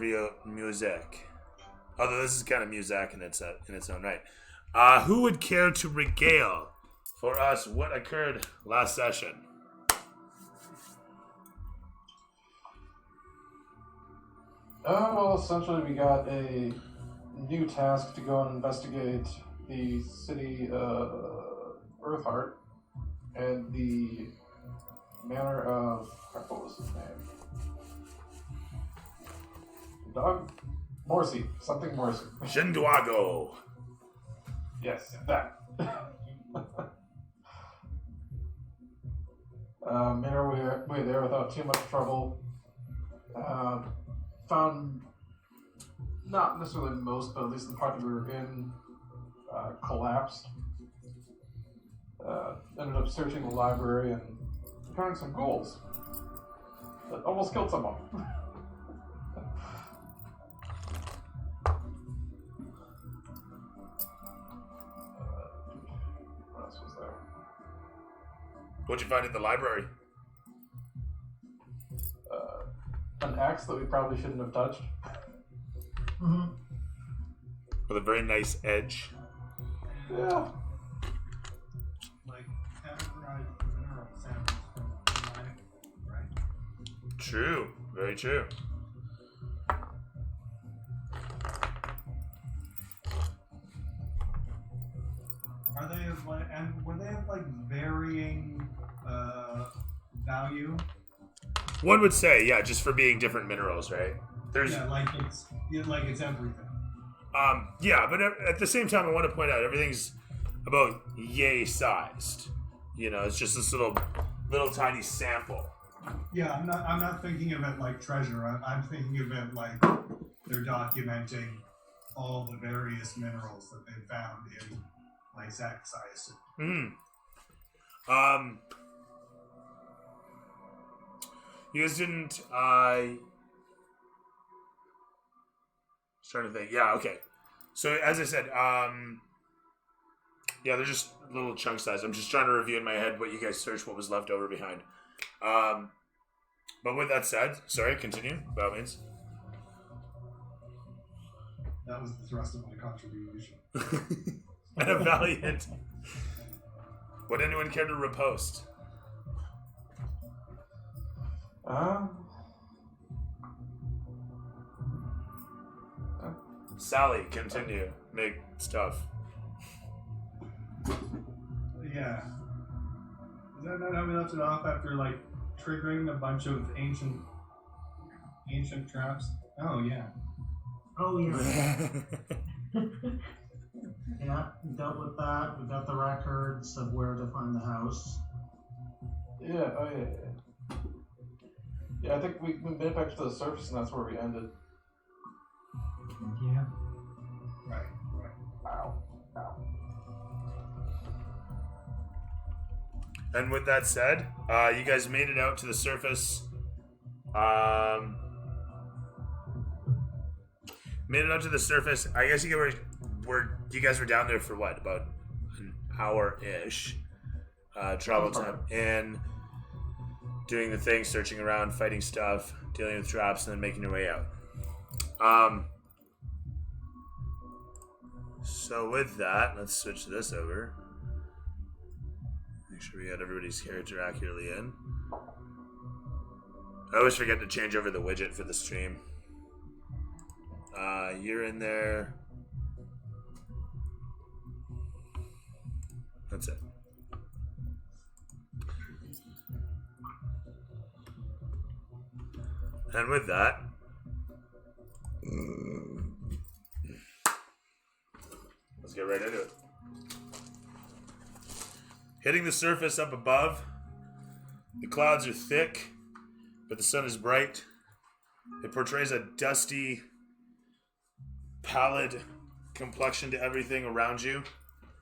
appropriate music. Although this is kind of music in its own right. Who would care to regale for us what occurred last session? Well, essentially we got a new task to go and investigate the city Earthheart and the manor of... What was his name? Dog? Morsi. Something Morsi. Shinduago. Yes, that. Made our way there without too much trouble. Found not necessarily most, but at least the part that we were in collapsed. Ended up searching the library and found some ghouls that almost killed someone. What else was there? What'd you find in the library? An axe that we probably shouldn't have touched. Mm-hmm. With a very nice edge. Yeah. Like categorized mineral samples from mining, right? True. Very true. Are they of like, and were they of like varying value? One would say, yeah, just for being different minerals, right? There's Yeah, like it's everything. Yeah, but at the same time, I want to point out everything's about yay sized. You know, it's just this little tiny sample. Yeah, I'm not thinking of it like treasure. I'm thinking of it like they're documenting all the various minerals that they found in Lake X, I assume. You guys didn't. I was trying to think. Yeah, okay. So as I said, yeah, they're just little chunk size. I'm just trying to review in my head what you guys searched, what was left over behind. But with that said, sorry, continue, by all means. That was the thrust of my contribution. And a valiant. Would anyone care to repost? Sally, continue. Make stuff. Yeah. Is that not how we left it off after like triggering a bunch of ancient traps? Oh yeah. Oh, yeah. Yeah, we dealt with that. We got the records of where to find the house. Yeah, oh yeah. Yeah, I think we made it back to the surface and that's where we ended. Yeah. Right. Ow. And with that said, you guys made it out to the surface. Made it out to the surface. I guess you guys were down there for what? About an hour-ish. Travel time. And doing the thing, searching around, fighting stuff, dealing with traps, and then making your way out. So with that, let's switch this over. Make sure we got everybody's character accurately in. I always forget to change over the widget for the stream. You're in there. That's it. And with that, let's get right into it. Hitting the surface up above, the clouds are thick, but the sun is bright. It portrays a dusty, pallid complexion to everything around you,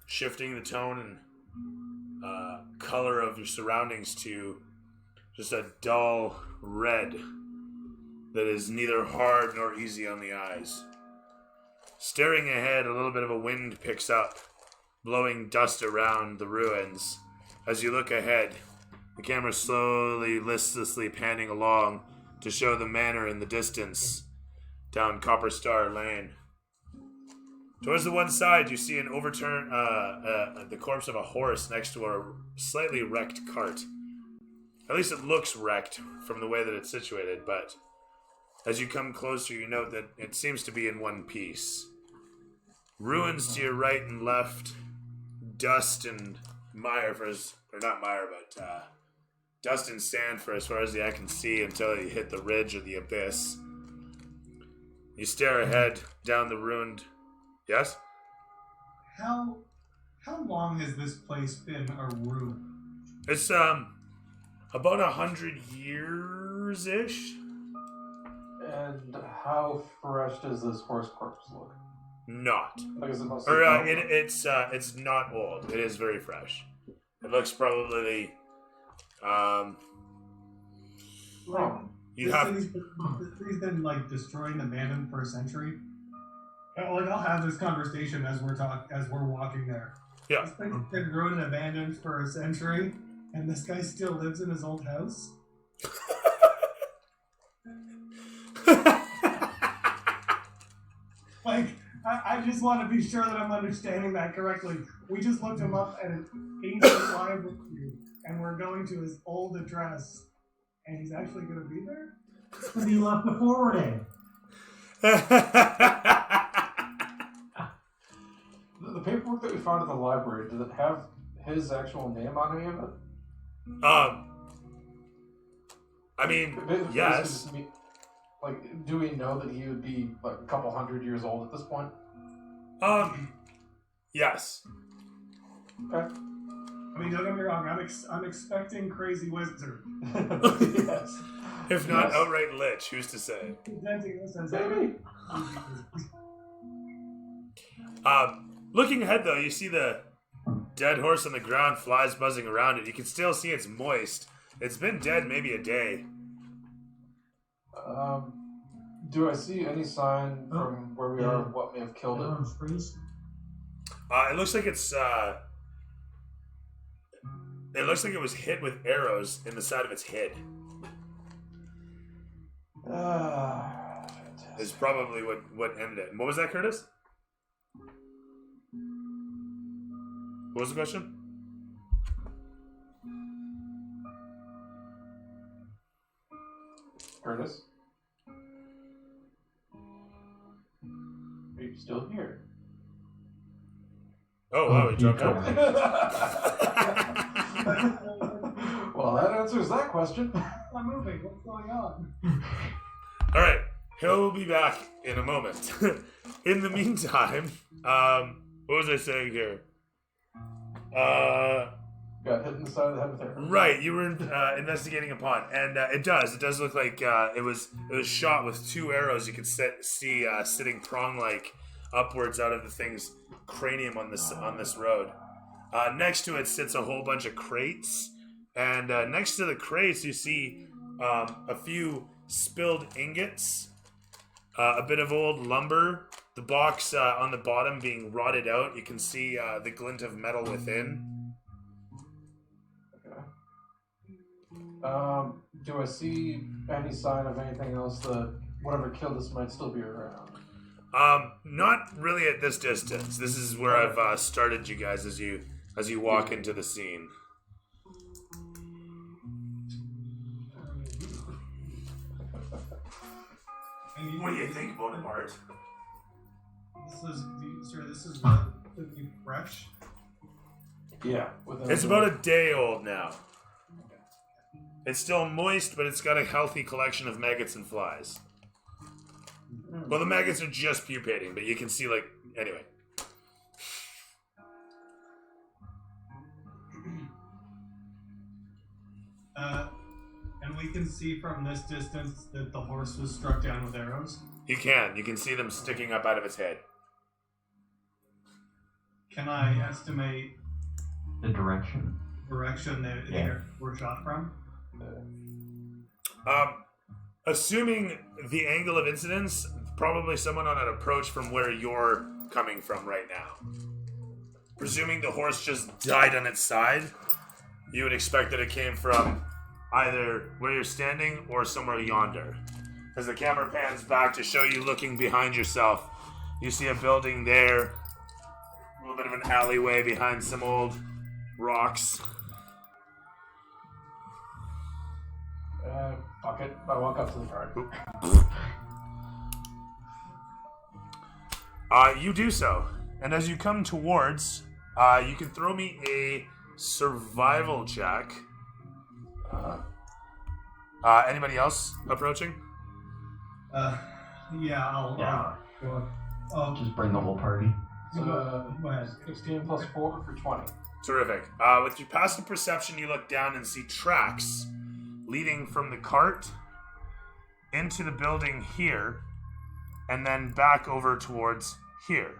shifting the tone and color of your surroundings to just a dull red that is neither hard nor easy on the eyes. Staring ahead, a little bit of a wind picks up, blowing dust around the ruins. As you look ahead, the camera slowly, listlessly panning along to show the manor in the distance. down Copper Star Lane. Towards the one side, you see an overturned, the corpse of a horse next to a slightly wrecked cart. At least it looks wrecked from the way that it's situated, but as you come closer, you note that it seems to be in one piece. Ruins to your right and left, dust and mire dust and sand for as far as the eye can see until you hit the ridge or the abyss. You stare ahead down the ruined. Yes? How long has this place been a ruin? It's about 100 years ish. And how fresh does this horse corpse look? Not. Like, is it mostly Or bone? it's not old. It is very fresh. It looks probably Oh. you have He's been like destroying the abandoned for a century. Like I'll have this conversation as we're walking there. Yeah. This place has been ruined and abandoned for a century, and this guy still lives in his old house. Like, I just want to be sure that I'm understanding that correctly. We just looked him up at an ancient library, and we're going to his old address, and he's actually going to be there? But he left before we're in. The paperwork that we found at the library, does it have his actual name on any of it? I mean, Basically yes. just like, do we know that he would be like a couple hundred years old at this point? Yes. Okay. I mean, don't get me wrong, I'm expecting crazy wizard. Yes. If not Yes. outright lich, who's to say? Presenting this as Maybe. Looking ahead though, you see the dead horse on the ground, flies buzzing around it. You can still see it's moist. It's been dead maybe a day. Do I see any sign from where we are of what may have killed it? Everyone's freeze. It looks like it looks like it was hit with arrows in the side of its head. Is probably what ended it. And what was that, Curtis? What was the question? Curtis? Are you still here? Oh wow, he jumped Well, out. that answers that question. I'm moving. What's going on? All right, he'll be back in a moment. In the meantime, what was I saying here? Got hit in the side of the head with arrow. Right, you were investigating a pond, and it does look like it was shot with two arrows. You could see sitting prong-like upwards out of the thing's cranium on this road. Next to it sits a whole bunch of crates, and next to the crates you see a few spilled ingots, a bit of old lumber, the box on the bottom being rotted out. You can see the glint of metal within. Do I see any sign of anything else that whatever killed us might still be around? Not really at this distance. This is where I've started you guys as you walk into the scene. What do you think, Bonaparte? This is relatively fresh. Yeah. It's about a day old now. It's still moist, but it's got a healthy collection of maggots and flies. Well, the maggots are just pupating, but you can see, like, anyway. And we can see from this distance that the horse was struck down with arrows. You can see them sticking up out of its head. Can I estimate The direction. direction that Yeah. they were shot from? Assuming the angle of incidence, probably someone on an approach from where you're coming from right now. Presuming the horse just died on its side, you would expect that it came from either where you're standing or somewhere yonder. As the camera pans back to show you looking behind yourself, you see a building there, a little bit of an alleyway behind some old rocks. Fuck it. I walk up to the guard. You do so. And as you come towards, you can throw me a survival check. Anybody else approaching? Yeah. Just bring the whole party. So, Go ahead. 16 plus 4 for 20. Terrific. With your passive perception, you look down and see tracks leading from the cart into the building here, and then back over towards here.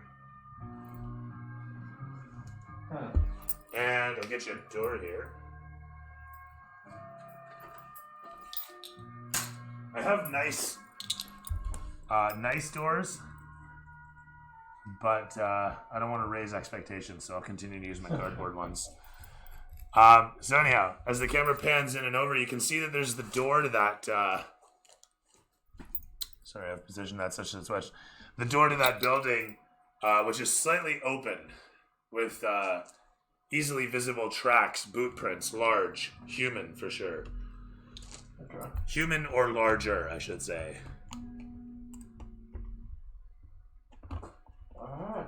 And I'll get you a door here. I have nice doors, but I don't want to raise expectations, so I'll continue to use my cardboard ones. So anyhow, as the camera pans in and over, you can see that there's the door to that. Sorry, I've positioned that such and such. The door to that building, which is slightly open, with easily visible tracks, boot prints, large, human for sure. Okay. Human or larger, I should say. Alright.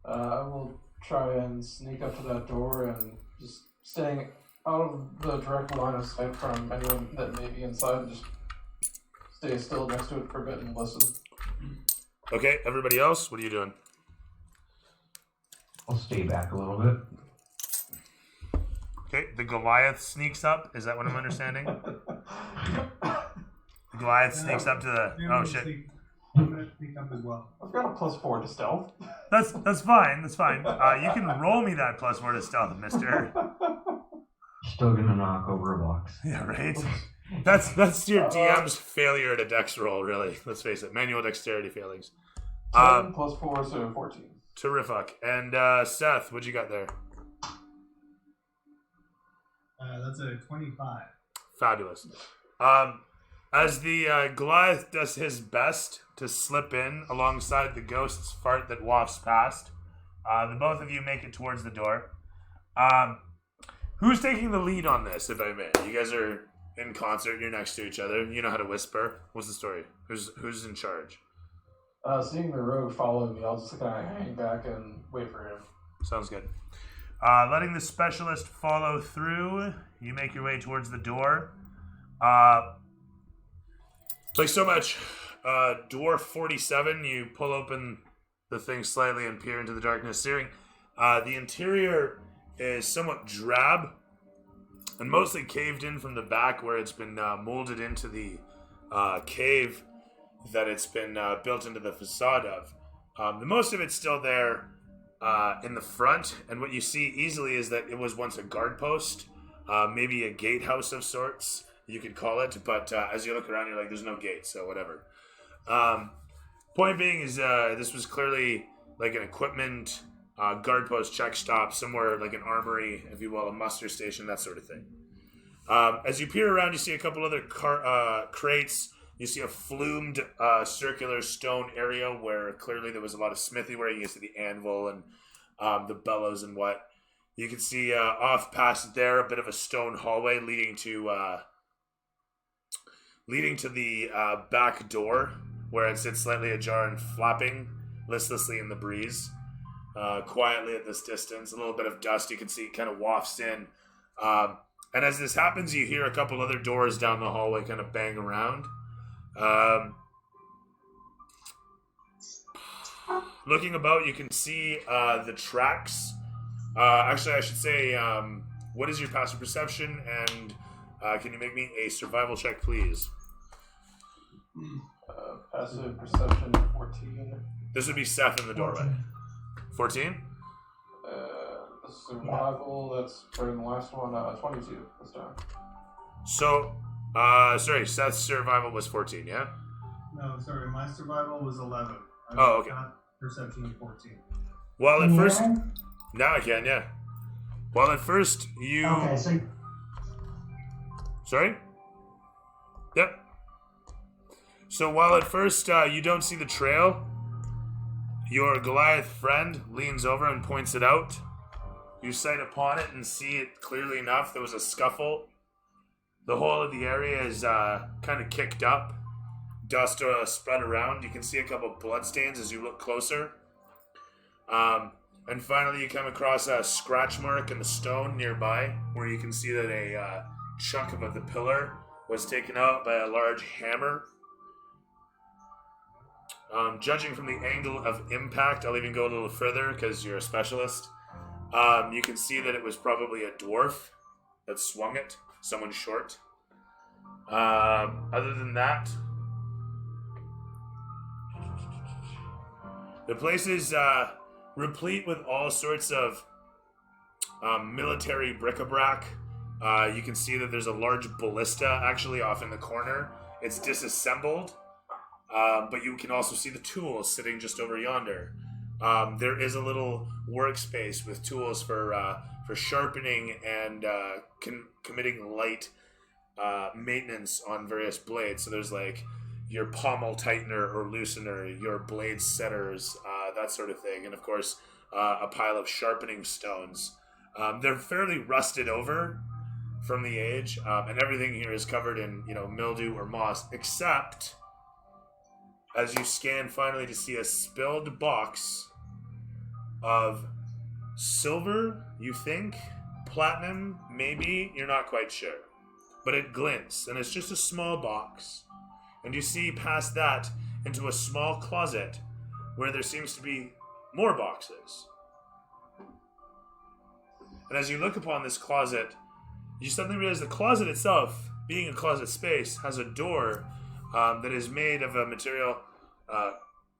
I will try and sneak up to that door and just staying out of the direct line of sight from anyone that may be inside and just stay still next to it for a bit and listen. Okay, everybody else, what are you doing? I'll stay back a little bit. Okay, the Goliath sneaks up. Is that what I'm understanding? The Goliath sneaks up to the... Oh, shit. I'm going to sneak up as well. I've got a +4 to stealth. That's fine. That's fine. You can roll me that +4 to stealth, mister. Still gonna knock over a box. Yeah, right? That's your DM's failure at a dex roll, really. Let's face it. Manual dexterity failings. 10 plus 4, so 14. Terrific. And Seth, what you got there? That's a 25. Fabulous. As the Goliath does his best to slip in alongside the ghost's fart that wafts past, the both of you make it towards the door. Who's taking the lead on this, if I may? You guys are in concert. You're next to each other. You know how to whisper. What's the story? Who's in charge? Seeing the rogue following me, I'll just kind of hang back and wait for him. Sounds good. Letting the specialist follow through, you make your way towards the door. Like so much, Dwarf 47, you pull open the thing slightly and peer into the darkness, seeing the interior is somewhat drab and mostly caved in from the back where it's been molded into the cave that it's been built into the facade of. The most of it's still there in the front, and what you see easily is that it was once a guard post, maybe a gatehouse of sorts, you could call it, but as you look around, you're like, there's no gate, so whatever. Point being is this was clearly like an equipment guard post, check stop, somewhere like an armory, if you will, a muster station, that sort of thing. As you peer around, you see a couple other crates. You see a flumed circular stone area where clearly there was a lot of smithy where you see the anvil and the bellows and what. You can see off past there a bit of a stone hallway leading to the back door where it sits slightly ajar and flapping listlessly in the breeze. Quietly at this distance, a little bit of dust you can see kind of wafts in. And as this happens, you hear a couple other doors down the hallway kind of bang around. Looking about, you can see the tracks. Actually, I should say, what is your passive perception? And can you make me a survival check, please? Passive perception 14. This would be Seth in the doorway. 14? Survival, that's better than the last one. 22 this time. So, sorry, Seth's survival was 14, yeah? No, sorry, my survival was 11. Oh, okay. Perception of 14. Well, at Can you first... hear me? Now I can, yeah. Well, at first, you... Okay, so Sorry? Yep. So while at first you don't see the trail, your Goliath friend leans over and points it out. You sight upon it and see it clearly enough. There was a scuffle. The whole of the area is kind of kicked up. Dust spread around. You can see a couple bloodstains as you look closer. And finally you come across a scratch mark in the stone nearby, where you can see that a chunk of the pillar was taken out by a large hammer. Judging from the angle of impact, I'll even go a little further because you're a specialist. You can see that it was probably a dwarf that swung it, someone short. Other than that, the place is replete with all sorts of military bric-a-brac. You can see that there's a large ballista actually off in the corner. It's disassembled, but you can also see the tools sitting just over yonder. There is a little workspace with tools for sharpening and committing light maintenance on various blades. So there's like your pommel tightener or loosener, your blade setters, that sort of thing, and of course a pile of sharpening stones. They're fairly rusted over from the age, and everything here is covered in mildew or moss, except as you scan finally to see a spilled box of silver, you think, platinum, maybe, you're not quite sure, but it glints, and it's just a small box. And you see past that into a small closet where there seems to be more boxes. And as you look upon this closet, you suddenly realize the closet itself, being a closet space, has a door that is made of a material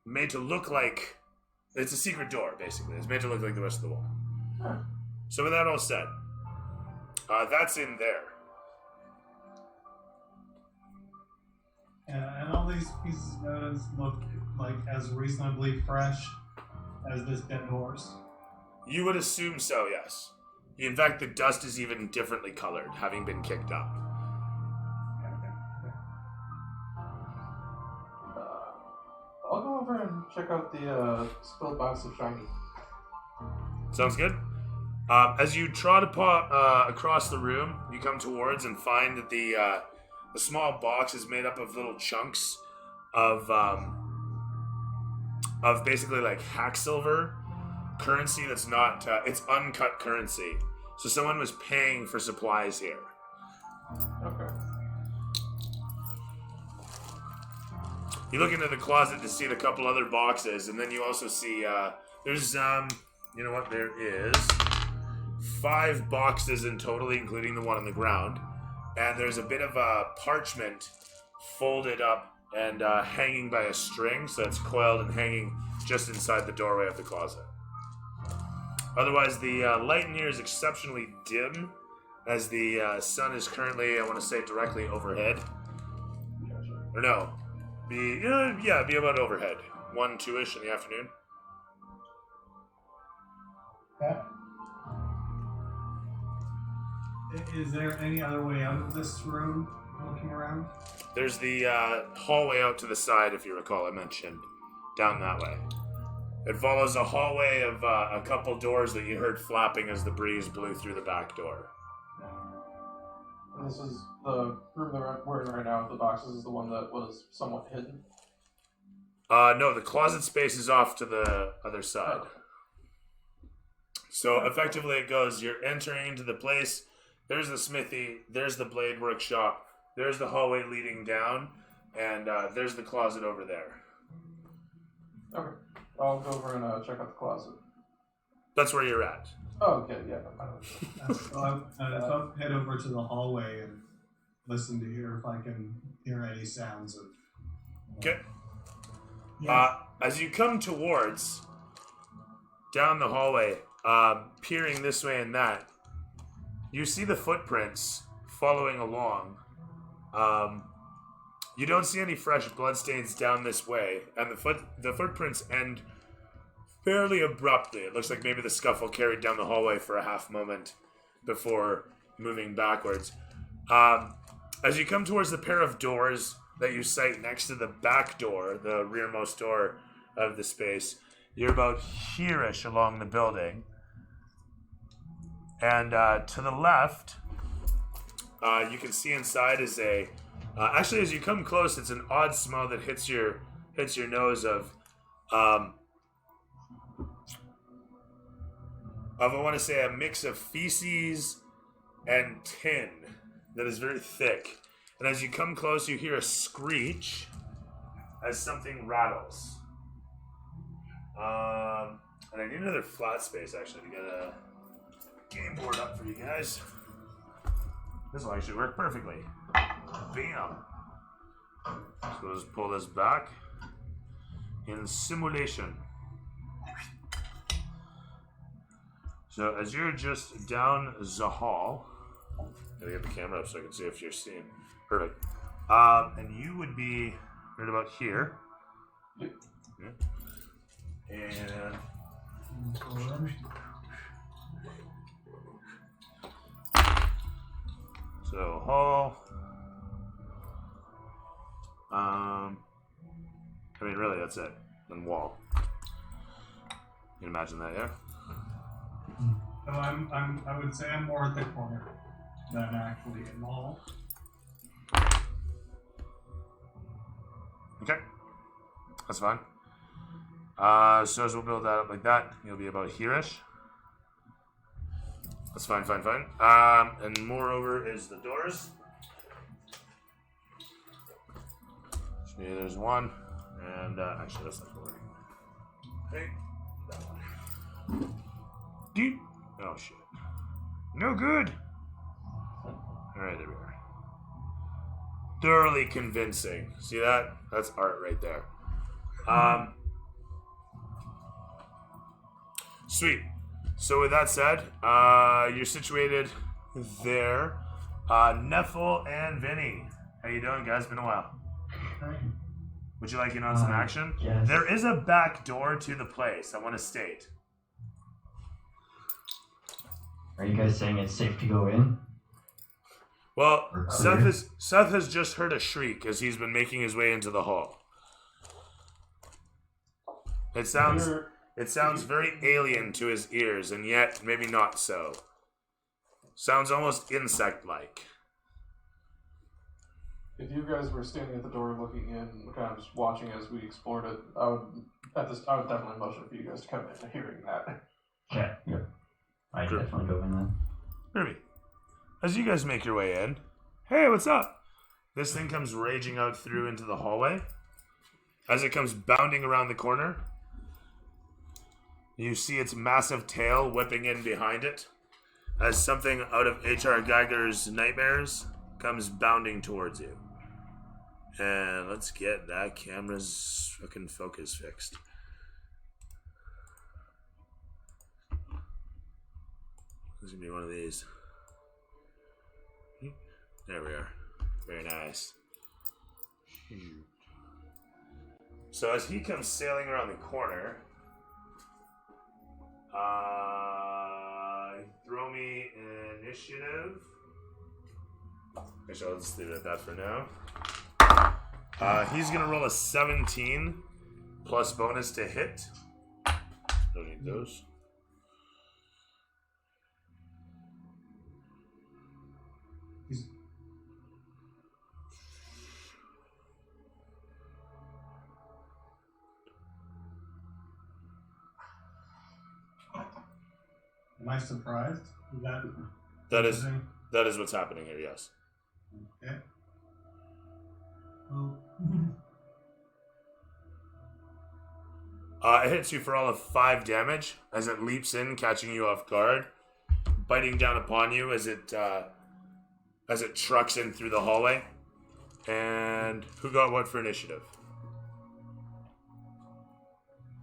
made to look like... It's a secret door, basically. It's made to look like the rest of the wall. So with that all said, that's in there. And all these pieces of evidence look like as reasonably fresh as this dead horse. You would assume so, yes. In fact, the dust is even differently colored, having been kicked up. I'll go over and check out the spilled box of shiny. Sounds good. As you trot across the room, you come towards and find that the small box is made up of little chunks of basically like hack silver currency that's not it's uncut currency. So someone was paying for supplies here. Okay. You look into the closet to see a couple other boxes, and then you also see there's you know what, there is 5 boxes in total, including the one on the ground. And there's a bit of a parchment folded up and hanging by a string, so it's coiled and hanging just inside the doorway of the closet. Otherwise, the light in here is exceptionally dim, as the sun is currently, I want to say, directly overhead. Gotcha. Or no, be about overhead. 1, 2-ish in the afternoon. Okay. Is there any other way out of this room, looking around? There's the hallway out to the side, if you recall, I mentioned, down that way. It follows a hallway of a couple doors that you heard flapping as the breeze blew through the back door. And this is the room that we're in right now. The boxes is the one that was somewhat hidden. No, the closet space is off to the other side. Oh. So effectively it goes, you're entering into the place, there's the smithy, there's the blade workshop, there's the hallway leading down, and there's the closet over there. Okay. I'll go over and check out the closet. That's where you're at. Oh, okay, yeah. So I'll head over to the hallway and listen to hear if I can hear any sounds of... Okay. Yeah. As you come towards, down the hallway, peering this way and that, you see the footprints following along. You don't see any fresh bloodstains down this way, and the footprints end fairly abruptly. It looks like maybe the scuffle carried down the hallway for a half moment before moving backwards. As you come towards the pair of doors that you sight next to the back door, the rearmost door of the space, you're about here-ish along the building. And to the left, you can see inside is a... actually, as you come close, it's an odd smell that hits your nose of I want to say a mix of feces and tin that is very thick. And as you come close, you hear a screech as something rattles. And I need another flat space, actually, to get a game board up for you guys. This will actually work perfectly. Bam! So we'll just pull this back in simulation. So as you're just down the hall, gotta get the camera up so I can see if you're seeing. Perfect. And you would be right about here. Yep. Yeah. And so hall. I mean, really, that's it. And wall. You can imagine that, yeah. So I would say I'm more at the corner than actually in the hall. Okay, that's fine. So as we'll build that up like that, you'll be about here-ish. That's fine. And moreover is the doors. So there's one, and actually that's not working. Okay, that one. Deep. Oh shit. No good. All right, there we are. Thoroughly convincing. See that? That's art right there. Sweet. So with that said, you're situated there. Neffel and Vinny. How you doing, guys? Been a while. Would you like in on some action? Yes. There is a back door to the place, I want to state. Are you guys saying it's safe to go in? Well, Or Seth has just heard a shriek as he's been making his way into the hall. It sounds very alien to his ears, and yet maybe not so. Sounds almost insect-like. If you guys were standing at the door looking in, kind of just watching as we explored it, I would definitely motion for you guys to come in hearing that. Okay, yep. I Sure. definitely go in then. Kirby, as you guys make your way in, hey, what's up? This thing comes raging out through into the hallway. As it comes bounding around the corner, you see its massive tail whipping in behind it as something out of H.R. Geiger's Nightmares comes bounding towards you. And let's get that camera's fucking focus fixed. This is gonna be one of these. There we are. Very nice. So as he comes sailing around the corner, throw me an initiative. Actually, I'll just leave it at that for now. He's gonna roll a 17 plus bonus to hit. Don't need those. Am I surprised? That is what's happening here. Yes. Okay. Well, It hits you for all of 5 damage as it leaps in, catching you off guard, biting down upon you as it trucks in through the hallway. And who got what for initiative?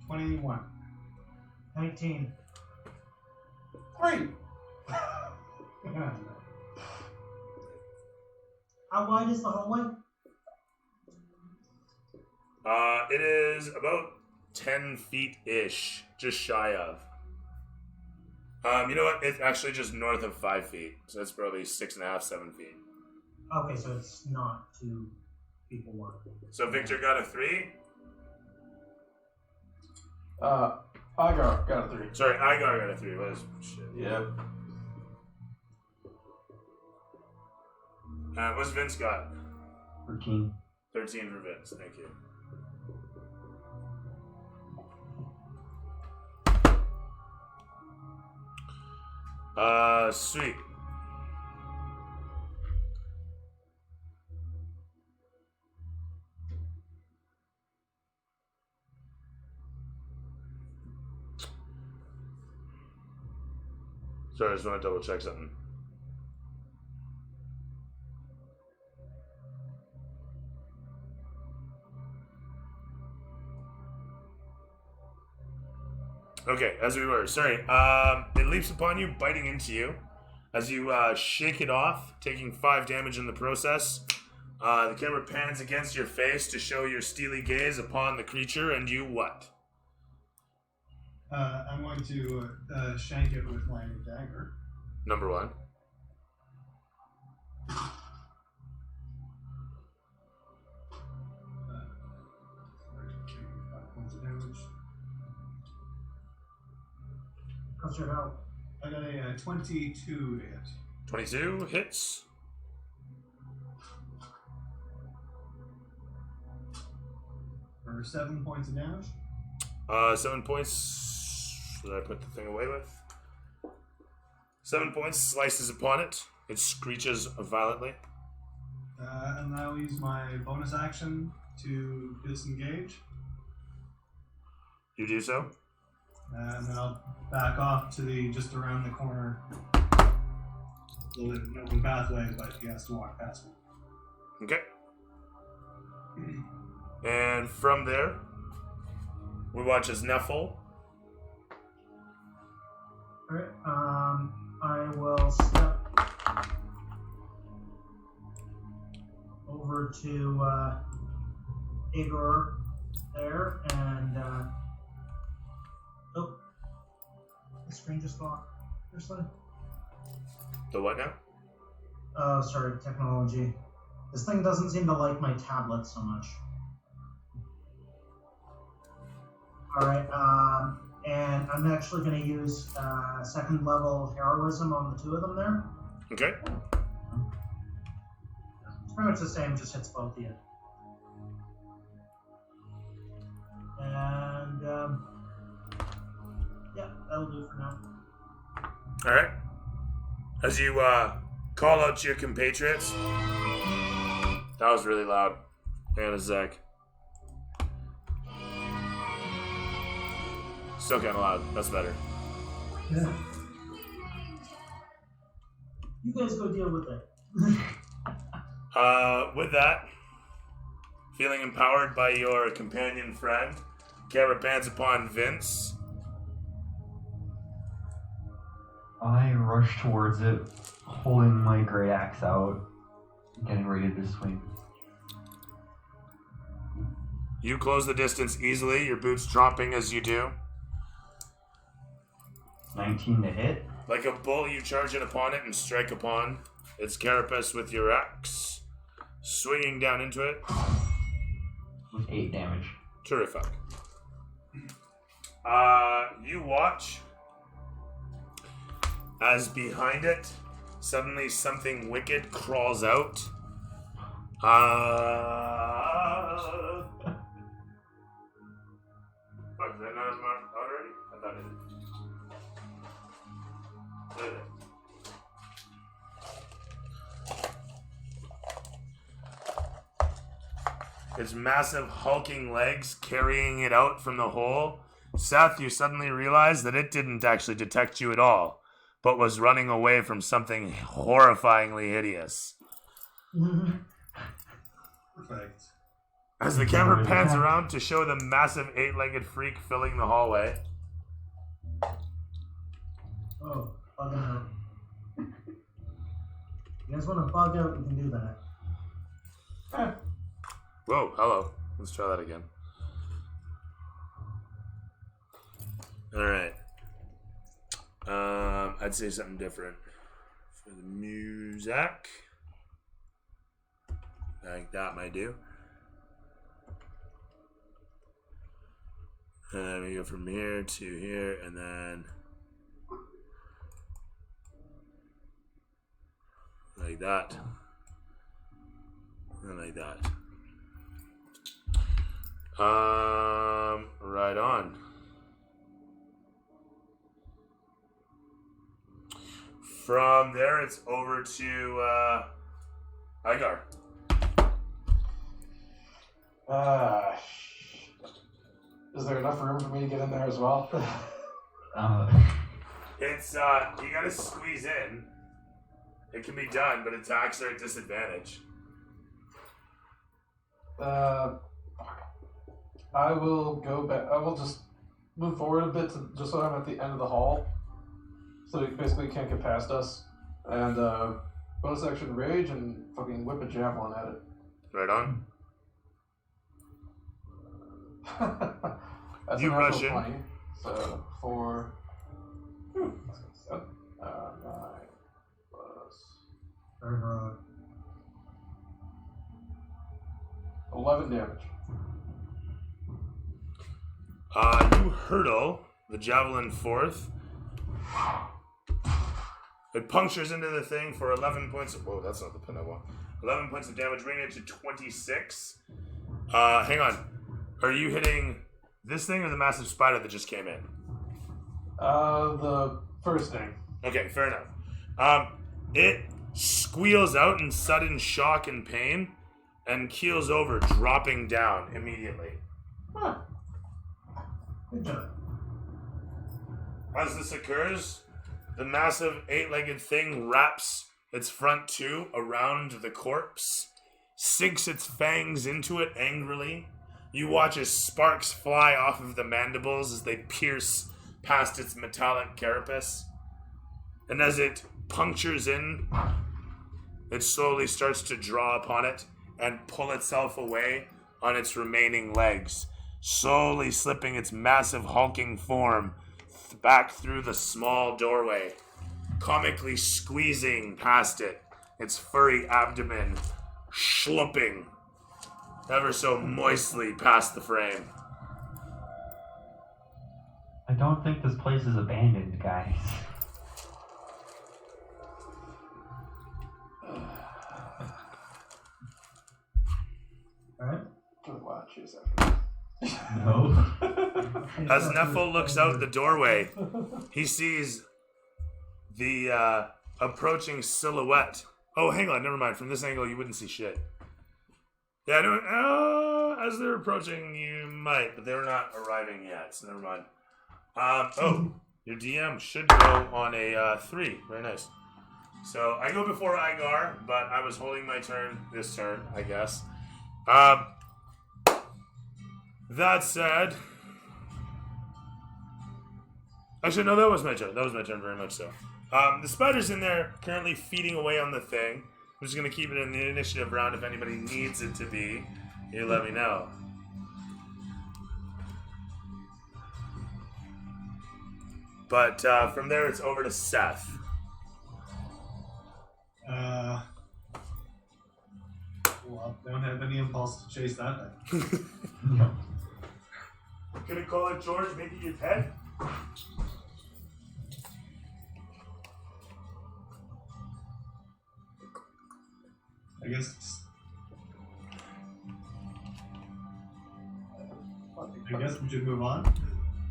21. 19. 3! How wide is the hallway? It is about 10 feet-ish, just shy of. You know what? It's actually just north of 5 feet, so it's probably 6.5, 7 feet. Okay, so it's not 2 people working. So Victor got a 3. Igar got a 3. Sorry, Igar got a 3. What is shit? Yep. What's Vince got? 13. 13 for Vince. Thank you. Sweet. Sorry, I just want to double check something. Okay, as we were. Sorry. It leaps upon you, biting into you. As you shake it off, taking 5 damage in the process. The camera pans against your face to show your steely gaze upon the creature, and you what? I'm going to shank it with my dagger. Number 1. Taking 5 points of damage. How's your health? I got a 22 to hit. 22 hits. For 7 points of damage. 7 points. Did I put the thing away with? 7 points slices upon it. It screeches violently. And I'll use my bonus action to disengage. You do so? And then I'll back off to the just around the corner. Well, an open pathway, but he has to walk past me. Okay. And from there, we watch as Neffel. Alright, I will step over to Igor there and oh, the screen just locked. Seriously? The what now? Oh, sorry, technology. This thing doesn't seem to like my tablet so much. Alright, and I'm actually going to use 2nd level heroism on the 2 of them there. Okay. It's pretty much the same, just hits both of you. And, yeah, that'll do for now. Alright. As you call out to your compatriots. That was really loud. Hang on a sec. Still kind of loud. That's better. Yeah. You guys go deal with it. With that, feeling empowered by your companion friend, camera pans upon Vince. I rush towards it, holding my great axe out, getting ready to swing. You close the distance easily, your boots dropping as you do. 19 to hit. Like a bull, you charge in upon it and strike upon its carapace with your axe, swinging down into it. With 8 damage. Terrific. You watch as behind it, suddenly something wicked crawls out. Fuck, is that not as marked already? I thought it did. What is it? Its massive hulking legs carrying it out from the hole. Seth, you suddenly realize that it didn't actually detect you at all, but was running away from something horrifyingly hideous. Perfect. As the camera pans around to show the massive 8-legged freak filling the hallway. Oh, bugging out. You guys want to bug out, we can do that. Whoa, hello. Let's try that again. Alright. I'd say something different for the music. Like that might do. And then we go from here to here, and then like that. And like that. Right on. From there, it's over to Igar. Is there enough room for me to get in there as well? It's you gotta squeeze in. It can be done, but attacks are at disadvantage. I will go back. I will just move forward a bit just so I'm at the end of the hall, so he basically can't get past us. And bonus action rage and fucking whip a javelin at it. Right on. That's You a natural rush in. 20. So for 9 plus Very broad. 11 damage. You hurtle the javelin forth. It punctures into the thing for 11 points of... Whoa, that's not the pin I want. 11 points of damage, bringing it to 26. Hang on. Are you hitting this thing or the massive spider that just came in? The first thing. Okay, fair enough. It squeals out in sudden shock and pain and keels over, dropping down immediately. Huh. Good job. As this occurs, the massive 8-legged thing wraps its front two around the corpse, sinks its fangs into it angrily. You watch as sparks fly off of the mandibles as they pierce past its metallic carapace. And as it punctures in, it slowly starts to draw upon it and pull itself away on its remaining legs, slowly slipping its massive hulking form back through the small doorway, comically squeezing past it, its furry abdomen schlumping ever so moistly past the frame. I don't think this place is abandoned, guys. Alright. Don't watch this after. No. As Nephil looks out the doorway, he sees the approaching silhouette. Oh, hang on, never mind. From this angle, you wouldn't see shit. Yeah, no, as they're approaching, you might, but they're not arriving yet, so never mind. Your DM should go on a 3. Very nice. So I go before Igar, but I was holding my turn this turn, I guess. That said, actually, no, that was my turn. That was my turn, very much so. The spider's in there, currently feeding away on the thing. I'm just going to keep it in the initiative round. If anybody needs it to be, you let me know. But from there, it's over to Seth. Well, don't have any impulse to chase that thing. No. Gonna call it George, make it your pet? I guess we should move on.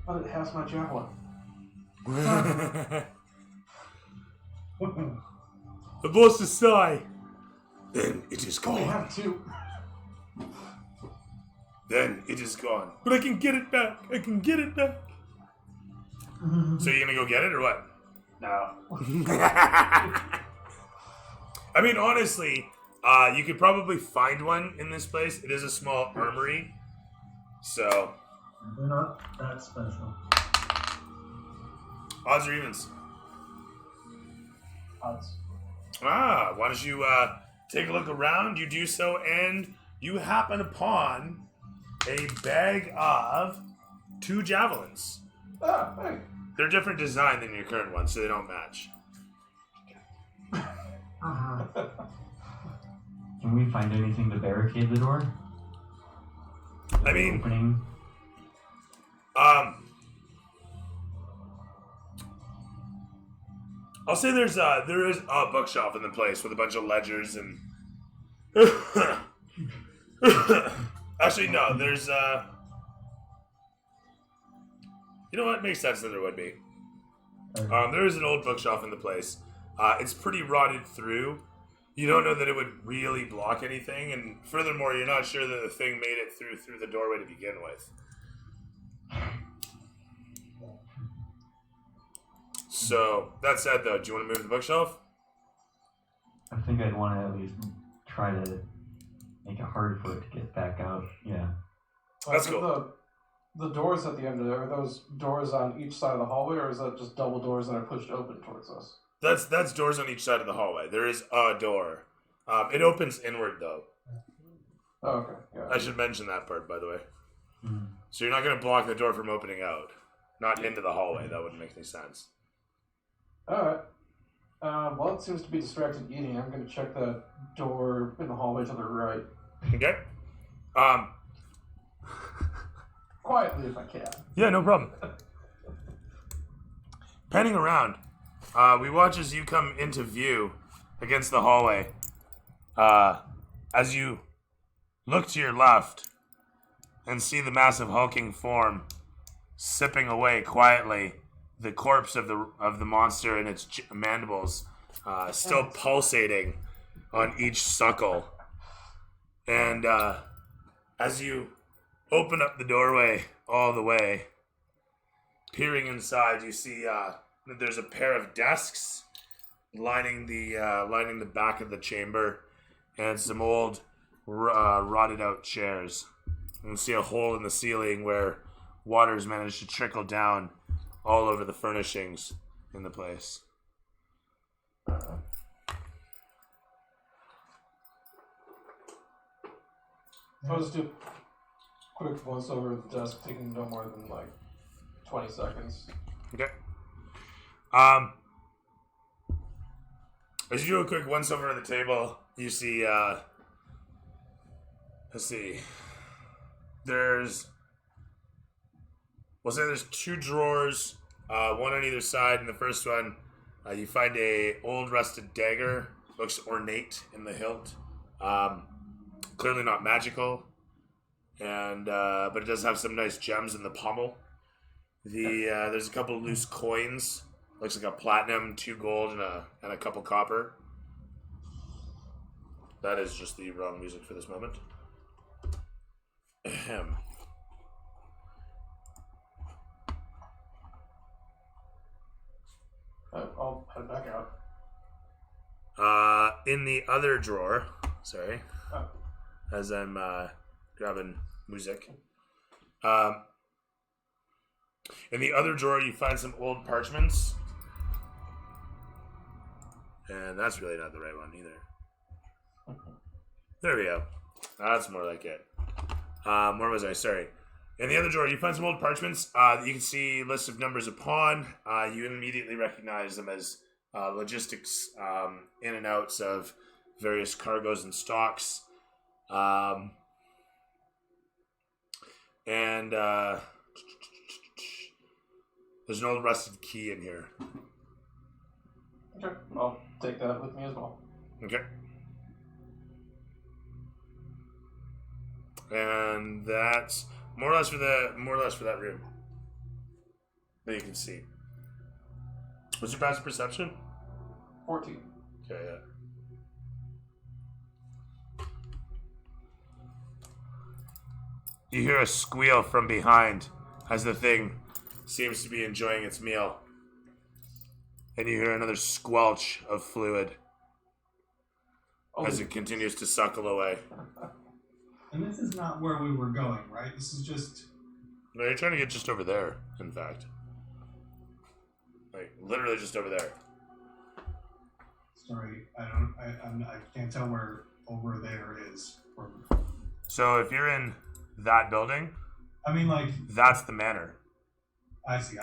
But it has my javelin. The boss is sigh. Then it is Only gone. have 2. Then it is gone. But I can get it back. I can get it back. So you're gonna go get it or what? No. I mean, honestly, you could probably find one in this place. It is a small armory. So, They're not that special. odds or evens? Odds. Why don't you take a look around? You do so, and you happen upon a bag of 2 javelins. Ah, hey. They're different design than your current ones, so they don't match. Uh-huh. Can we find anything to barricade the door? I mean, Opening? I'll say there is a bookshelf in the place with a bunch of ledgers and. Actually, no. There's You know what? Makes sense that there would be. There is an old bookshelf in the place. It's pretty rotted through. You don't know that it would really block anything, and furthermore, you're not sure that the thing made it through the doorway to begin with. So, that said, though, do you want to move the bookshelf? I think I'd want to at least try to make it hard for it to get back out. Yeah. That's cool. The doors at the end of there, are those doors on each side of the hallway, or is that just double doors that are pushed open towards us? That's doors on each side of the hallway. There is a door. It opens inward, though. Oh, okay. Yeah. I should mention that part, by the way. Mm. So you're not going to block the door from opening out. Not into the hallway. That wouldn't make any sense. Alright. Well, it seems to be distracted eating. I'm going to check that door in the hallway to the right. Okay. Quietly, if I can. Yeah, no problem. Panning around, we watch as you come into view against the hallway. As you look to your left and see the massive hulking form sipping away quietly, the corpse of the monster and its mandibles still pulsating on each suckle. And as you open up the doorway all the way, peering inside, you see that there's a pair of desks lining the back of the chamber, and some old rotted out chairs. And you see a hole in the ceiling where water's managed to trickle down all over the furnishings in the place. I'll just do a quick once over the desk, taking no more than 20 seconds. Okay. As you do a quick once over at the table, you see, let's see. We'll say there's two drawers, one on either side. In the first one, you find a old rusted dagger. Looks ornate in the hilt. Clearly not magical, and but it does have some nice gems in the pommel. There's a couple loose coins. Looks like a platinum, 2 gold, and a couple copper. That is just the wrong music for this moment. Ahem. I'll head back out. In the other drawer, sorry, Oh. as I'm grabbing music. In the other drawer, you find some old parchments. And that's really not the right one either. There we go. That's more like it. Where was I? Sorry. In the other drawer, you find some old parchments. You can see lists of numbers upon. You immediately recognize them as logistics in and outs of various cargoes and stocks. And there's an old rusted key in here. Okay, I'll take that with me as well. Okay. And that's more or less for that room that you can see. What's your passive perception? 14. Okay, yeah. You hear a squeal from behind as the thing seems to be enjoying its meal. And you hear another squelch of fluid as it continues to suckle away. And this is not where we were going, right? This is just... No, you're trying to get just over there, in fact. Like, literally just over there. Sorry, I can't tell where over there is. So if you're in that building, I mean, that's the manor. I see.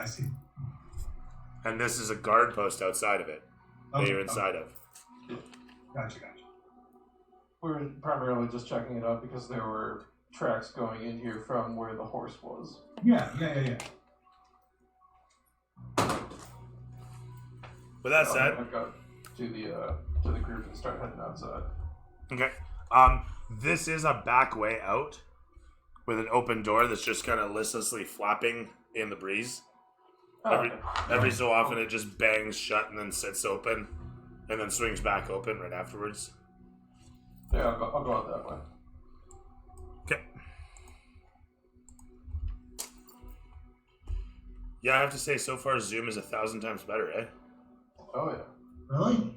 And this is a guard post outside of it that you're inside of. Gotcha. We're primarily just checking it out because there were tracks going in here from where the horse was. Yeah. With that said, I've got to the group and start heading outside. okay. This is a back way out with an open door that's just kind of listlessly flapping in the breeze. Every so often it just bangs shut and then sits open and then swings back open right afterwards. Yeah, I'll go out that way. Okay. Yeah, I have to say, so far Zoom is 1,000 times better, eh? Oh yeah. Really?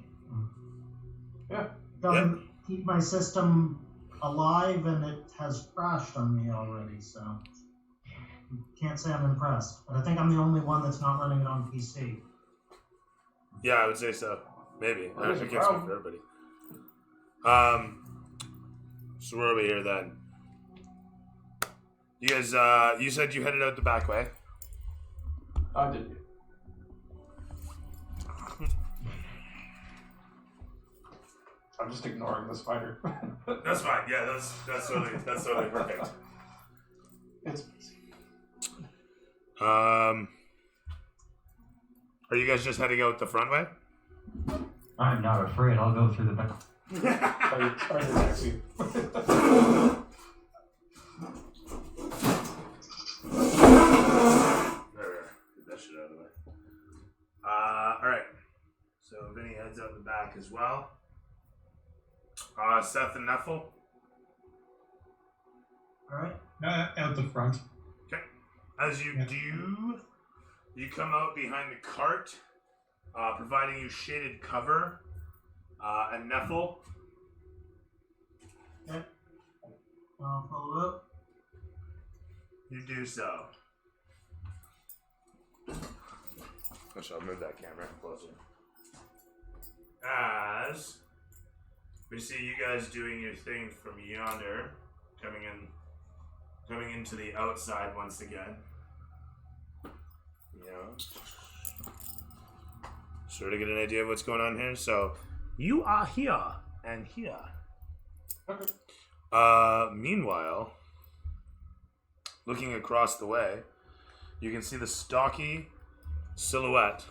Yeah. Doesn't keep my system alive, and it has crashed on me already, so can't say I'm impressed. But I think I'm the only one that's not running it on PC. Yeah, I would say so. Maybe. I There's a can't speak for problem. everybody. So where are we here then? You guys, you said you headed out the back way. I did. I'm just ignoring the spider. That's fine. Yeah, that's totally perfect. It's Are you guys just heading out the front way? I'm not afraid. I'll go through the back. spider taxi. There, get that shit out of the way. Alright. So Vinny heads out the back as well. Seth and Neffel. Alright? Out the front. Okay. As you do, you come out behind the cart, providing you shaded cover. And Neffel. Okay. I'll follow up. You do so. Actually, I'll move that camera closer. As we see you guys doing your thing from yonder, coming into the outside once again. You know, sort of get an idea of what's going on here. So, you are here and here. Okay. Meanwhile, looking across the way, you can see the stocky silhouette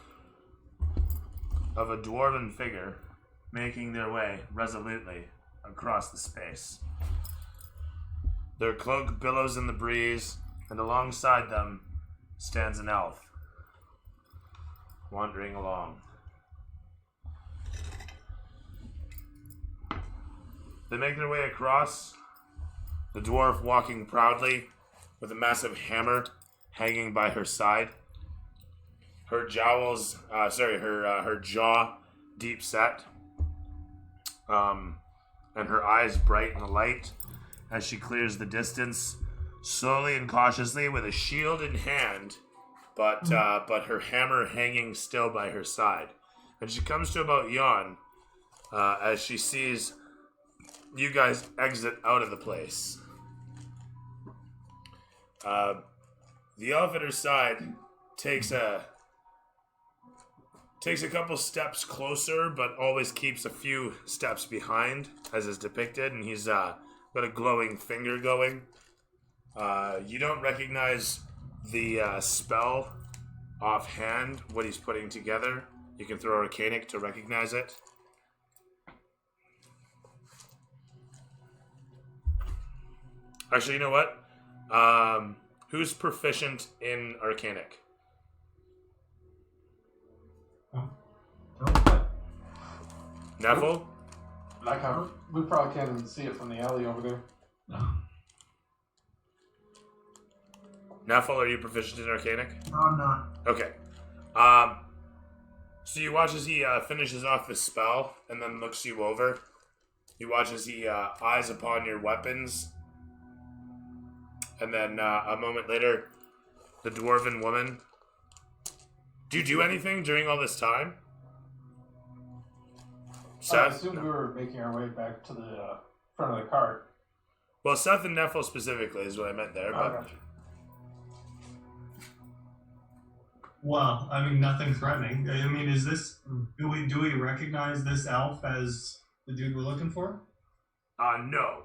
of a dwarven figure making their way resolutely across the space. Their cloak billows in the breeze, and alongside them stands an elf, wandering along. They make their way across, the dwarf walking proudly with a massive hammer hanging by her side. Her jowls, her jaw deep set, and her eyes bright in the light as she clears the distance, slowly and cautiously with a shield in hand, but her hammer hanging still by her side. And she comes to about yawn as she sees you guys exit out of the place. The elf at her side takes a couple steps closer, but always keeps a few steps behind, as is depicted, and he's got a glowing finger going. You don't recognize the spell offhand, what he's putting together. You can throw Arcanic to recognize it. Actually, you know what? Who's proficient in Arcanic? Neville? We probably can't even see it from the alley over there. No. Neville, are you proficient in Arcanic? No, I'm not. Okay. So you watch as he finishes off the spell and then looks you over. You watch as he eyes upon your weapons. And then a moment later, the dwarven woman. Do you do anything during all this time? I Seth? assumed we were making our way back to the front of the cart. Well, Seth and Neffel specifically is what I meant there. But Okay. Well, I mean, nothing threatening. I mean, is this? Do we recognize this elf as the dude we're looking for? No,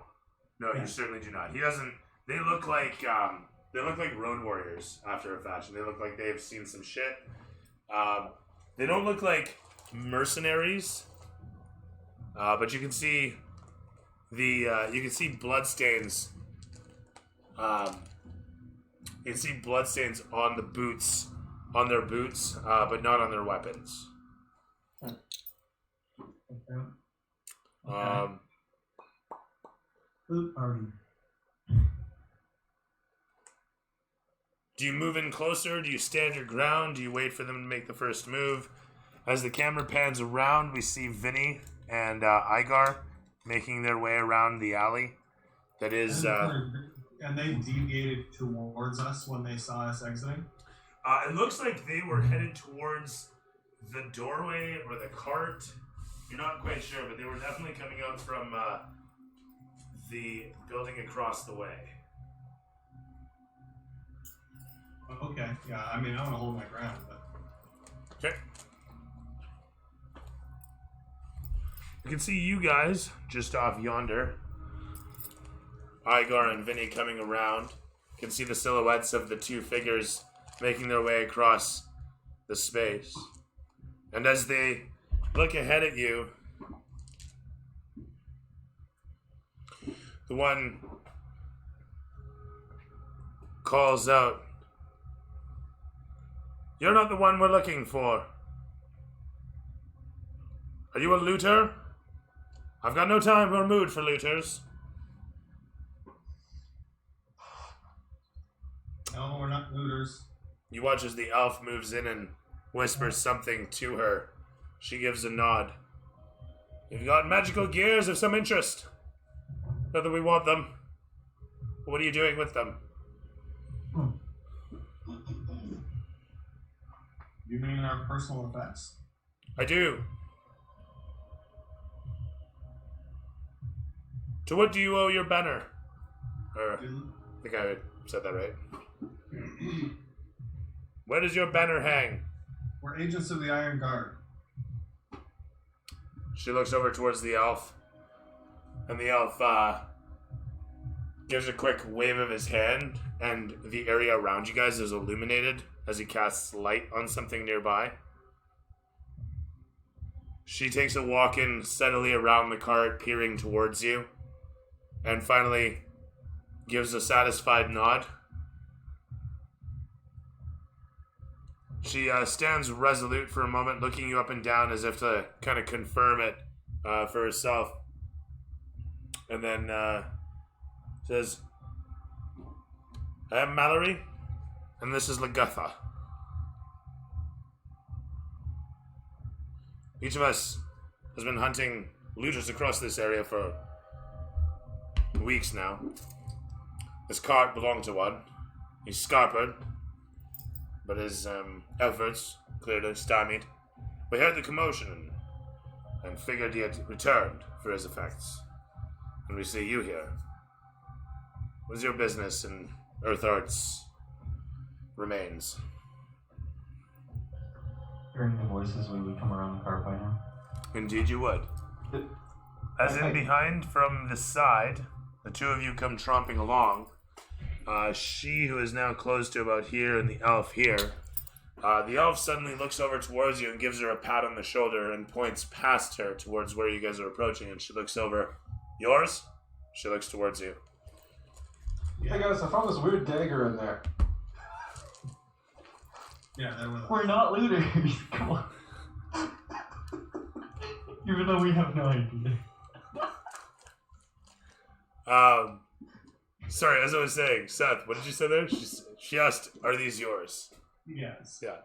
Yeah. you certainly do not. He doesn't. They look like road warriors after a fashion. They look like they've seen some shit. They don't look like mercenaries, but you can see bloodstains. You can see bloodstains on the boots, on their boots, but not on their weapons. Okay. Food party. Do you move in closer? Do you stand your ground? Do you wait for them to make the first move? As the camera pans around, we see Vinny and Igar making their way around the alley. That is, And they deviated towards us when they saw us exiting. it looks like they were headed towards the doorway or the cart. You're not quite sure, but they were definitely coming out from the building across the way. Okay, yeah, I mean, I want to hold my ground, but Okay. You can see you guys just off yonder. Igar and Vinny coming around. You can see the silhouettes of the two figures making their way across the space. And as they look ahead at you, the one calls out, "You're not the one we're looking for. Are you a looter? I've got no time or mood for looters." no, we're not looters. You watch as the elf moves in and whispers something to her. She gives a nod. "You've got magical gears of some interest. Not that we want them. But what are you doing with them?" You mean our personal effects? "I do." "To what do you owe your banner?" I think I said that right. "Where does your banner hang?" We're agents of the Iron Guard. She looks over towards the elf, and the elf gives a quick wave of his hand, and the area around you guys is illuminated as he casts light on something nearby. She takes a walk in steadily around the cart, peering towards you, and finally gives a satisfied nod. She stands resolute for a moment, looking you up and down as if to kind of confirm it for herself. And then says, "I am Mallory, and this is Lagatha. Each of us has been hunting looters across this area for weeks now. This cart belonged to one. He's scarpered, but his efforts clearly stymied. We heard the commotion and figured he had returned for his effects. And we see you here. What is your business in Earthart's remains?" Hearing the voices, we would come around the car by now. Indeed you would. As in behind from the side, the two of you come tromping along. She, who is now close to about here, and the elf here. The elf suddenly looks over towards you and gives her a pat on the shoulder and points past her towards where you guys are approaching. And she looks over. "Yours?" She looks towards you. Hey guys, I found this weird dagger in there. Yeah, there were. We're not looters. Come on. Even though we have no idea. Sorry, as I was saying, Seth, what did you say there? She asked, "Are these yours?" Yes. Yeah.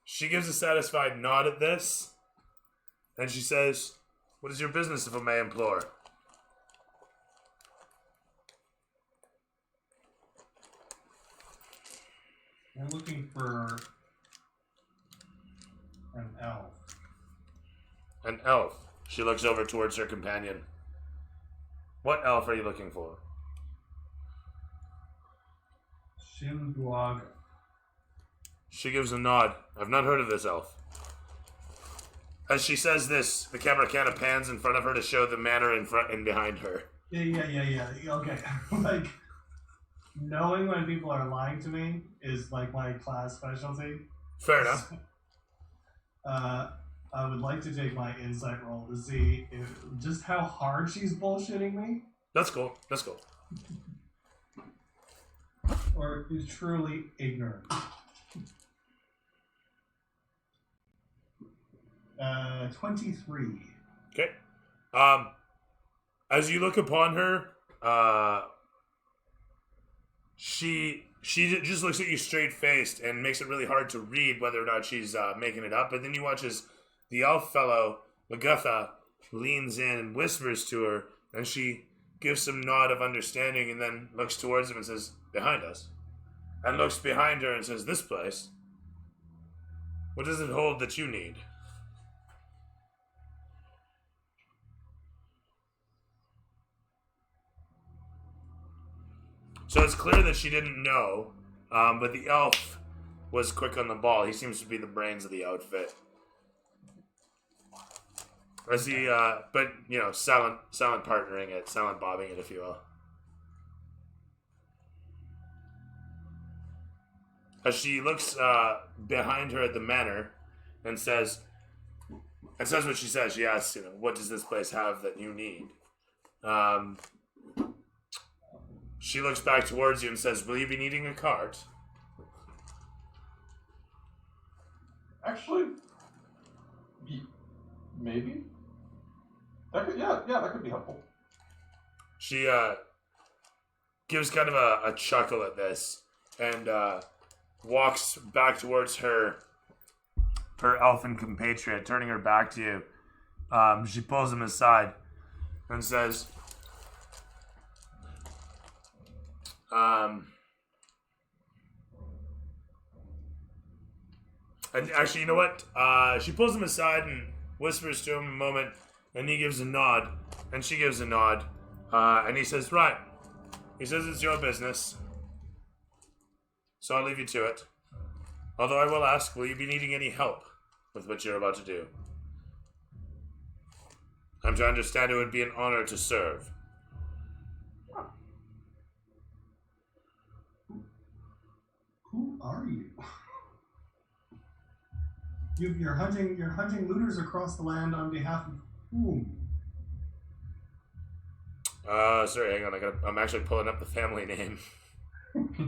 She gives a satisfied nod at this, and she says, "What is your business, if I may implore?" I'm looking for an elf. "An elf." She looks over towards her companion. "What elf are you looking for?" Shimbuaga. She gives a nod. "I've not heard of this elf." As she says this, the camera kind of pans in front of her to show the manor in front and behind her. Yeah. Okay. Like, knowing when people are lying to me is like my class specialty. Fair enough. I would like to take my insight roll to see just how hard she's bullshitting me, That's cool. That's cool. or is truly ignorant. 23. Okay. As you look upon her, she just looks at you straight faced and makes it really hard to read whether or not she's making it up. But then you watch as the elf fellow Lagatha leans in and whispers to her, and she gives some nod of understanding, and then looks towards him and says, "Behind us," and looks behind her and says, "This place. What does it hold that you need?" So it's clear that she didn't know, but the elf was quick on the ball. He seems to be the brains of the outfit. As he, but, you know, silent partnering it, silent bobbing it, if you will. As she looks behind her at the manor and says what she says. She asks, what does this place have that you need? She looks back towards you and says, "Will you be needing a cart?" Actually, maybe. That could, that could be helpful. She gives kind of a chuckle at this and walks back towards her elfin compatriot, turning her back to you. She pulls him aside and says, and actually, you know what? She pulls him aside and whispers to him a moment, and he gives a nod, and she gives a nod, and he says, "Right." He says, "It's your business, so I'll leave you to it. Although I will ask, will you be needing any help with what you're about to do? I'm to understand it would be an honor to serve." Who are you? You're hunting looters across the land on behalf of whom? Sorry, hang on. I'm actually pulling up the family name. One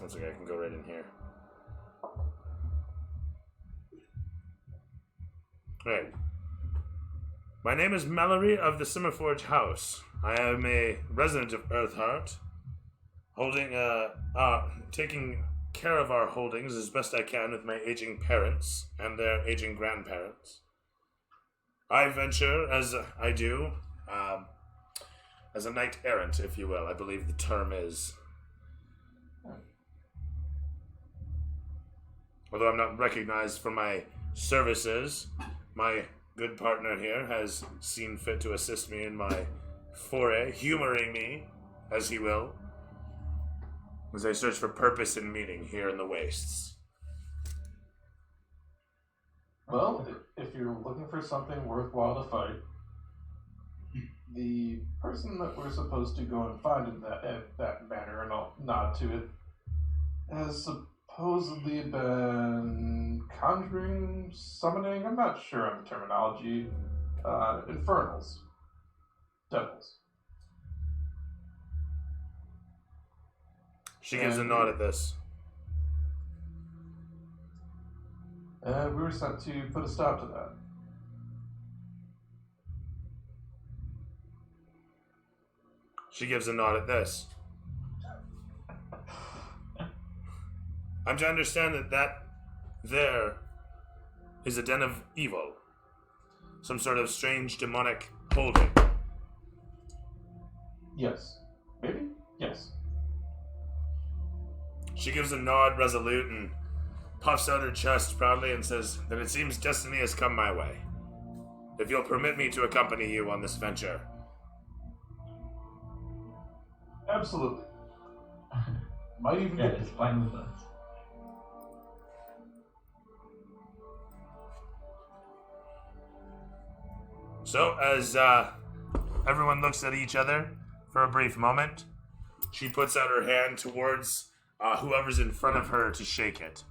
second, I can go right in here. Right. My name is Mallory of the Simmerforge House. I am a resident of Earthheart, holding, taking care of our holdings as best I can with my aging parents and their aging grandparents. I venture, as I do, as a knight errant, if you will, I believe the term is. Although I'm not recognized for my services, my good partner here has seen fit to assist me in my foray, humoring me, as he will, as I search for purpose and meaning here in the wastes. Well, if you're looking for something worthwhile to fight, the person that we're supposed to go and find in that manner, and I'll nod to it, has supposedly been conjuring, summoning, I'm not sure on the terminology, infernals. Devils. She gives a nod at this. We were sent to put a stop to that. She gives a nod at this. I'm to understand that there is a den of evil. Some sort of strange demonic holding. Yes. Maybe? Yes. She gives a nod resolute and puffs out her chest proudly and says, "Then it seems destiny has come my way. If you'll permit me to accompany you on this venture." Absolutely. Might even Yeah, get it's fine with us. So, as everyone looks at each other for a brief moment, she puts out her hand towards whoever's in front of her to shake it.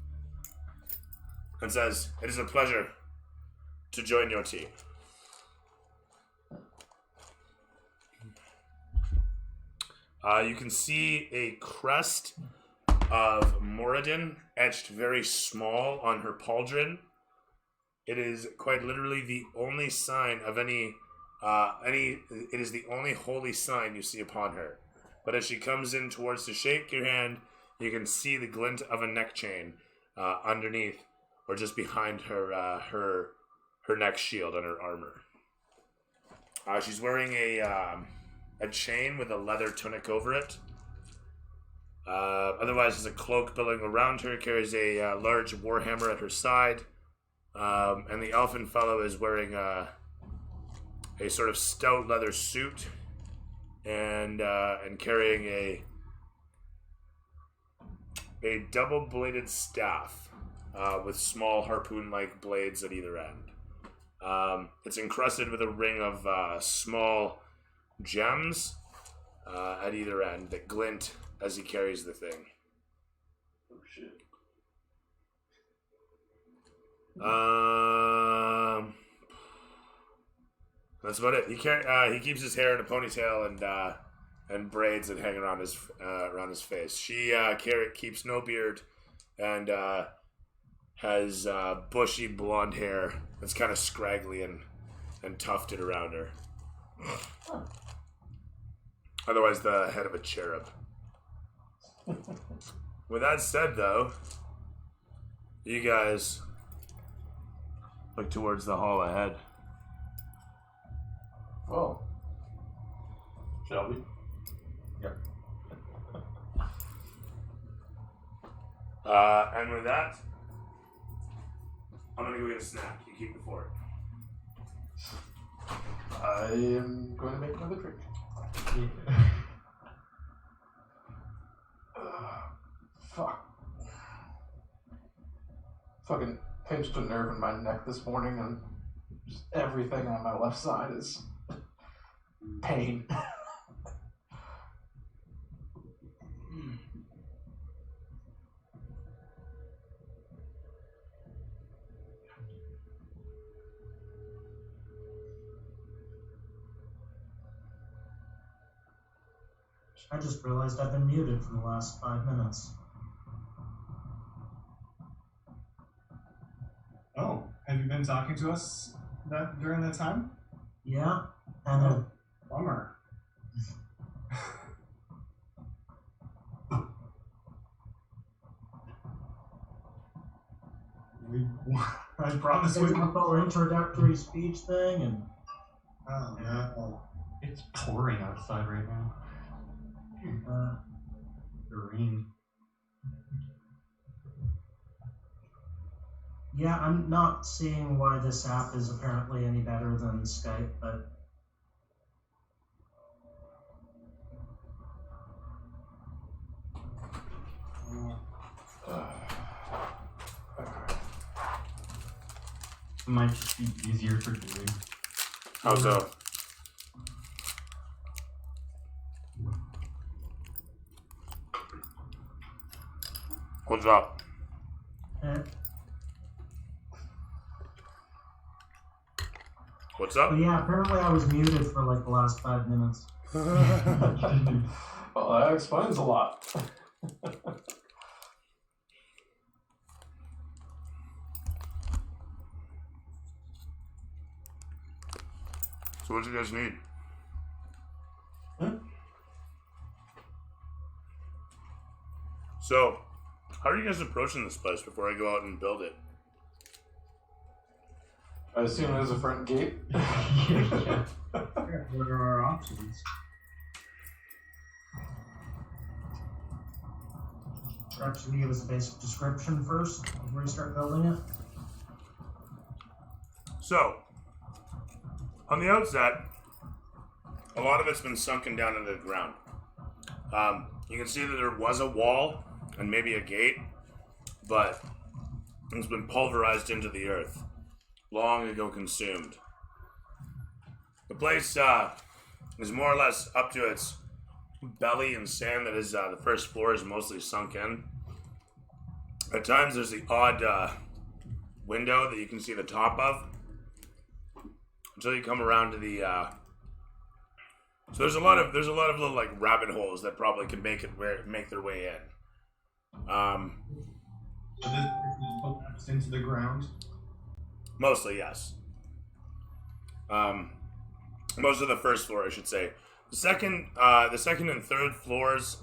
And says, "It is a pleasure to join your team." You can see a crest of Moradin etched very small on her pauldron. It is quite literally the only sign of any. It is the only holy sign you see upon her. But as she comes in towards to shake your hand, you can see the glint of a neck chain underneath, or just behind her her neck shield on her armor. She's wearing a chain with a leather tunic over it. Otherwise, there's a cloak billowing around her, carries a large warhammer at her side. And the elfin fellow is wearing a sort of stout leather suit and carrying a double-bladed staff with small harpoon-like blades at either end. It's encrusted with a ring of small gems at either end that glint as he carries the thing. Oh shit. That's about it. He keeps his hair in a ponytail and braids it hanging around his face. She keeps no beard and has bushy blonde hair that's kind of scraggly and tufted around her. Otherwise, the head of a cherub. With that said, though, you guys look towards the hall ahead. Well, shall we? Yep. And with that, I'm gonna go get a snack. You keep the fort. I am going to make another drink. Fuck. Fucking pinched a nerve in my neck this morning, and just everything on my left side is pain. I just realized I've been muted for the last 5 minutes. Oh, have you been talking to us during that time? Yeah, and Bummer. I promise we. the whole introductory speech thing, and Oh no. It's pouring outside right now. The rain. yeah, I'm not seeing why this app is apparently any better than Skype, but It might just be easier for doing. How so? What's up? What's up? but yeah, apparently I was muted for like the last 5 minutes. Well, that explains a lot. So what do you guys need? So, how are you guys approaching this place before I go out and build it? I assume there's a front gate. Yeah. What are our options? Perhaps you can give us a basic description first before you start building it. So, on the outset, a lot of it's been sunken down into the ground. You can see that there was a wall and maybe a gate, but it's been pulverized into the earth, long ago consumed. The place is more or less up to its belly in sand. That is, the first floor is mostly sunk in. At times, there's the odd window that you can see the top of until you come around to the. So there's a lot of little like rabbit holes that probably can make their way in. So this is collapsed into the ground. Mostly, yes. Most of the first floor, I should say. The second and third floors,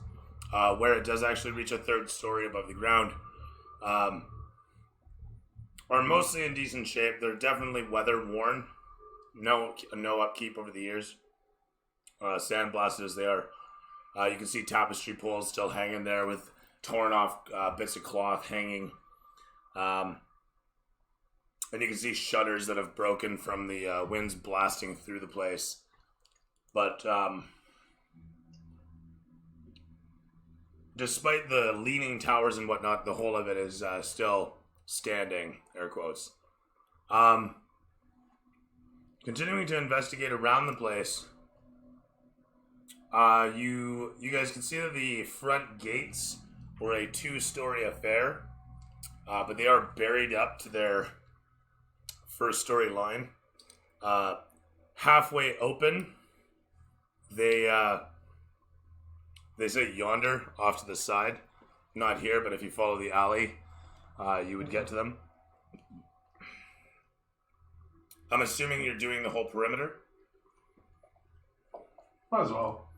where it does actually reach a third story above the ground, are mostly in decent shape. They're definitely weather worn. No upkeep over the years. Sandblasted as they are. You can see tapestry poles still hanging there with torn off bits of cloth hanging. And you can see shutters that have broken from the winds blasting through the place. But despite the leaning towers and whatnot, the whole of it is still standing, air quotes. Continuing to investigate around the place, you guys can see that the front gates were a 2-story affair, but they are buried up to their first story line. Halfway open, they say yonder, off to the side. Not here, but if you follow the alley, you would get to them. I'm assuming you're doing the whole perimeter? Might as well.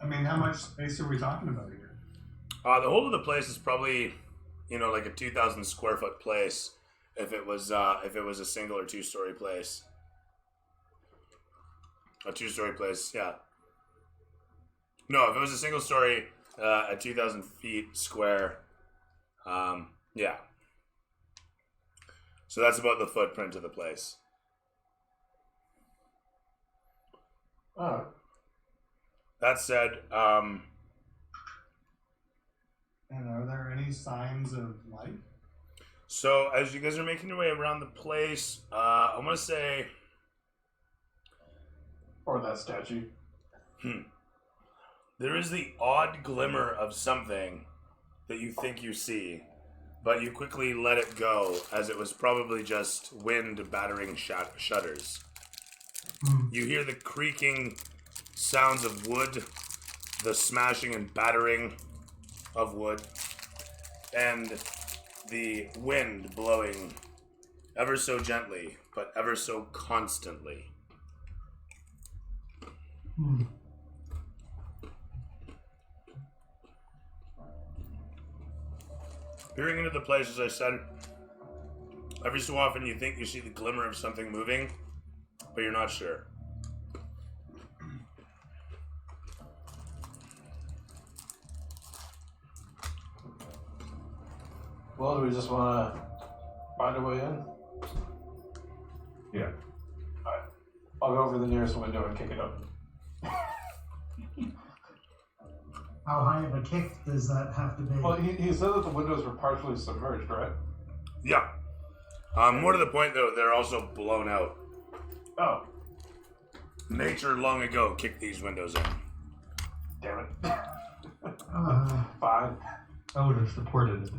I mean, how much space are we talking about here? The whole of the place is probably, like a 2,000 square foot place. If it was a single or 2-story place. A 2-story place, yeah. No, if it was a single story, at 2,000 feet square, yeah. So that's about the footprint of the place. Alright. That said, And are there any signs of life? so as you guys are making your way around the place, I want to say, Or that statue. there is the odd glimmer of something that you think you see, but you quickly let it go, as it was probably just wind battering shutters. You hear the creaking sounds of wood, the smashing and battering of wood, and the wind blowing ever so gently, but ever so constantly. Peering into the place, as I said, every so often you think you see the glimmer of something moving, but you're not sure. Well, do we just want to find a way in? Yeah. Alright. I'll go over to the nearest window and kick it up. How high of a kick does that have to be? Well, he said that the windows were partially submerged, right? Yeah. More to the point, though, they're also blown out. Oh, Nature long ago kicked these windows in. damn it. Uh, Fine. I would have supported it.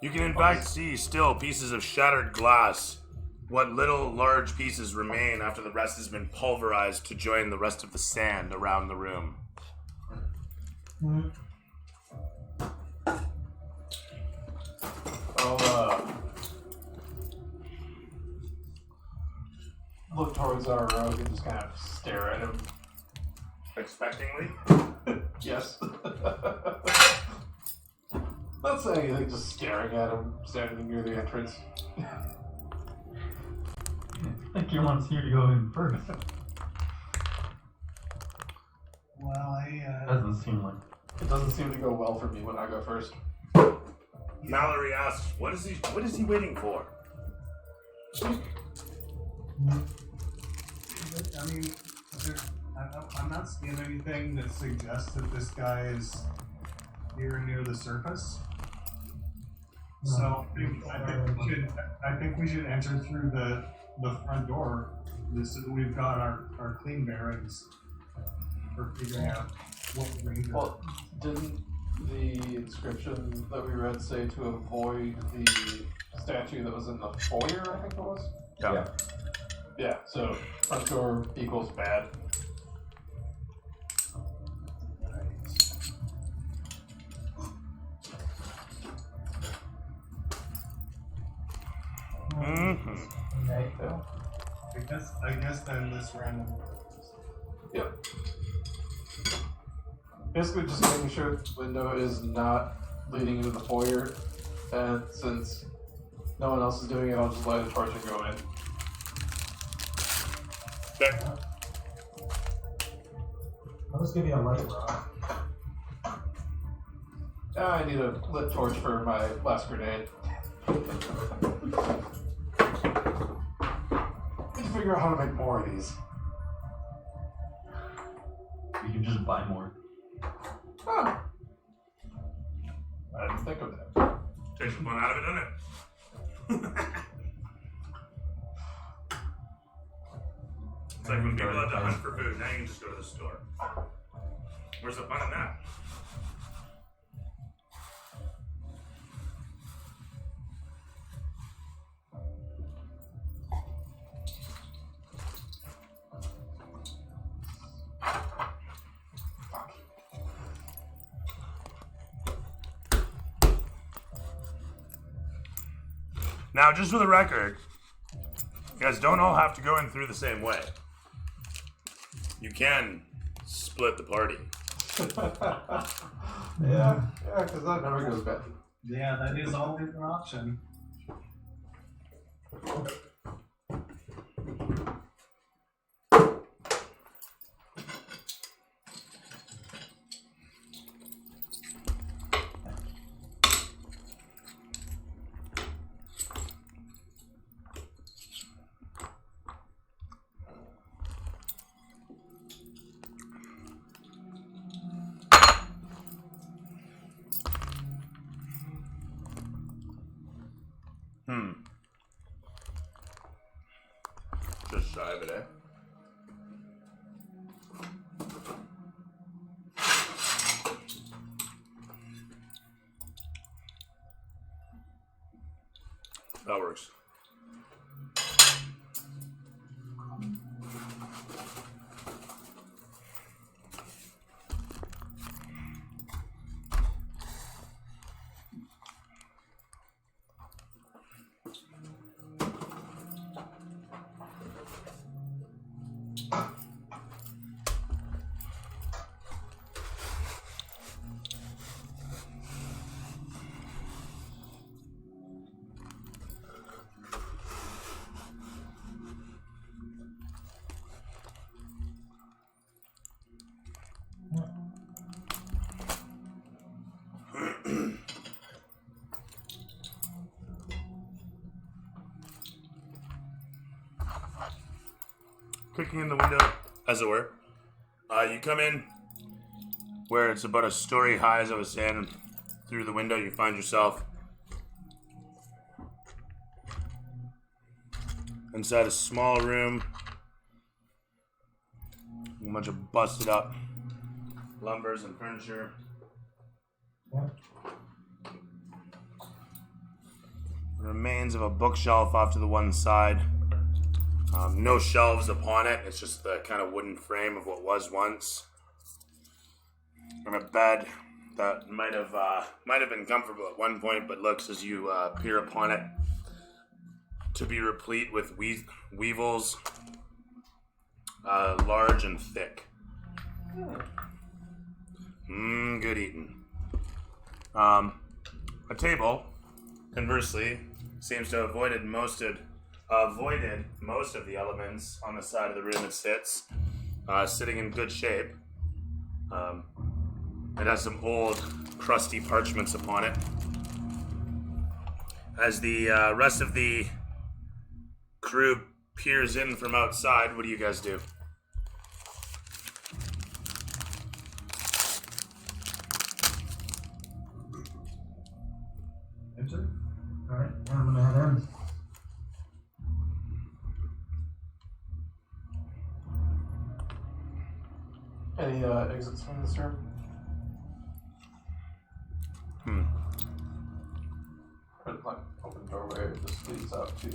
You can in fact see still pieces of shattered glass. What little large pieces remain after the rest has been pulverized to join the rest of the sand around the room. I'll look towards our rogue and just kind of stare at him. Expectingly? Yes. Not saying anything, just staring at him, standing near the entrance. I think he wants you to go in first. Well, Doesn't seem like. It doesn't seem to go well for me when I go first. Mallory asks, what is he waiting for? I mean, seen anything that suggests that this guy is here near the surface. So I think we should enter through the front door so that we've got our clean bearings for figuring out what ranger. Well, didn't the inscription that we read say to avoid the statue that was in the foyer, I think it was? Yeah. Yeah, so front door equals bad. Mm-hmm. Okay. Yeah. I guess then this random. Yep. Basically, just making sure the window is not leading into the foyer, and since no one else is doing it, I'll just light a torch and go in. Okay. I'll just give you a light rod. I need a lit torch for my last grenade. Need to figure out how to make more of these. You can just buy more. Oh. I didn't think of that. Takes the fun out of it, doesn't it? It's like when people have to hunt for food. Now you can just go to the store. Where's the fun in that? Now, just for the record, you guys don't all have to go in through the same way. You can split the party. Yeah, because that never goes bad. Yeah, that is always an option. Just shy of it, eh? That works. Kicking in the window, as it were. You come in where it's about a story high, as I was saying. Through the window, you find yourself inside a small room. A bunch of busted up lumbers and furniture. Remains of a bookshelf off to the one side. No shelves upon it. It's just the kind of wooden frame of what was once. And a bed that might have been comfortable at one point, but looks as you peer upon it to be replete with weevils, large and thick. Good eating. A table, conversely, seems to have avoided most of the elements on the side of the room it sits, sitting in good shape. It has some old, crusty parchments upon it. As the rest of the crew peers in from outside, what do you guys do? Yeah, I'm gonna head in. Any exits from this room? Or, like, open doorway just leads out to.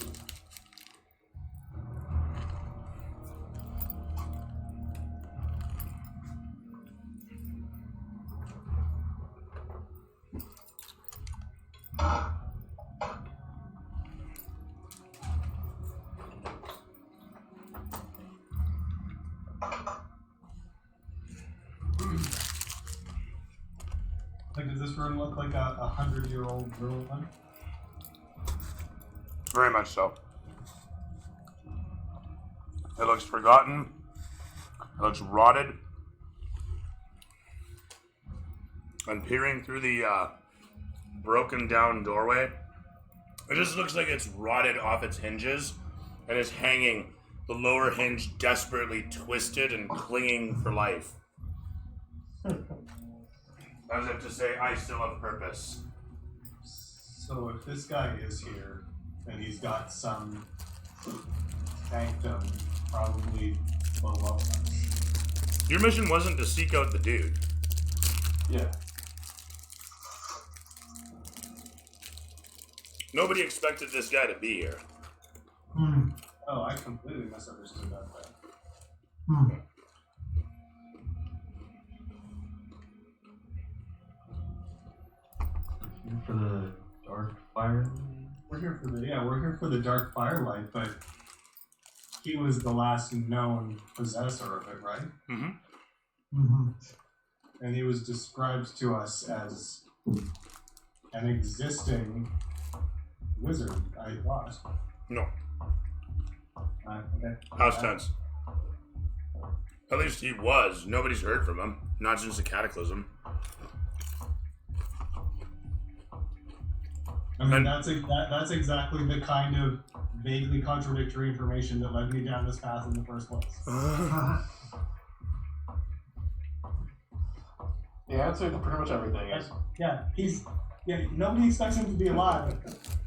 Like, does this room look like a 100-year-old ruin? Very much so. It looks forgotten. It looks rotted. And peering through the broken down doorway, it just looks like it's rotted off its hinges and is hanging, the lower hinge desperately twisted and clinging for life. As if to say, I still have purpose. So if this guy is here, and he's got some sanctum probably below us. Your mission wasn't to seek out the dude. Yeah. Nobody expected this guy to be here. Oh, I completely misunderstood that. Here for the dark fire. We're here for the dark firelight, but he was the last known possessor of it, right? Mm-hmm. And he was described to us as an existing wizard, I thought. No. Okay. House tense. At least he was. Nobody's heard from him. Not since the cataclysm. I mean, that's exactly the kind of vaguely contradictory information that led me down this path in the first place. The answer to pretty much everything is Nobody expects him to be alive.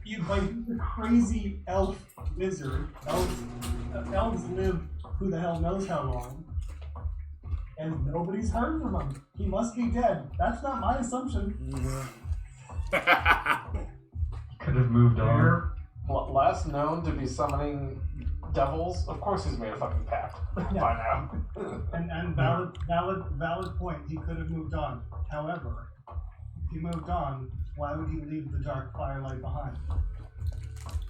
He's like a crazy elf wizard. Elves live who the hell knows how long. And nobody's heard from him. He must be dead. That's not my assumption. Could have moved on. last known to be summoning devils. Of course, he's made a fucking pact by now. And valid point. He could have moved on. However, if he moved on, why would he leave the dark firelight behind?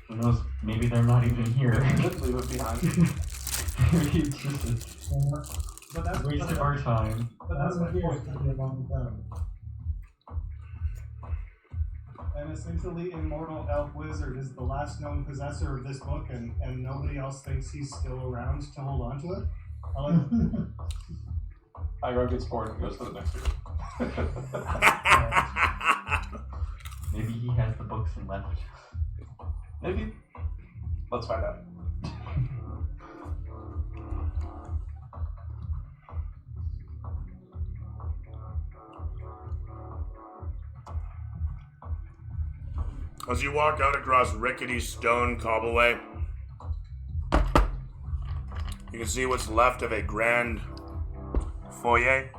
Who knows? Maybe they're not even here. He did leave it behind. Maybe it's just But that's a waste of our time. But that's my point. point. An essentially immortal elf wizard is the last known possessor of this book, and nobody else thinks he's still around to hold on to it. Iroh gets bored and goes to the next room. Maybe he has the books and left. Maybe. Let's find out. As you walk out across rickety stone cobbleway, you can see what's left of a grand foyer.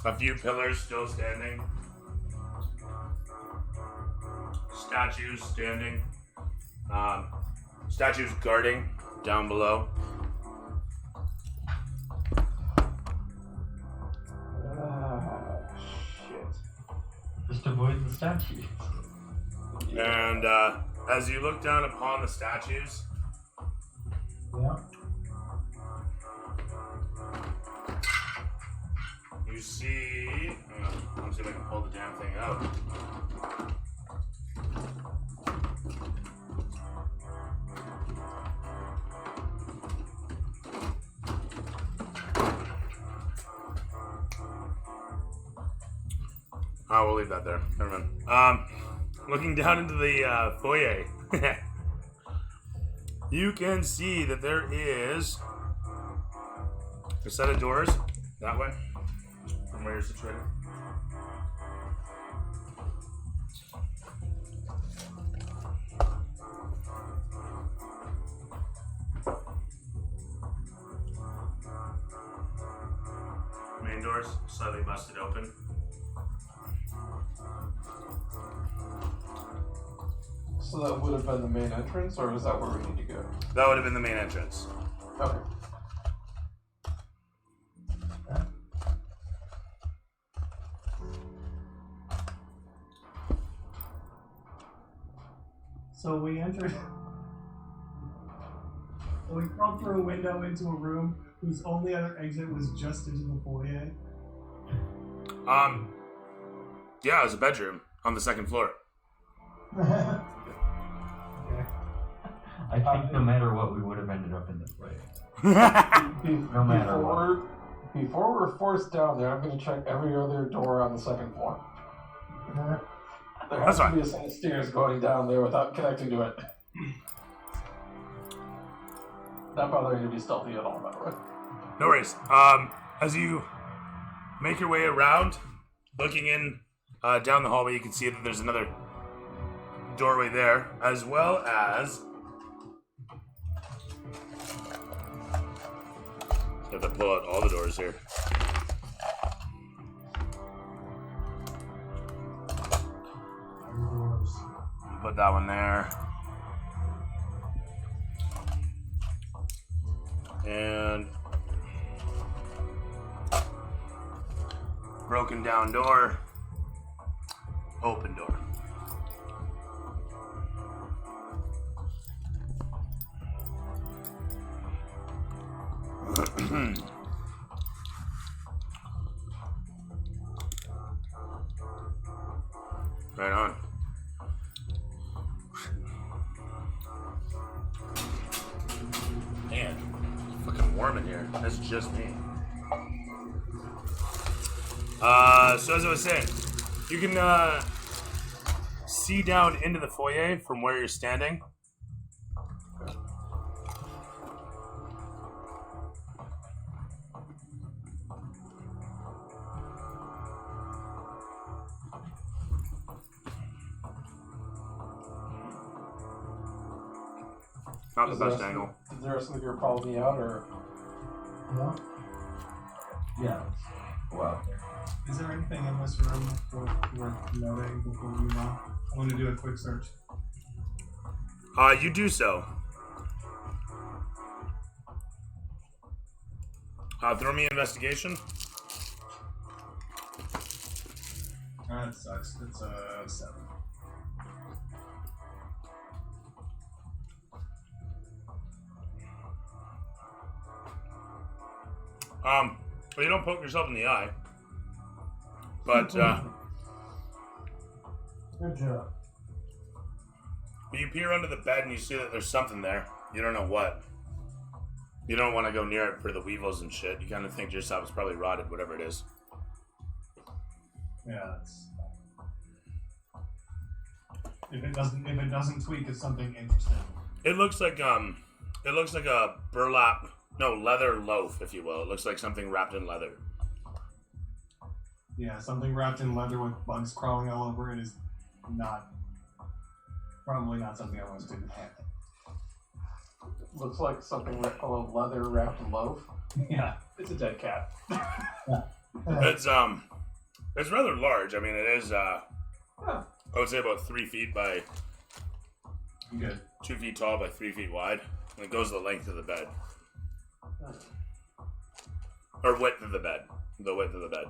A few pillars still standing. Statues standing. Statues guarding down below. Shit. Just avoid the statues. And as you look down upon the statues, Yeah. you see. Let me see if I can pull the damn thing out. Oh, we'll leave that there. Never mind. Looking down into the foyer, you can see that there is a set of doors that way, from where you're situated. doors slightly busted open. So that would have been the main entrance, or is that where we need to go? That would have been the main entrance. Okay. So we entered. So we crawled through a window into a room whose only other exit was just into the foyer. Yeah, it was a bedroom on the second floor. Okay. I think no matter what, we would have ended up in this way. No matter what. Before we're forced down there, I'm going to check every other door on the second floor. There has That's to fine. be a set of stairs going down there without connecting to it. Not bothering to be stealthy at all, by the way. No worries. As you make your way around, looking in down the hallway, you can see that there's another doorway there, as well as. Have to pull out all the doors here. Put that one there. And broken down door, open door. Right on. Man, it's fucking warm in here. That's just me. So as I was saying, you can see down into the foyer from where you're standing. Not the best angle. Is there something you're calling me out, or? No? Yeah. Well, Is there anything in this room worth noting before we move on? I want to do a quick search. You do so. Throw me investigation. That sucks. It's a 7. Well, you don't poke yourself in the eye, but Good job. you peer under the bed and you see that there's something there. You don't know what. You don't want to go near it for the weevils and shit. You kind of think to yourself it's probably rotted, whatever it is. Yeah, that's. If it doesn't tweak, it's something interesting. It looks like a leather loaf, if you will. It looks like something wrapped in leather. Yeah, something wrapped in leather with bugs crawling all over it is probably not something I want to do with hand. Looks like something a leather wrapped loaf. Yeah. It's a dead cat. It's rather large. I mean, it is I would say about 3 feet by Good. 2 feet tall by 3 feet wide, and it goes the length of the bed, or width of the bed, the width of the bed.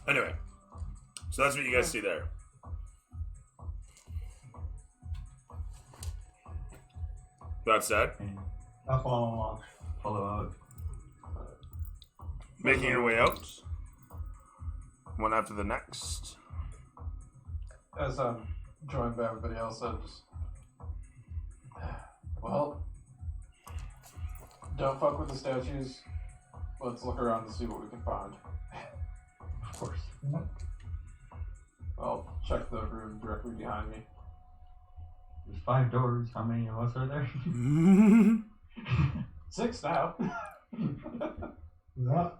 Anyway, so that's what you guys see there. That said, I'll follow along. follow out. making your way out, one after the next. As I'm joined by everybody else, I just. Well, don't fuck with the statues. Let's look around and see what we can find. Of course. I'll check the room directly behind me. There's 5 doors. How many of us are there? 6 now. Yeah.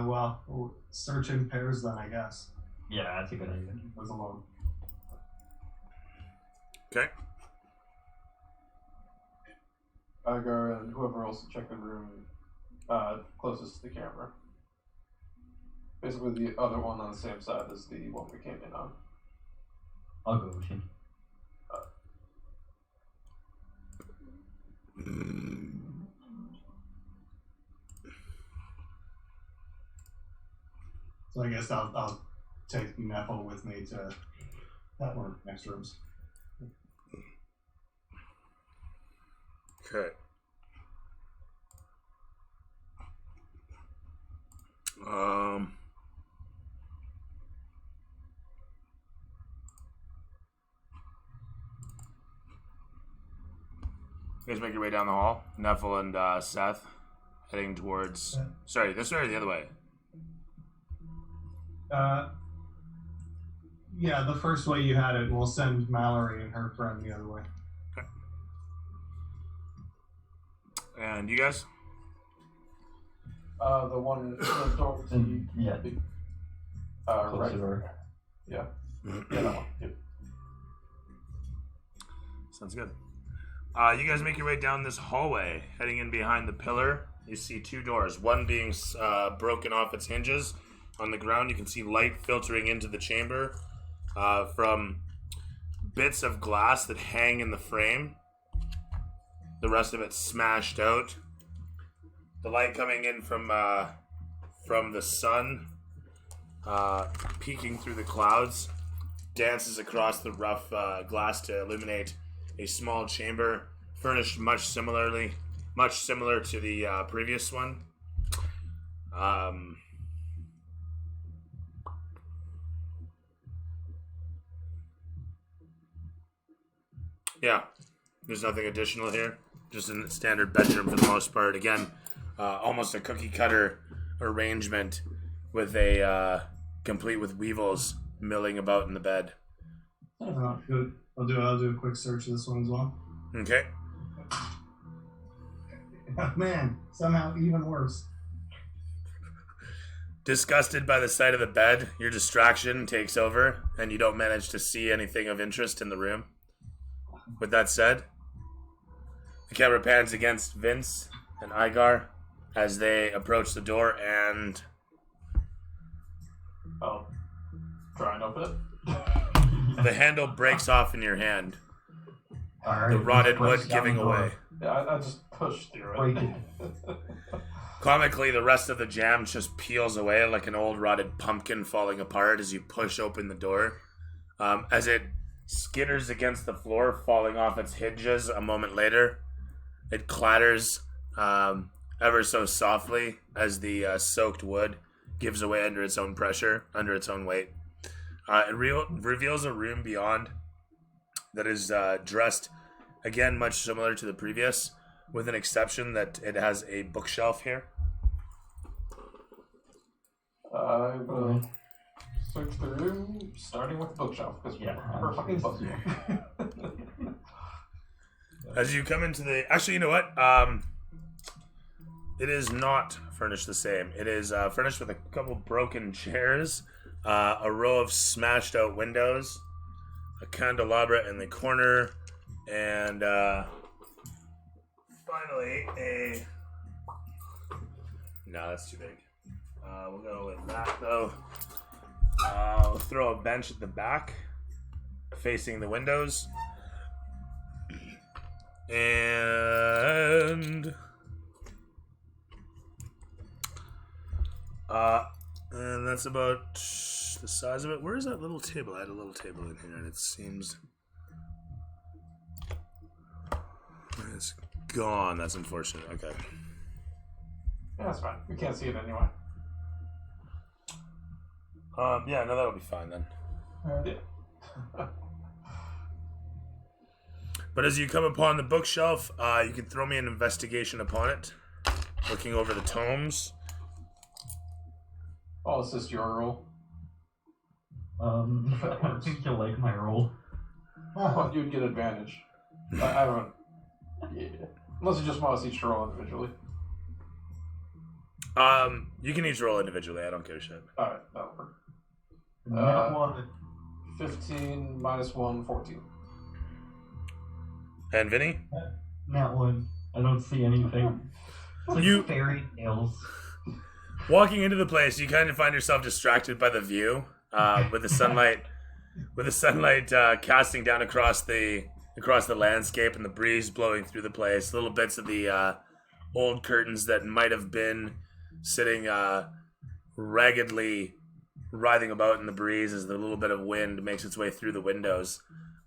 Well, we'll search in pairs then, I guess. Yeah, that's a good idea. Goes alone. Okay. Agar, and whoever else to check the room closest to the camera. Basically, the other one on the same side as the one we came in on. I'll go with you. So I guess I'll take Nepal with me to that one next rooms. Okay. You guys make your way down the hall. Nephil and Seth heading towards. Sorry, this way or the other way? Yeah, the first way you had it, we'll send Mallory and her friend the other way. And you guys? The one the door to the Yeah. Close right. the door. Yeah. Yeah, that one. Yep. Sounds good. You guys make your way down this hallway, heading in behind the pillar. You see two doors, one being broken off its hinges. On the ground, you can see light filtering into the chamber from bits of glass that hang in the frame. The rest of it smashed out. The light coming in from the sun, peeking through the clouds, dances across the rough glass to illuminate a small chamber, furnished much similar to the previous one. Yeah, there's nothing additional here. Just a standard bedroom for the most part. Again, almost a cookie cutter arrangement with a complete with weevils milling about in the bed. Good. I'll do a quick search of this one as well. Okay. Man, somehow even worse. Disgusted by the sight of the bed, your distraction takes over, and you don't manage to see anything of interest in the room. With that said, the camera pans against Vince and Igar as they approach the door, and I'll try and open it. the handle breaks off in your hand. Alright. The rotted push wood down giving the door. away. Yeah, I just pushed through Break it. it. Comically, the rest of the jam just peels away like an old rotted pumpkin falling apart as you push open the door. As it skitters against the floor, falling off its hinges a moment later, it clatters ever so softly as the soaked wood gives away under its own pressure, under its own weight. It reveals a room beyond that is dressed, again, much similar to the previous, with an exception that it has a bookshelf here. I will search the room, starting with the bookshelf, because Yeah, we're fucking book. As you come into the... Actually, you know what? It is not furnished the same. It is furnished with a couple broken chairs, a row of smashed out windows, a candelabra in the corner, and finally a... No, that's too big. We'll go with that, though. We'll throw a bench at the back, facing the windows. And that's about the size of it. Where is that little table? I had a little table in here, and it seems it's gone. That's unfortunate. Okay. Yeah, that's fine. We can't see it anyway. Yeah, no, that'll be fine then. Yeah. But as you come upon the bookshelf, you can throw me an investigation upon it, looking over the tomes. I'll assist your roll. I don't think you'll like my roll. But you'd get advantage. I don't. Yeah. Unless you just want us each to roll individually. You can each roll individually. I don't give a shit. Alright, that'll work. Nat one. 15 minus 1, 14. And Vinny? Nat one. I don't see anything. It's like You- fairy tales. Walking into the place, you kind of find yourself distracted by the view, with the sunlight, casting down across the landscape and the breeze blowing through the place. Little bits of the old curtains that might have been sitting raggedly writhing about in the breeze as the little bit of wind makes its way through the windows.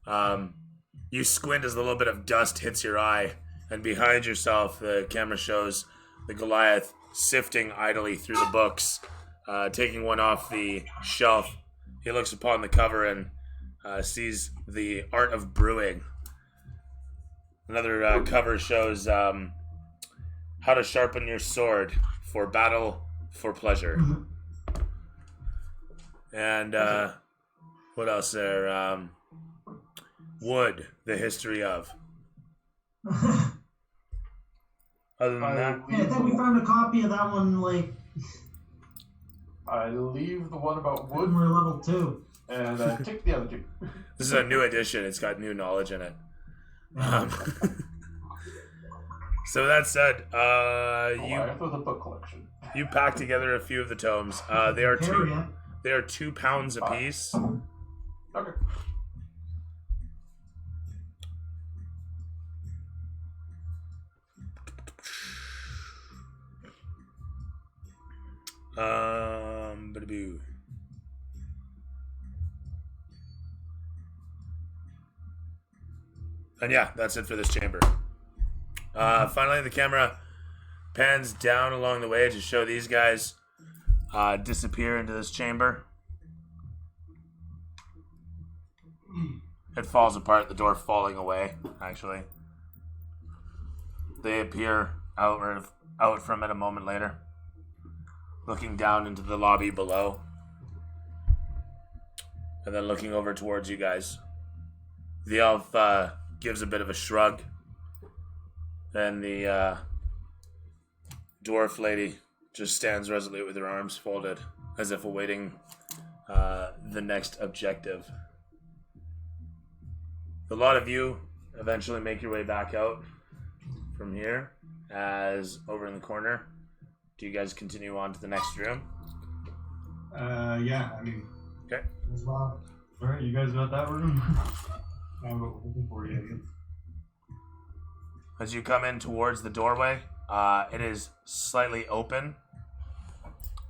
You squint as a little bit of dust hits your eye, and behind yourself, the camera shows the Goliath sifting idly through the books, taking one off the shelf. He looks upon the cover and sees The Art of Brewing. Another cover shows How to Sharpen Your Sword for Battle for Pleasure. And what else there? Wood, The History of. Other than that, Yeah, I think we found a copy of that one, like, I leave the one about when wood, we were level 2. and I take the other two. this is a new edition. It's got new knowledge in it. So that said, Goliath with a book collection. you pack together a few of the tomes. They are £2 a piece. Okay. Ba-da-boo. And yeah, that's it for this chamber. Finally, the camera pans down along the way to show these guys disappear into this chamber. It falls apart, the door falling away, actually. They appear out from it a moment later, looking down into the lobby below, and then looking over towards you guys. The elf gives a bit of a shrug. Then the dwarf lady just stands resolute with her arms folded, as if awaiting the next objective. A lot of you eventually make your way back out from here, as over in the corner. Do you guys continue on to the next room? Yeah, I mean, Okay. As well. Alright, you guys got that room? I'm looking for you. As you come in towards the doorway, it is slightly open.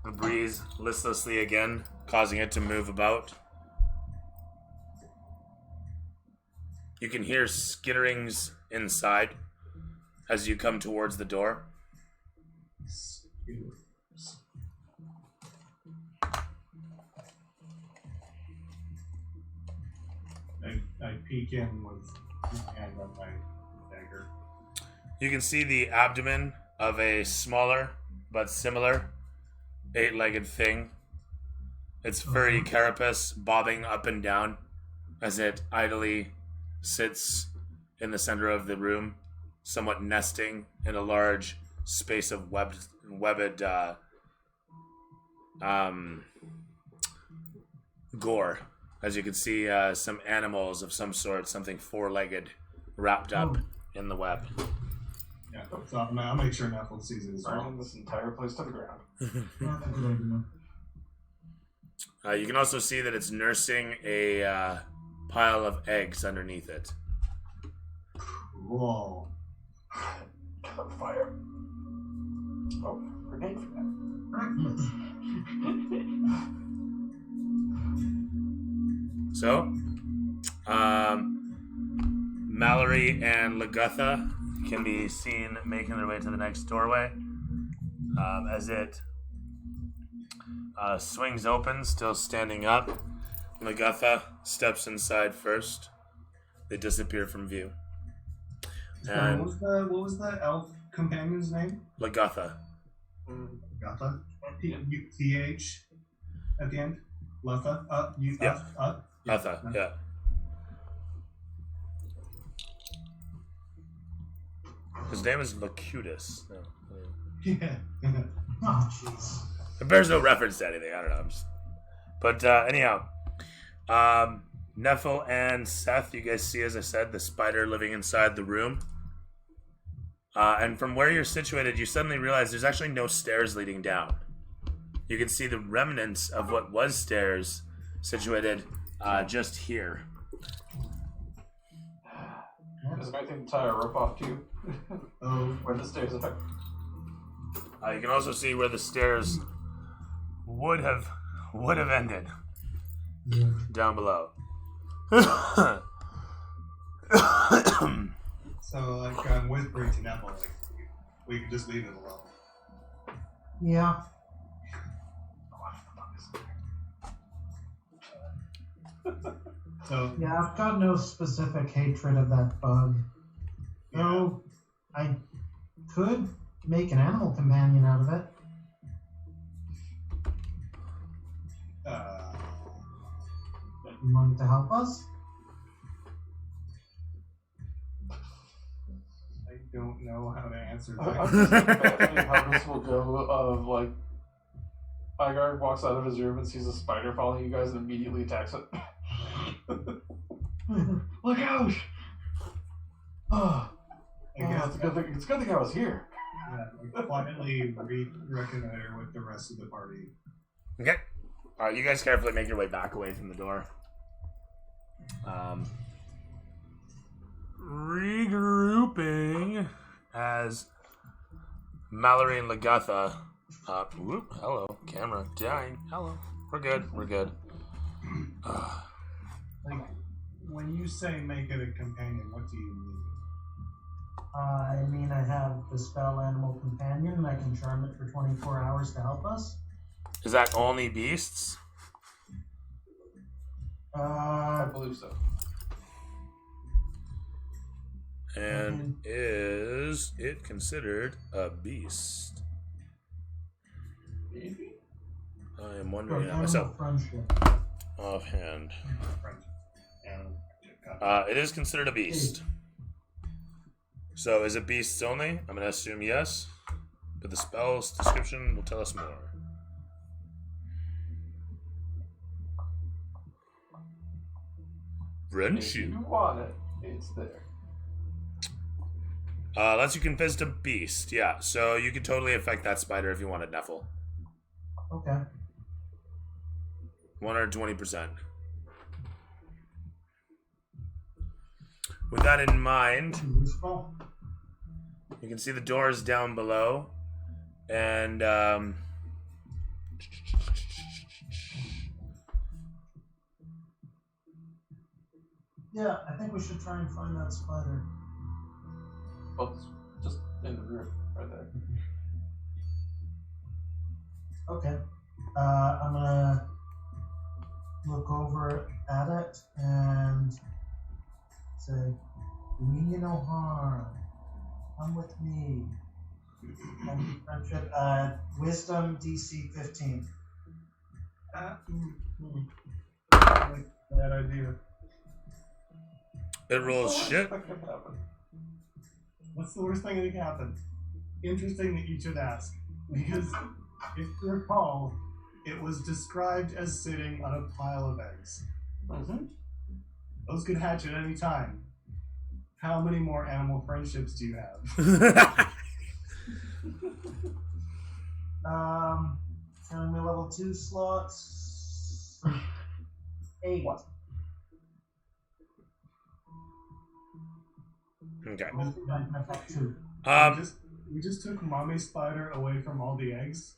The breeze listlessly again, causing it to move about. You can hear skitterings inside as you come towards the door. I peek in with my hand on my dagger. You can see the abdomen of a smaller but similar 8-legged thing. Its furry carapace bobbing up and down as it idly sits in the center of the room, somewhat nesting in a large space of webbed gore. As you can see, some animals of some sort, something 4-legged, wrapped up in the web. Yeah, so I'll make sure Nuffle sees it as well. Burning this entire place to the ground. Yeah, that's a good idea. You can also see that it's nursing a pile of eggs underneath it. Whoa. Gunfire. Oh, grenade for that. So, Mallory and Lagatha can be seen making their way to the next doorway as it swings open, still standing up. Lagatha steps inside first. They disappear from view. And What was the elf companion's name? Lagatha. Gatha? T-H at the end? Latha? Yeah. Yeah. Latha, yeah. His name is Locutus. No. Yeah. Oh, jeez. It bears no reference to anything. I don't know. But anyhow, Nephil and Seth, you guys see, as I said, the spider living inside the room. And from where you're situated, you suddenly realize there's actually no stairs leading down. You can see the remnants of what was stairs situated just here. Is there anything to tie a rope off to? Oh, Where the stairs are? You can also see where the stairs would have ended down below. So, like, I'm whispering to Neville, like, we can just leave it alone. Yeah. So, Yeah, I've got no specific hatred of that bug. Though I could make an animal companion out of it. You want it to help us? I don't know how to answer I'm that. just imagining how this will go of like Igar walks out of his room and sees a spider following you guys and immediately attacks it. Look out! Oh, I guess it's a good thing. It's a good thing I was here. like, quietly reconnoiter with the rest of the party. Okay. All right, you guys carefully make your way back away from the door. Regrouping as Mallory and Lagatha. Whoop, hello, camera dying. Hello, we're good. We're good. Like, when you say make it a companion, what do you mean? I mean, I have the spell Animal Companion, and I can charm it for 24 hours to help us. Is that only beasts? I believe so. And is it considered a beast? Maybe? I am for wondering that animal myself friendship. offhand. Friend. Animal. It is considered a beast. So is it beasts only? I'm going to assume yes. But the spell's description will tell us more. If Friendship. you want it, it's there. Lets you convince a beast. Yeah, so you could totally affect that spider if you wanted, Neffel. Okay. 120%. With that in mind, Useful. you can see the doors down below. And, Yeah, I think we should try and find that spider. Well, it's just in the room, right there. Okay. I'm gonna look over at it and say, "Do mean you no harm. Come with me." And friendship. Wisdom DC 15. Like that idea. it rolls shit. That could happen. What's the worst thing that can happen? Interesting that you should ask. Because if you recall, it was described as sitting on a pile of eggs. Mm-hmm. Those could hatch at any time. How many more animal friendships do you have? Counting my level 2 slots. 8. Okay. I've got 2. We just took Mommy Spider away from all the eggs.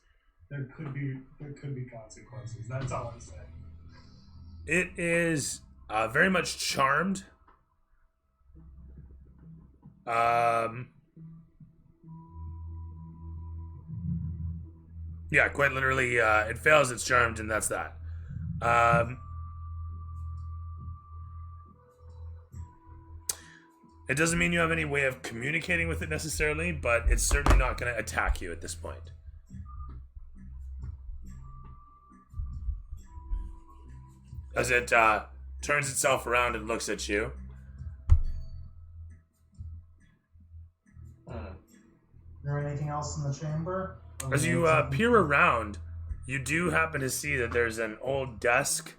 There could be consequences. That's all I'm saying. It is very much charmed. Yeah, quite literally, it fails its charmed, and that's that. It doesn't mean you have any way of communicating with it necessarily, but it's certainly not going to attack you at this point. As it turns itself around and looks at you. Is there anything else in the chamber? As you peer around, you do happen to see that there's an old desk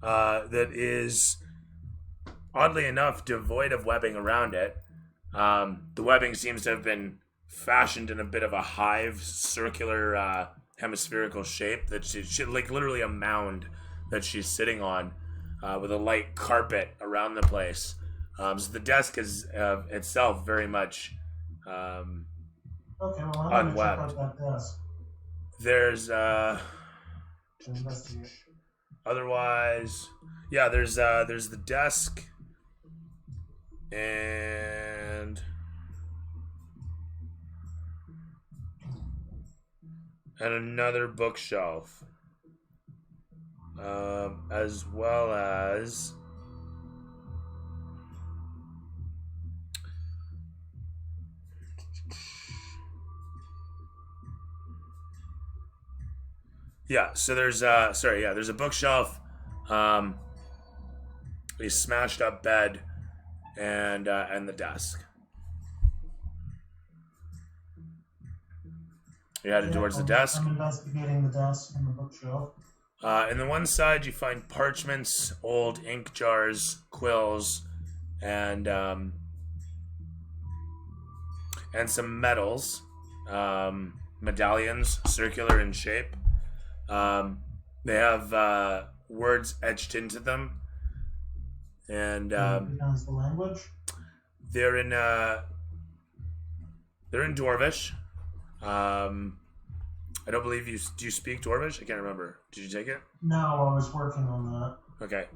that is, oddly enough, devoid of webbing around it. The webbing seems to have been fashioned in a bit of a hive, circular, hemispherical shape that she like literally a mound that she's sitting on, with a light carpet around the place. So the desk is itself very much Okay, well, I'm gonna check unwebbed. out that desk There's to investigate. otherwise, yeah. There's the desk and another bookshelf, as well as so there's there's a bookshelf, a smashed up bed, and the desk. You headed towards the desk. I'm investigating the desk and the bookshelf. In the one side, you find parchments, old ink jars, quills, and some medals, medallions, circular in shape. They have words etched into them, and Recognize the language. they're in Dwarvish. I don't believe you. Do you speak Dwarvish? I can't remember. Did you take it? No, I was working on that. Okay.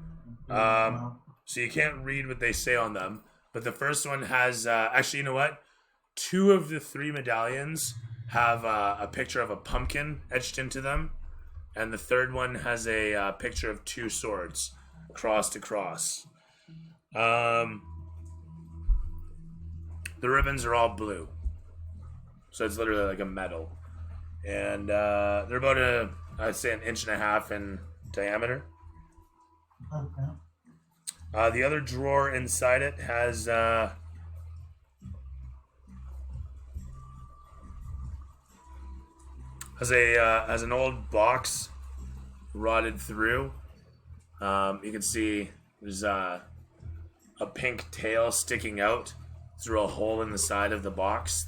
No. So you can't read what they say on them. But the first one has actually, you know what? 2 of the 3 medallions have a picture of a pumpkin etched into them, and the third one has a picture of 2 swords crossed across. The ribbons are all blue, so it's literally like a medal, and they're about I'd say 1.5 inches in diameter. Okay. The other drawer inside it has an old box rotted through. You can see there's a pink tail sticking out through a hole in the side of the box.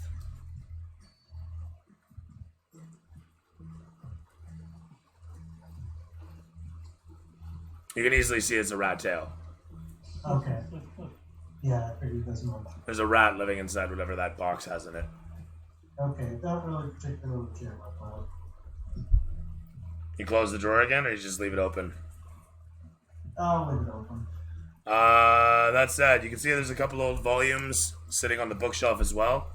You can easily see it's a rat tail. Okay. Yeah, I figured as much. There's a rat living inside whatever that box has in it. Okay, don't really particularly care about You close the drawer again, or you just leave it open? that. I'll leave it open. That said, you can see there's a couple old volumes sitting on the bookshelf as well.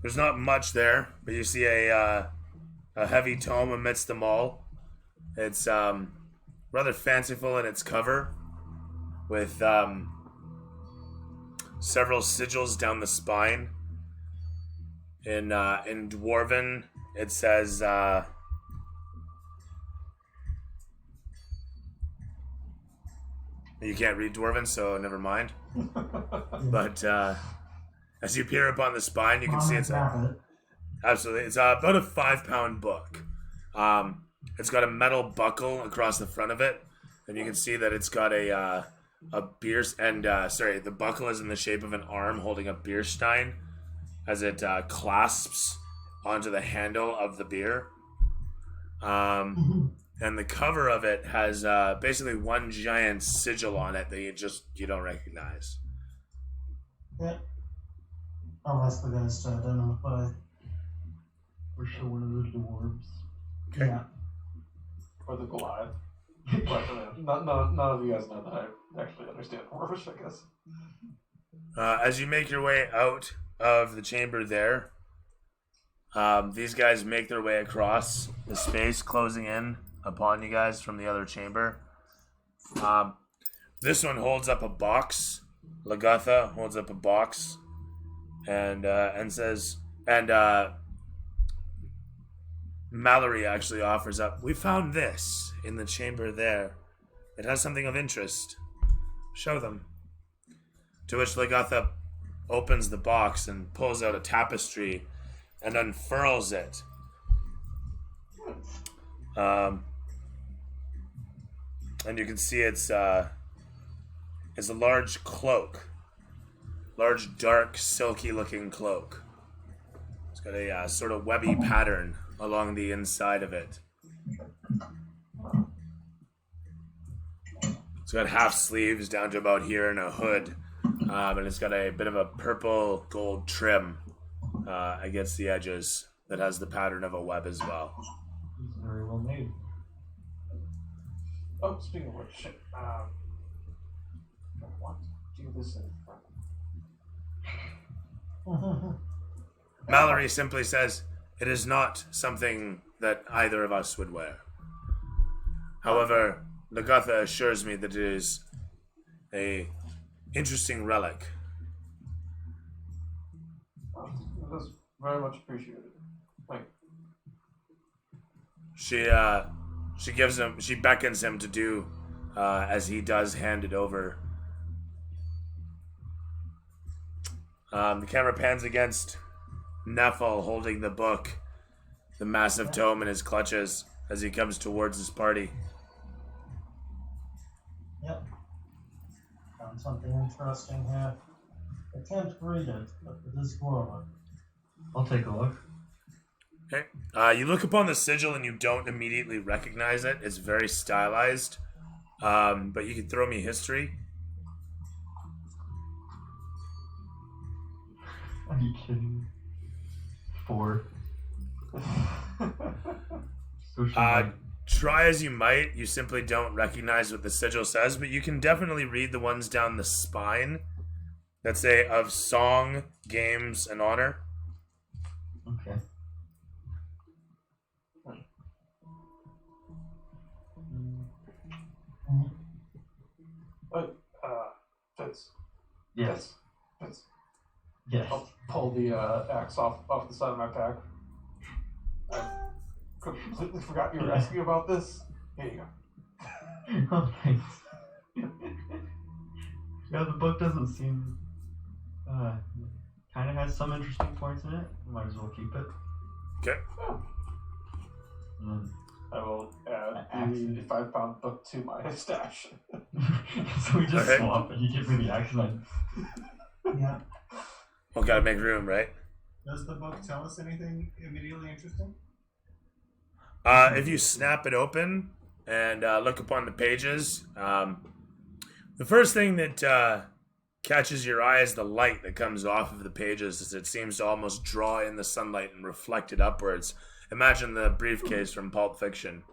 There's not much there, but you see a heavy tome amidst them all. It's rather fanciful in its cover, with several sigils down the spine. In Dwarven, it says you can't read Dwarven, so never mind. But as you peer upon the spine, you can see it's absolutely it's about a 5-pound book. It's got a metal buckle across the front of it, and you can see that it's got a beer and the buckle is in the shape of an arm holding a beer stein as it clasps onto the handle of the beer. And the cover of it has basically one giant sigil on it that you don't recognize. Yeah. I'll ask the guys to identify. We're sure one of the dwarves. Okay. Yeah. Or the Goliath. But none of you guys know that I actually understand Dwarvish, I guess. As you make your way out of the chamber there, these guys make their way across the space, closing in upon you guys from the other chamber. This one holds up a box. Lagatha holds up a box and says, Mallory actually offers up, "We found this in the chamber there. It has something of interest. Show them." To which Lagatha opens the box and pulls out a tapestry and unfurls it. And you can see it's a large cloak, large, dark, silky-looking cloak. It's got a sort of webby pattern along the inside of it. It's got half sleeves down to about here and a hood, and it's got a bit of a purple gold trim against the edges that has the pattern of a web as well. It's very well made. Oh, speaking of which, I want to do this in front. Mallory simply says, "It is not something that either of us would wear. However, Lagatha assures me that it is a interesting relic." That's very much appreciated. Thank you. She beckons him to do as he does, hand it over. The camera pans against Nephil holding the book, the massive tome in his clutches as he comes towards his party. Yep. Found something interesting here. I can't read it, but it is Gorlin. I'll take a look. Okay. You look upon the sigil and you don't immediately recognize it. It's very stylized. But you can throw me history. Are you kidding me? 4. So should I... Try as you might, you simply don't recognize what the sigil says, but you can definitely read the ones down the spine that say of song, games, and honor. Okay. But, Fitz. Yes. Fitz. Yes. I'll pull the axe off the side of my pack. I completely forgot you were asking about this. Here you go. Oh, thanks. Yeah, the book doesn't seem... kind of has some interesting points in it. Might as well keep it. Okay. And I will add Axe. the 5-pound book to my stash. so we just Okay. swap it. You give me the axe and Yeah. Well, gotta make room, right? Does the book tell us anything immediately interesting? If you snap it open and look upon the pages, the first thing that catches your eye is the light that comes off of the pages as it seems to almost draw in the sunlight and reflect it upwards. Imagine the briefcase from Pulp Fiction.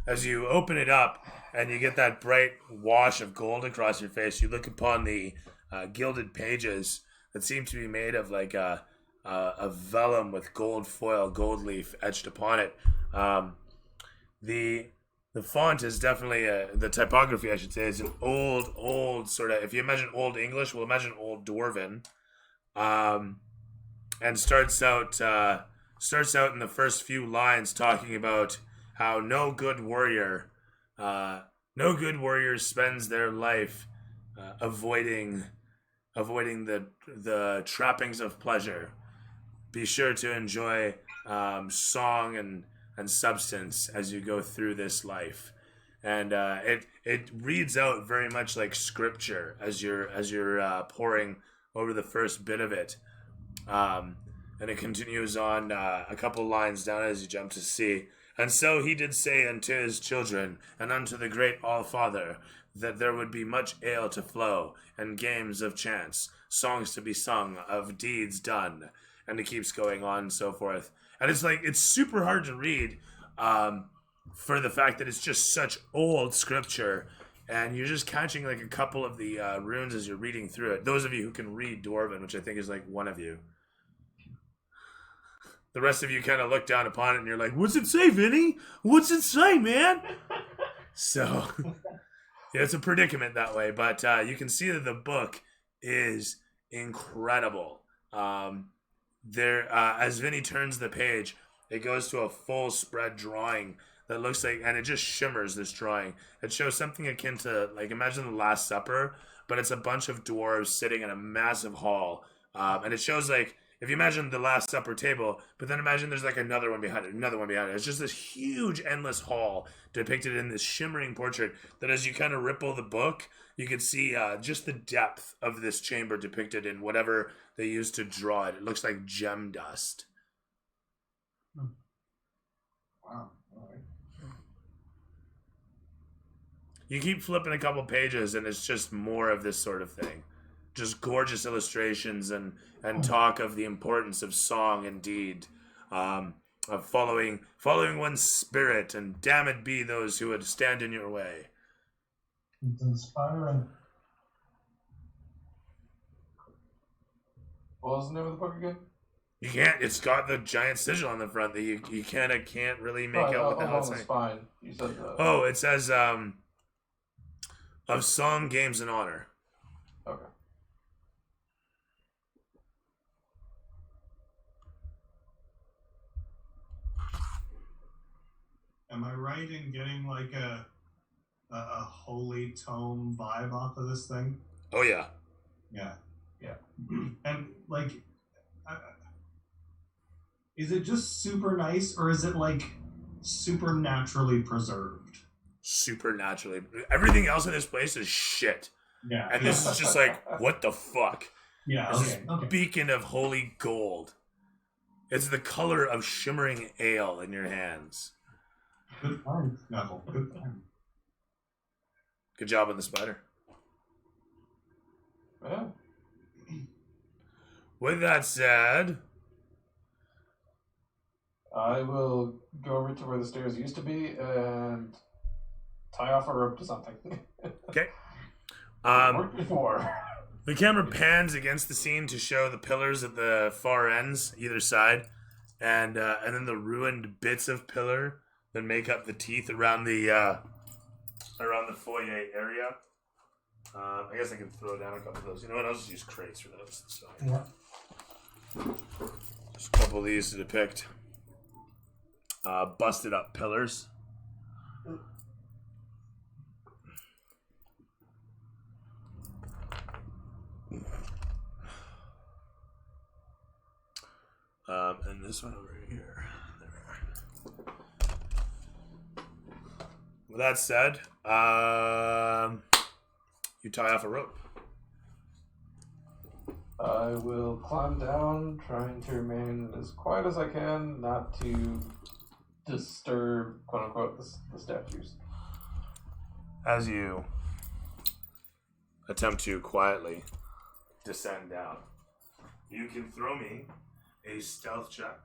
As you open it up and you get that bright wash of gold across your face, you look upon the gilded pages that seem to be made of like a vellum with gold foil, gold leaf etched upon it. The font is definitely the typography, I should say, is an old sort of. If you imagine Old English, well, imagine Old Dwarven, and starts out in the first few lines talking about how no good warrior spends their life avoiding the trappings of pleasure. Be sure to enjoy song and substance as you go through this life, and it reads out very much like scripture as you're poring over the first bit of it, and it continues on a couple lines down as you jump to C. And so he did say unto his children and unto the great All-Father that there would be much ale to flow and games of chance, songs to be sung, of deeds done, and it keeps going on and so forth. And it's super hard to read for the fact that it's just such old scripture, and you're just catching like a couple of the runes as you're reading through it. Those of you who can read Dwarven, which I think is like one of you. The rest of you kind of look down upon it and you're like, what's it say, Vinny? What's it say, man? So, yeah, it's a predicament that way, but you can see that the book is incredible. As Vinny turns the page, it goes to a full spread drawing that looks like, and it just shimmers, this drawing. It shows something akin to, like, imagine the Last Supper, but it's a bunch of dwarves sitting in a massive hall. And it shows, like, if you imagine the Last Supper table, but then imagine there's like another one behind it, another one behind it. It's just this huge, endless hall depicted in this shimmering portrait that as you kind of ripple the book, you can see just the depth of this chamber depicted in whatever they used to draw it. It looks like gem dust. Wow. All right. You keep flipping a couple pages and it's just more of this sort of thing. Just gorgeous illustrations and talk of the importance of song and deed, of following one's spirit, and damn it be those who would stand in your way. It's inspiring. What was the name of the book again? You can't. It's got the giant sigil on the front that you can't really make out what the hell it's on the saying. spine. You said Oh, it says of song, games, and honor. Okay. Am I right in getting like a holy tome vibe off of this thing? Oh yeah. Yeah. Yeah. And like, is it just super nice, or is it like supernaturally preserved? Supernaturally. Everything else in this place is shit. Yeah. And this is just like, what the fuck? Yeah. This Okay. is beacon of holy gold. It's the color of shimmering ale in your hands. Good find, Knuckle. Good find. Good job on the spider. Yeah. With that said, I will go over to where the stairs used to be and tie off a rope to something. okay. Worked before. The camera pans against the scene to show the pillars at the far ends, either side, and then the ruined bits of pillar that make up the teeth around the foyer area. I guess I can throw down a couple of those. You know what? I'll just use crates for those. So Yeah. just a couple of these to depict busted up pillars. And this one over here. There. With that said, you tie off a rope. I will climb down, trying to remain as quiet as I can, not to disturb, quote unquote, the statues. As you attempt to quietly descend down, you can throw me a stealth check.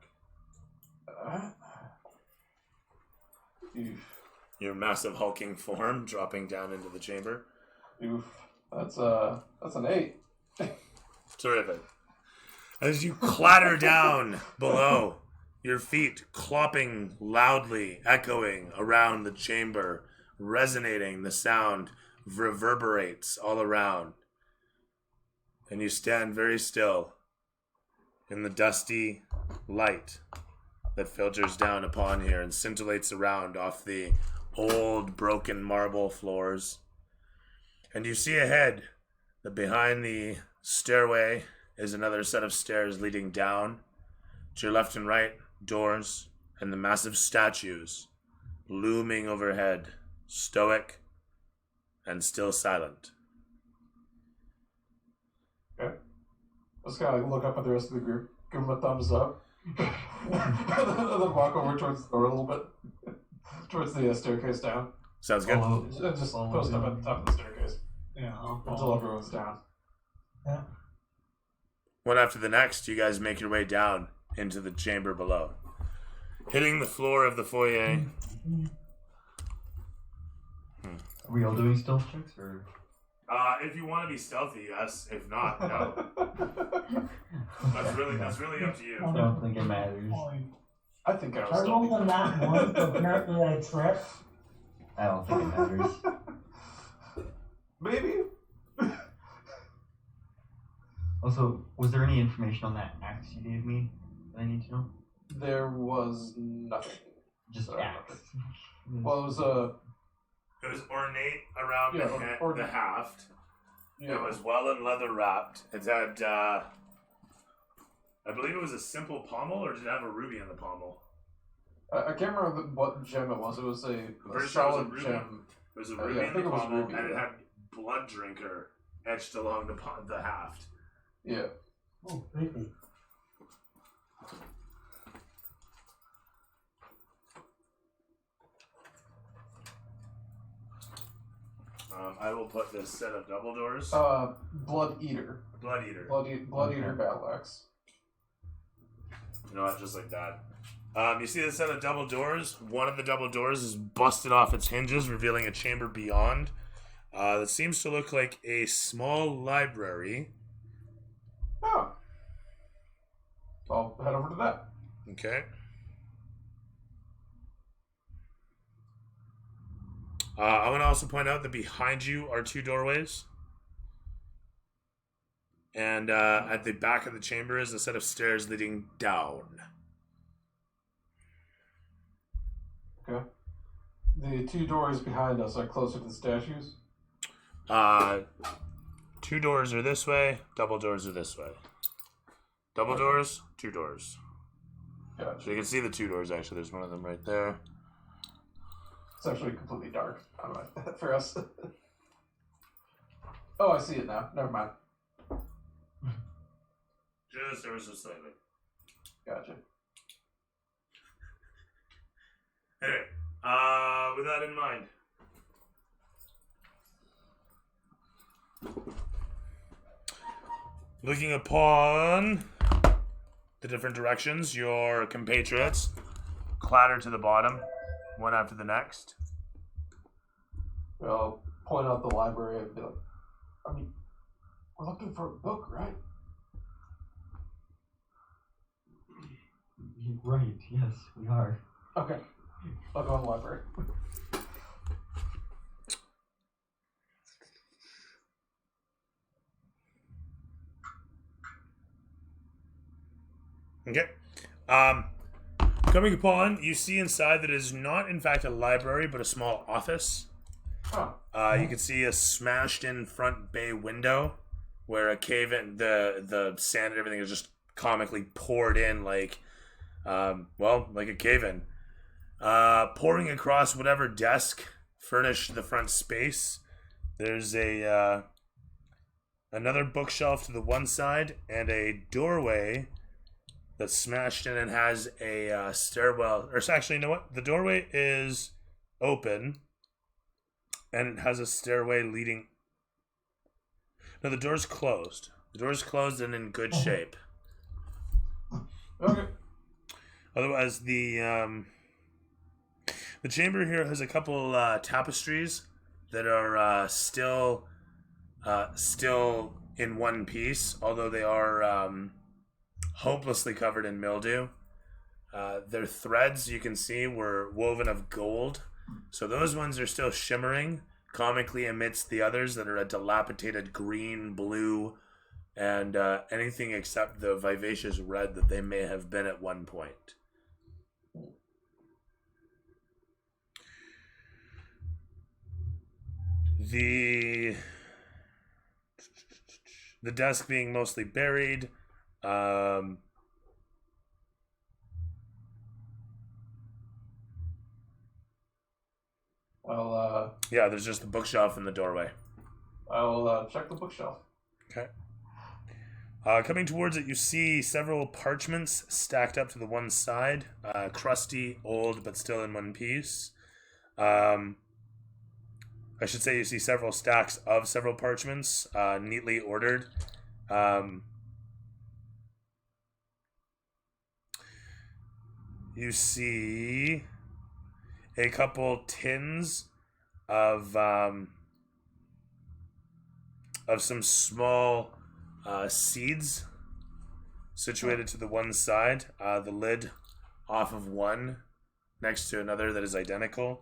Oof. Your massive hulking form dropping down into the chamber. Oof. That's an 8. Terrific. As you clatter down below, your feet clopping loudly, echoing around the chamber, resonating, the sound reverberates all around. And you stand very still in the dusty light that filters down upon here and scintillates around off the old broken marble floors. And you see ahead that behind the stairway is another set of stairs leading down. To your left and right, doors and the massive statues looming overhead, stoic and still silent. Okay. Just kind of like look up at the rest of the group, give them a thumbs up, and then walk over towards the door a little bit, towards the staircase down. Sounds good. Just post up at the top of the staircase Yeah, I'll until follow. everyone's down. Yeah. One after the next, you guys make your way down into the chamber below. Hitting the floor of the foyer. Are we all doing stealth checks or? If you want to be stealthy, yes. If not, no. That's really up to you. I don't think it matters. I think I was I rolled stealthy. on that one, but apparently I tripped. I don't think it matters. Maybe. Also, was there any information on that axe you gave me that I need to know? There was nothing. Just Sorry. axe. Well, it was It was ornate around Yeah, the ornate. haft. yeah. It was well in leather wrapped. It had I believe it was a simple pommel, or did it have a ruby on the pommel? I can't remember what gem it was. It was a pretty sure it was a solid ruby. gem. It was a ruby yeah, I in think the it was pommel, ruby, and it yeah. had blood drinker etched along the haft. Yeah. Oh, creepy. I will put this set of double doors. Blood Eater. Blood Eater. Blood Eater battle axe. You know what? Just like that. You see the set of double doors? One of the double doors is busted off its hinges, revealing a chamber beyond. That seems to look like a small library. Oh. I'll head over to that. Okay. I want to also point out that behind you are two doorways. And at the back of the chamber is a set of stairs leading down. Okay. The two doors behind us are closer to the statues. Two doors are this way, double doors are this way. Double doors, two doors. Gotcha. So you can see the two doors, actually. There's one of them right there. It's actually completely dark for us. Oh, I see it now. Never mind. Just ever so slightly. Gotcha. Anyway, with that in mind. Looking upon the different directions, your compatriots clatter to the bottom, one after the next. I'll point out the library and be like, I mean, we're looking for a book, right? Right, yes, we are. Okay. I'll go in the library. Okay. Coming upon, you see inside that it is not, in fact, a library, but a small office. Oh. You can see a smashed-in front bay window where a cave-in, the sand and everything is just comically poured in like a cave-in. Pouring across whatever desk furnished the front space, there's a another bookshelf to the one side and a doorway that's smashed in and has a stairwell. Or actually, you know what? The doorway is open and it has a stairway leading. No, the door's closed. The door's closed and in good shape. Okay. Otherwise, the chamber here has a couple tapestries that are still in one piece, although they are hopelessly covered in mildew. Their threads, you can see, were woven of gold, so those ones are still shimmering comically amidst the others that are a dilapidated green, blue, and anything except the vivacious red that they may have been at one point. The desk being mostly buried. Yeah, there's just the bookshelf in the doorway. I'll check the bookshelf. Okay. Coming towards it, you see several parchments stacked up to the one side. Crusty, old, but still in one piece. I should say you see several stacks of several parchments, neatly ordered. You see a couple tins of some small seeds situated to the one side. The lid off of one next to another that is identical.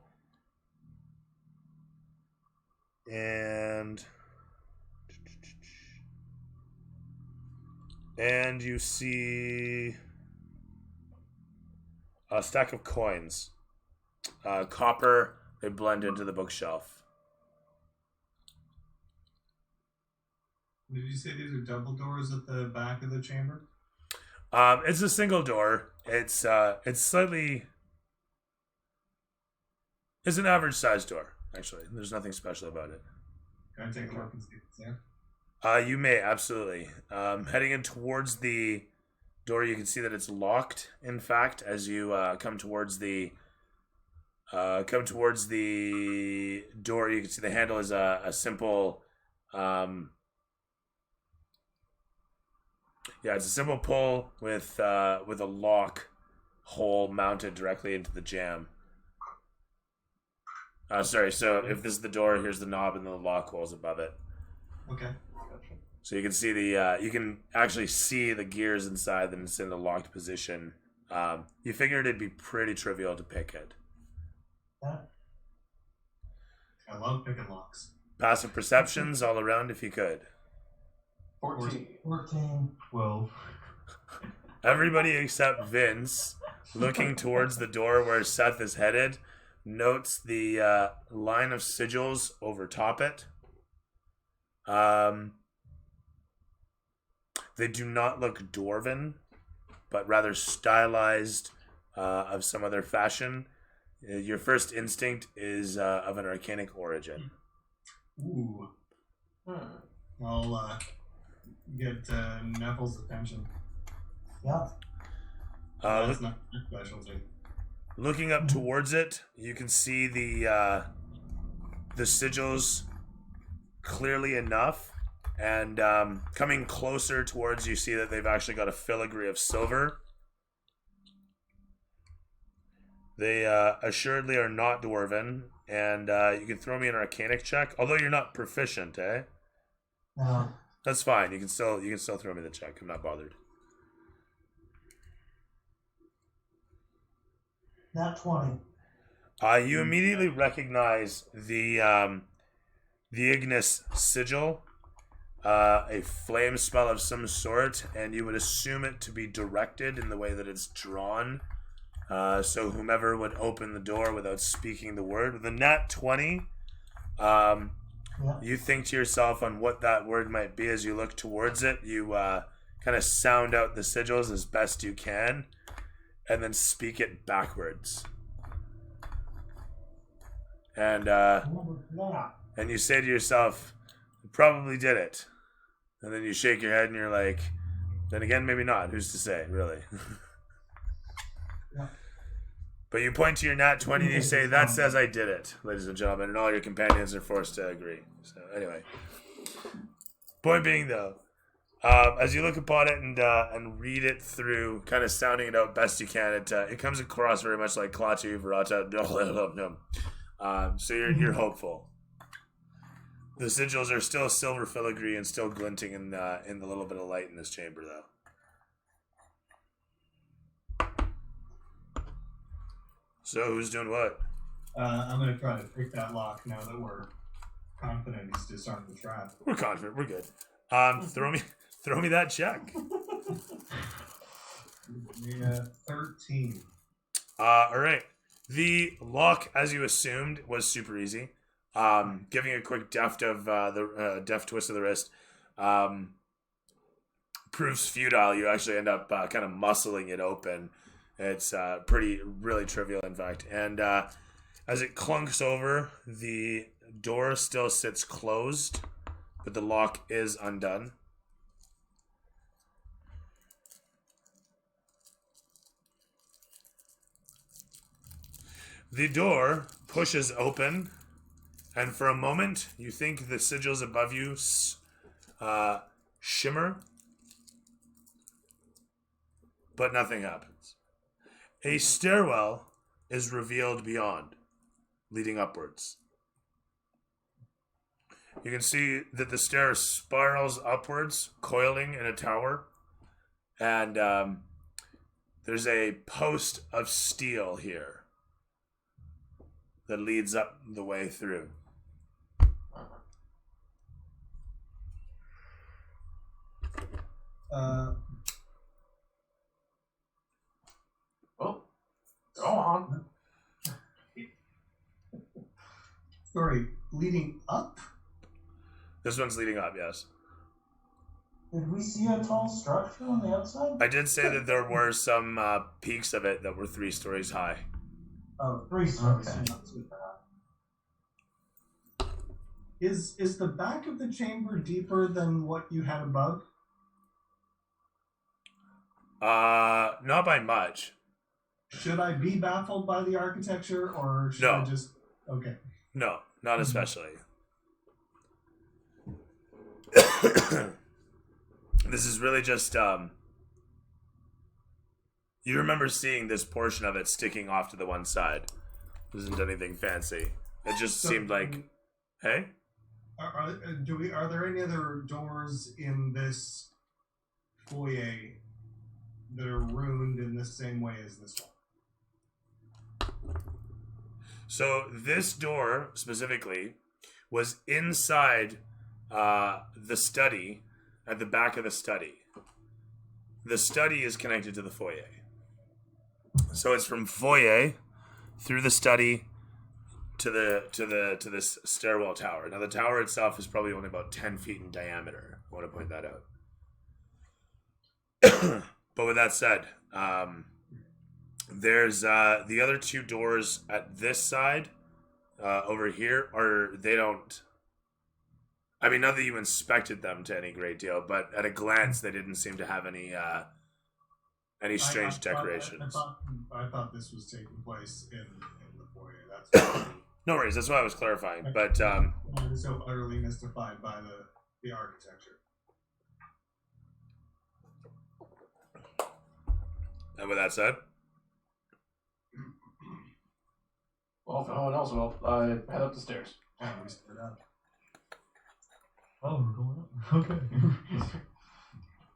And you see a stack of coins. Copper, they blend into the bookshelf. Did you say these are double doors at the back of the chamber? It's a single door. It's slightly. It's an average sized door. Actually, there's nothing special about it. Can I take a look and see if it's there? You may absolutely. Heading in towards the door, you can see that it's locked. In fact, as you come towards the door, you can see the handle is a simple. It's a simple pull with a lock hole mounted directly into the jamb. Sorry. So if this is the door, here's the knob, and the lock hole's above it. Okay. So you can see you can actually see the gears inside, and it's in the locked position. You figured it'd be pretty trivial to pick it. I love picking locks. Passive perceptions all around if you could. 14. 12. Everybody except Vince, looking towards the door where Seth is headed, notes the line of sigils over top it. They do not look dwarven, but rather stylized of some other fashion. Your first instinct is of an arcanic origin. Ooh. I'll get Neville's attention. Yeah. That's not my specialty. Looking up towards it, you can see the sigils clearly enough, and coming closer towards you, see that they've actually got a filigree of silver. They assuredly are not dwarven, and you can throw me an arcanic check, although you're not proficient, eh? No. That's fine. You can still throw me the check. I'm not bothered. Not 20. You immediately recognize the Ignis sigil, a flame spell of some sort, and you would assume it to be directed in the way that it's drawn. So whomever would open the door without speaking the word, with a nat 20, you think to yourself on what that word might be as you look towards it. You kind of sound out the sigils as best you can, and then speak it backwards. And you say to yourself, probably did it. And then you shake your head and you're like, then again, maybe not. Who's to say, really? But you point to your nat 20 and you say, that says I did it, ladies and gentlemen. And all your companions are forced to agree. So anyway. Point being, though, as you look upon it and read it through, kind of sounding it out best you can, it comes across very much like Klaatu, Verata, so you're hopeful. The sigils are still silver filigree and still glinting in the little bit of light in this chamber, though. So who's doing what? I'm going to try to pick that lock now that we're confident he's disarmed the trap. We're confident. We're good. Throw me that check. Yeah, 13. All right. The lock, as you assumed, was super easy. Giving a quick deft twist of the wrist proves futile. You actually end up kind of muscling it open. It's really trivial, in fact. And as it clunks over, the door still sits closed, but the lock is undone. The door pushes open, and for a moment, you think the sigils above you shimmer, but nothing happens. A stairwell is revealed beyond, leading upwards. You can see that the stair spirals upwards, coiling in a tower, and there's a post of steel here that leads up the way through. Well, go on. Sorry, leading up? This one's leading up, yes. Did we see a tall structure on the outside? I did say that there were some peaks of it that were 3 stories high. Oh, 3 stories. Okay. Not too bad. Is the back of the chamber deeper than what you had above? Not by much. Should I be baffled by the architecture, or should No. I just okay? No, not especially. This is really just you remember seeing this portion of it sticking off to the one side. This isn't anything fancy. It just So- seemed like, hey, Are there any other doors in this foyer that are ruined in the same way as this one? so this door specifically was inside the study, at the back of the study. The study is connected to the foyer. So it's from foyer through the study to this stairwell tower. Now the tower itself is probably only about 10 feet in diameter. I want to point that out. But with that said, there's the other 2 doors at this side over here I mean, not that you inspected them to any great deal, but at a glance, they didn't seem to have any strange decorations. I thought this was taking place in the foyer. That's No worries, that's why I was clarifying. But I was so utterly mystified by the architecture. and with that said, Well, if no one else will, I head up the stairs. Oh, we split up. Oh, we're going up. Okay.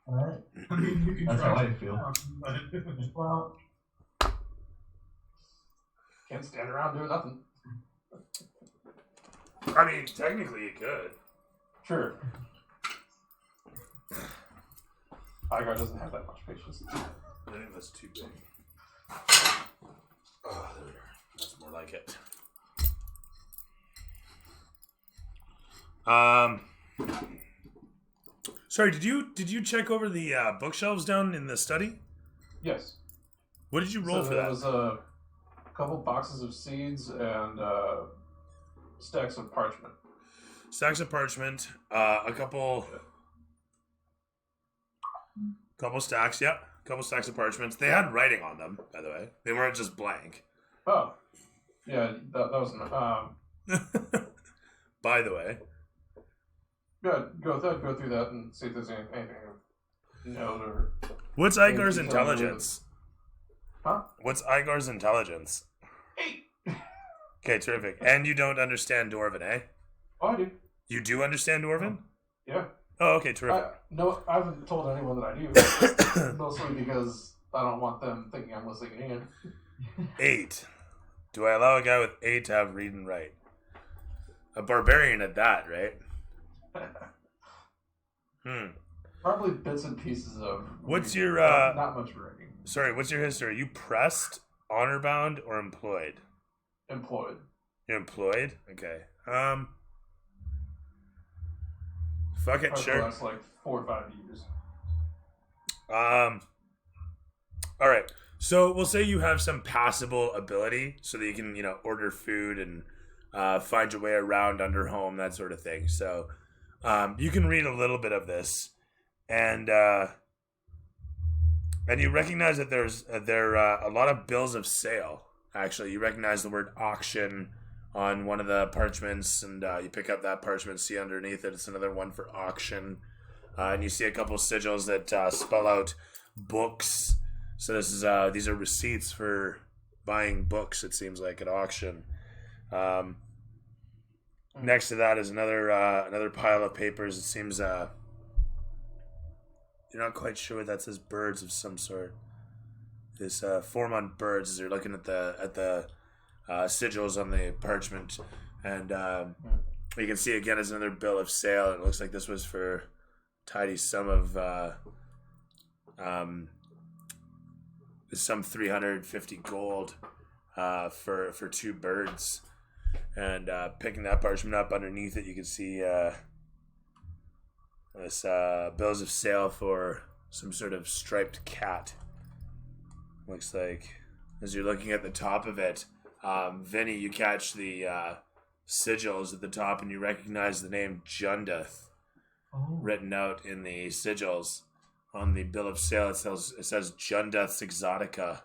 Alright. I mean, you can That's try how I to feel. talk, but Well, Can't stand around doing nothing. I mean, technically you could. Sure. Igar doesn't have that much patience. I think that's too big. Oh, there we are. That's more like it. Sorry, did you check over the bookshelves down in the study? Yes. What did you roll So for there that? was a couple boxes of seeds and stacks of parchment. Stacks of parchment, a couple stacks, yeah. Couple stacks of parchments. They had writing on them, by the way. They weren't just blank. Oh. Yeah, that was By the way. yeah, go through that and see if there's anything of note or What's Anything Igar's to tell me intelligence? Huh? What's Igar's intelligence? 8. Okay, terrific. And you don't understand Dwarven, eh? Oh, I do. You do understand Dwarven? Yeah. Oh, okay, terrific. No, I haven't told anyone that I do. Mostly because I don't want them thinking I'm listening in. 8. Do I allow a guy with 8 to have read and write? A barbarian at that, right? Probably bits and pieces of. What's reading. your, Not much writing. Sorry, what's your history? Are you pressed, honor bound, or employed? Employed. You're employed? Okay. Fuck it, Probably sure. last like 4 or 5 years. All right. So we'll say you have some passable ability so that you can, order food and find your way around under home, that sort of thing. So you can read a little bit of this, and you recognize that there are a lot of bills of sale. Actually, you recognize the word auction on one of the parchments, and you pick up that parchment, see underneath it, it's another one for auction. And you see a couple sigils that spell out books. So these are receipts for buying books, it seems like, at auction. Next to that is another pile of papers. It seems you're not quite sure what that says. Birds of some sort. This form on birds as you're looking at the sigils on the parchment, and you can see again is another bill of sale. It looks like this was for a tidy sum of some 350 gold for 2 birds. And picking that parchment up underneath it, you can see This bills of sale for some sort of striped cat. Looks like, as you're looking at the top of it, Vinny, you catch the sigils at the top, and you recognize the name Jundeth written out in the sigils. On the bill of sale, it says Jundeth's Exotica.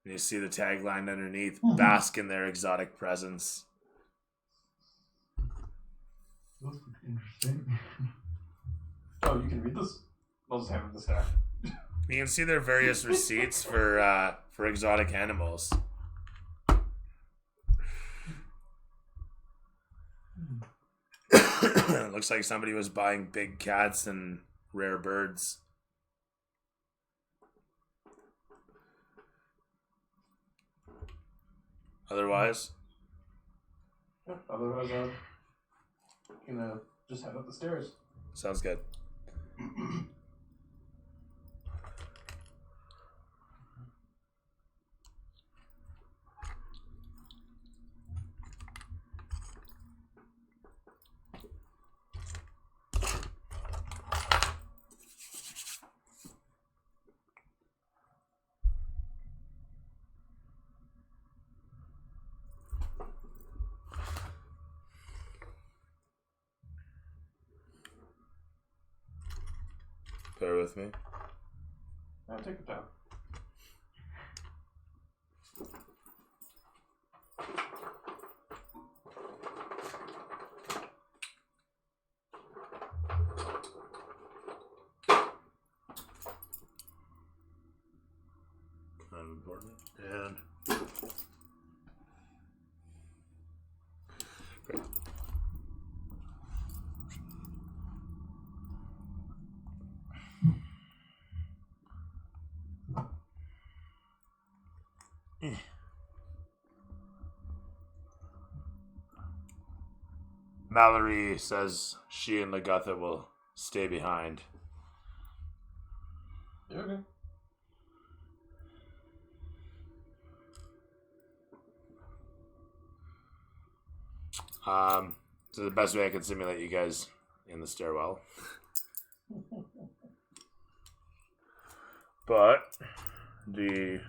And you see the tagline underneath, bask in their exotic presence. Interesting. Oh, you can read this? I'll just hand it the staff. You can see their various receipts for exotic animals. It looks like somebody was buying big cats and rare birds. Otherwise, Yeah, otherwise, I'm gonna just head up the stairs. sounds good. Bear with me. Now take it down. Kind of important. And great. Mallory says she and Lagatha will stay behind. You okay? So the best way I can simulate you guys in the stairwell. But the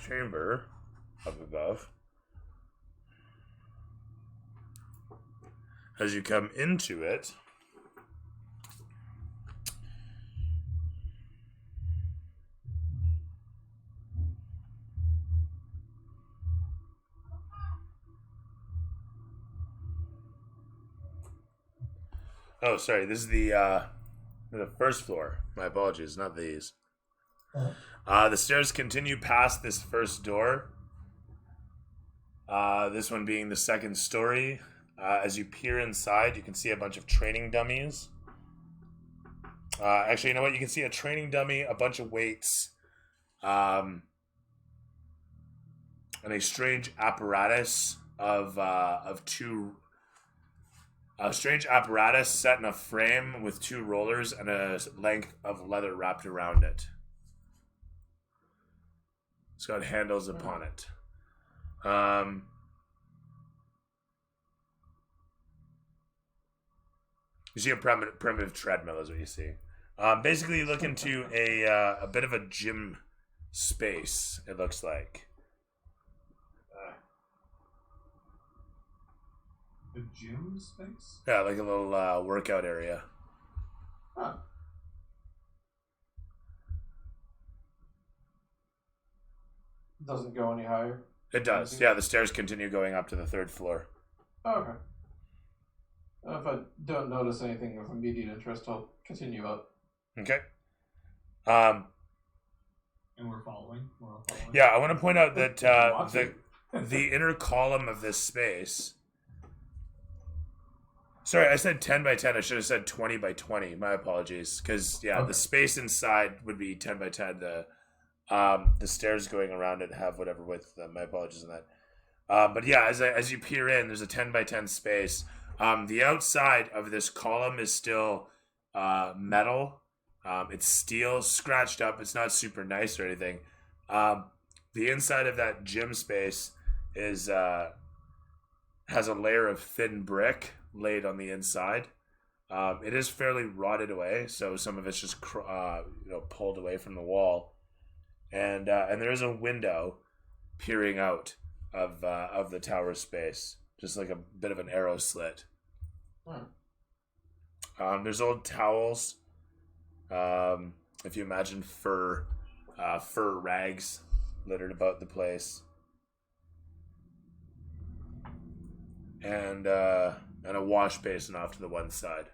chamber up above, as you come into it, oh, sorry, this is the first floor. My apologies, not these. The stairs continue past this first door. This one being the second story. As you peer inside, you can see a bunch of training dummies. Actually, you know what? You can see a training dummy, a bunch of weights, and a strange apparatus of two. A strange apparatus set in a frame with two rollers and a length of leather wrapped around it. It's got handles upon it. You see a primitive treadmill is what you see. Basically, you look into a bit of a gym space, it looks like. The gym space? Yeah, like a little workout area. Huh. Doesn't go any higher. It does. Yeah, the stairs continue going up to the third floor. Oh, okay. If I don't notice anything of immediate interest, I'll continue up. Okay. And we're following. We're all following. Yeah, I want to point out that Want to. the inner column of this space. Sorry, I said 10 by 10. I should have said 20 by 20. My apologies. Because, yeah, Okay. the space inside would be 10 by 10. The stairs going around it have whatever width. My apologies on that. But, yeah, as you peer in, there's a 10 by 10 space. The outside of this column is still metal. It's steel, scratched up. It's not super nice or anything. The inside of that gym space has a layer of thin brick laid on the inside. It is fairly rotted away, so some of it's just pulled away from the wall, and there is a window peering out of the tower space, just like a bit of an arrow slit. There's old towels. If you imagine fur rags littered about the place, and a wash basin off to the one side.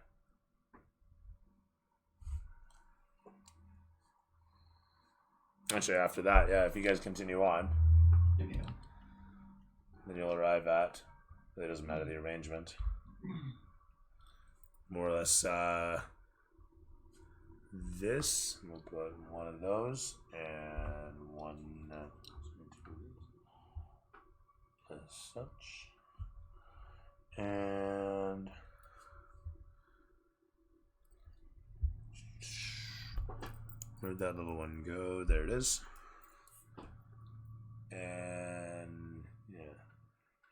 Actually, after that, yeah, if you guys continue on, then you'll arrive at. It doesn't matter the arrangement. More or less, this. We'll put one of those and one as such. And where'd that little one go? There it is. And yeah,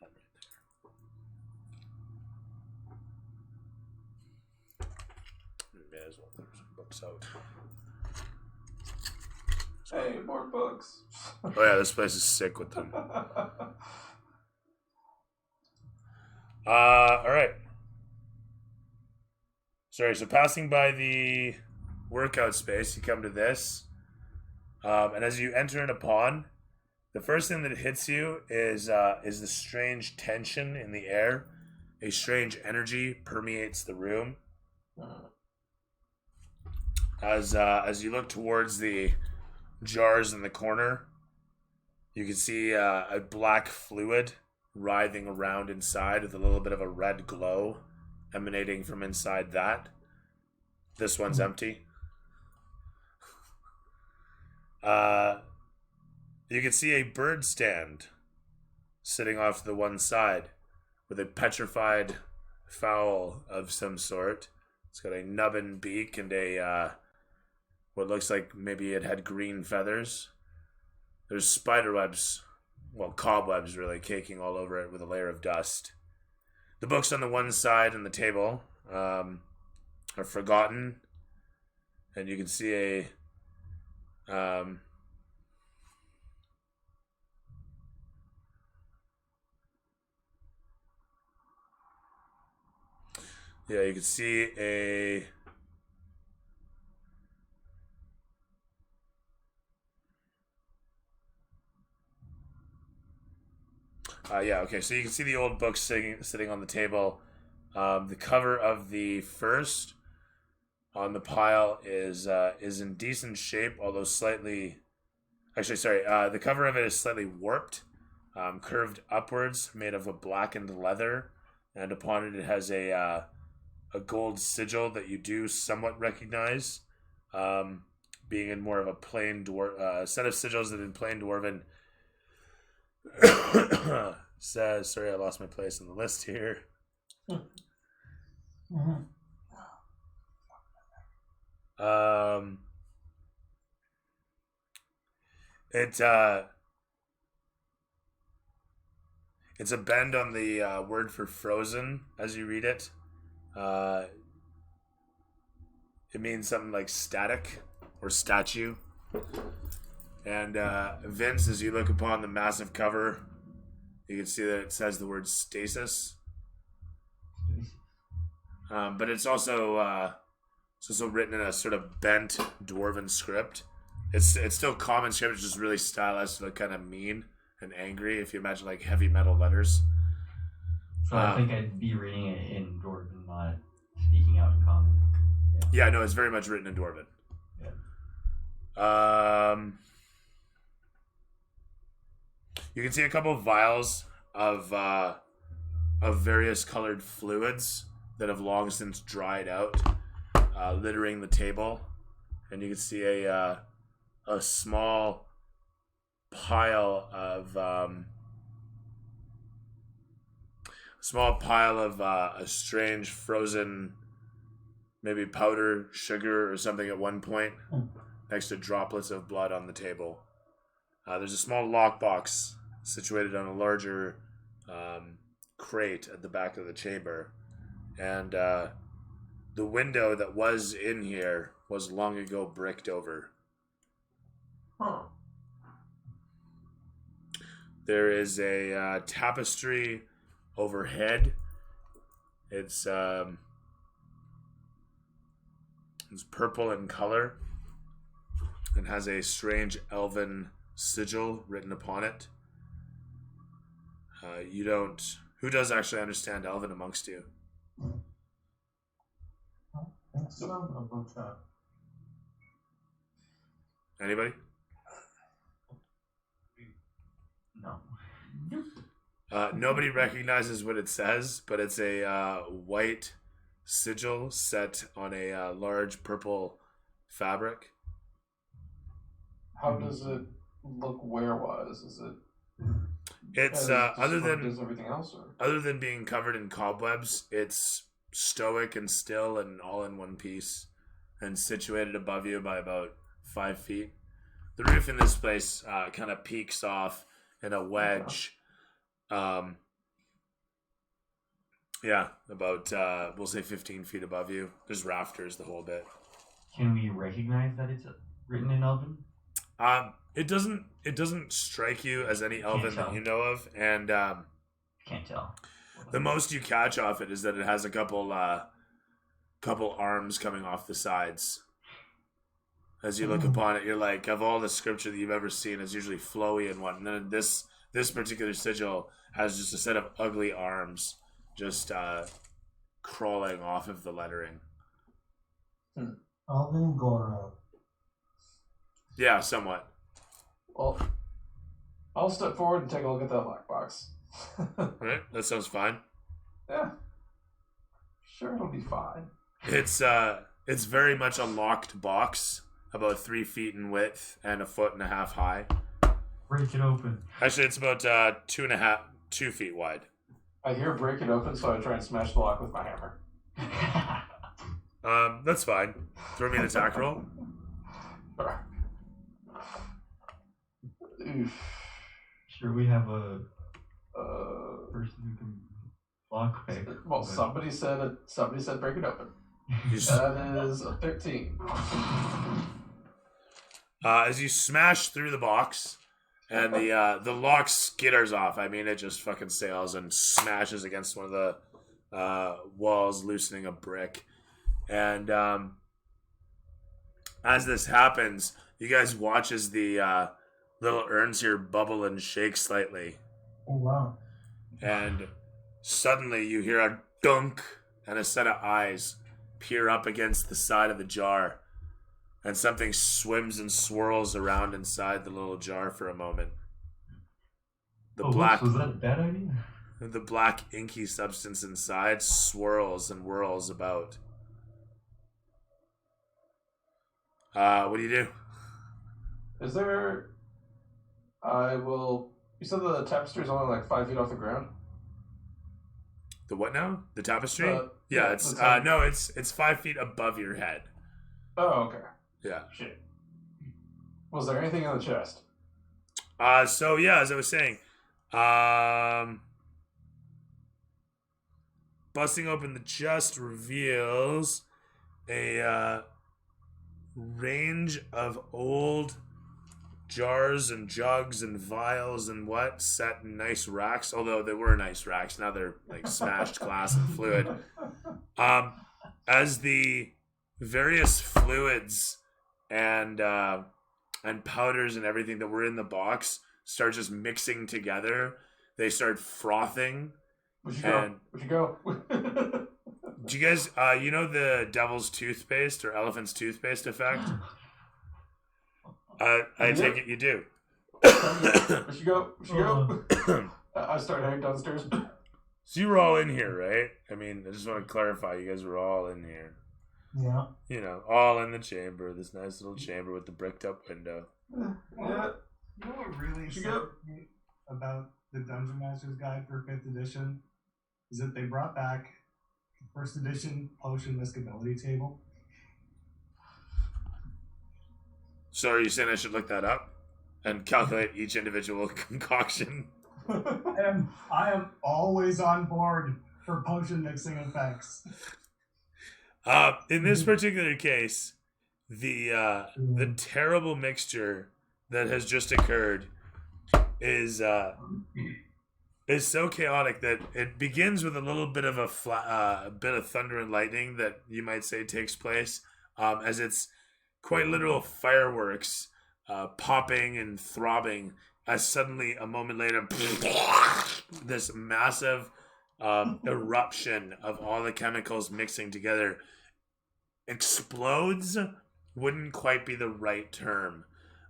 that right there. May as well throw some books out. Hey, more books. Oh yeah, this place is sick with them. All right. Sorry, so passing by the workout space, you come to this. And as you enter in upon, the first thing that hits you is the strange tension in the air. A strange energy permeates the room. As you look towards the jars in the corner, you can see a black fluid writhing around inside with a little bit of a red glow emanating from inside that. This one's empty. You can see a bird stand sitting off to the one side with a petrified fowl of some sort. It's got a nubbin beak and a what looks like maybe it had green feathers. There's spider webs, well, cobwebs really, caking all over it with a layer of dust. The books on the one side and the table are forgotten, and you can see a you can see a so you can see the old book sitting on the table. The cover of the first on the pile is in decent shape, although slightly. Actually, sorry. The cover of it is slightly warped, curved upwards, made of a blackened leather, and upon it has a gold sigil that you do somewhat recognize, being in more of a plain set of sigils that in plain dwarven says. Sorry, I lost my place on the list here. It's a bend on the word for frozen as you read it. It means something like static or statue. And Vince, as you look upon the massive cover, you can see that it says the word stasis. But it's also written in a sort of bent dwarven script. It's still common script, it's just really stylized to look kind of mean and angry. If you imagine like heavy metal letters. So I think I'd be reading it in Dwarven, not speaking out in common. Yeah, no, it's very much written in Dwarven. Yeah. You can see a couple of vials of various colored fluids that have long since dried out, littering the table, and you can see a small pile of a strange frozen, maybe powder sugar or something at one point, next to droplets of blood on the table. There's a small lockbox situated on a larger crate at the back of the chamber, and the window that was in here was long ago bricked over. Huh. There is a tapestry overhead. It's purple in color and has a strange elven sigil written upon it. Who does actually understand Elven amongst you? I think so. I'll go check. Anybody? No. Nobody recognizes what it says, but it's a white sigil set on a large purple fabric. How does it look wear-wise? Is it It's as other distorted than as everything else, or? other than being covered in cobwebs, it's stoic and still and all in one piece, and situated above you by about 5 feet. The roof in this place kind of peaks off in a wedge. Yeah, about we'll say 15 feet above you. There's rafters the whole bit. Can we recognize that it's written in Elven? It doesn't strike you as any elven that tell. you know of, and Can't tell. the most you catch off it is that it has a couple arms coming off the sides. As you look upon it, you're like, of all the scripture that you've ever seen, it's usually flowy and whatnot. And then this particular sigil has just a set of ugly arms just crawling off of the lettering. Alvin Goro. Yeah, somewhat. Well, I'll step forward and take a look at that black box. Right? That sounds fine. Yeah. Sure, it'll be fine. It's very much a locked box, about 3 feet in width and 1.5 feet high. Break it open. Actually, it's about 2 feet wide. I hear break it open, so I try and smash the lock with my hammer. That's fine. Throw me an attack roll. Oof. Sure, we have a Uh, person who can lock pick. well, but- somebody said break it open. You s- That is a 13. As you smash through the box, and the lock skitters off. I mean, it just fucking sails and smashes against one of the walls, loosening a brick. And as this happens, you guys watch as the little urns here bubble and shake slightly. Oh, wow. And suddenly you hear a dunk, and a set of eyes peer up against the side of the jar, and something swims and swirls around inside the little jar for a moment. The black, Was that a bad idea? the black inky substance inside swirls and whirls about. What do you do? Is there... You said the tapestry is only like 5 feet off the ground? The what now? The tapestry? Yeah, Yeah, it's that's how- no, it's 5 feet above your head. Oh, okay. Yeah. Shit. Was there anything in the chest? So yeah, as I was saying, busting open the chest reveals a range of old jars and jugs and vials and what set in nice racks. Although they were nice racks, now they're like smashed glass and fluid. As the various fluids and powders and everything that were in the box start just mixing together, they start frothing. Would you And- go? Do you guys, you know the devil's toothpaste or elephant's toothpaste effect? I take it you do. We should go. I start heading downstairs. So you were all in here, right? I mean, I just want to clarify, you guys were all in here. Yeah. You know, all in the chamber, this nice little chamber with the bricked up window. Yeah. You know what really Should go. excited me about the Dungeon Master's Guide for 5th edition is that they brought back the 1st edition potion miscability table. So are you saying I should look that up and calculate each individual concoction? I am always on board for potion mixing effects. In this particular case, the terrible mixture that has just occurred is so chaotic that it begins with a little bit of a bit of thunder and lightning that you might say takes place, as it's quite literal fireworks popping and throbbing, as suddenly a moment later this massive eruption of all the chemicals mixing together explodes. Wouldn't quite be the right term,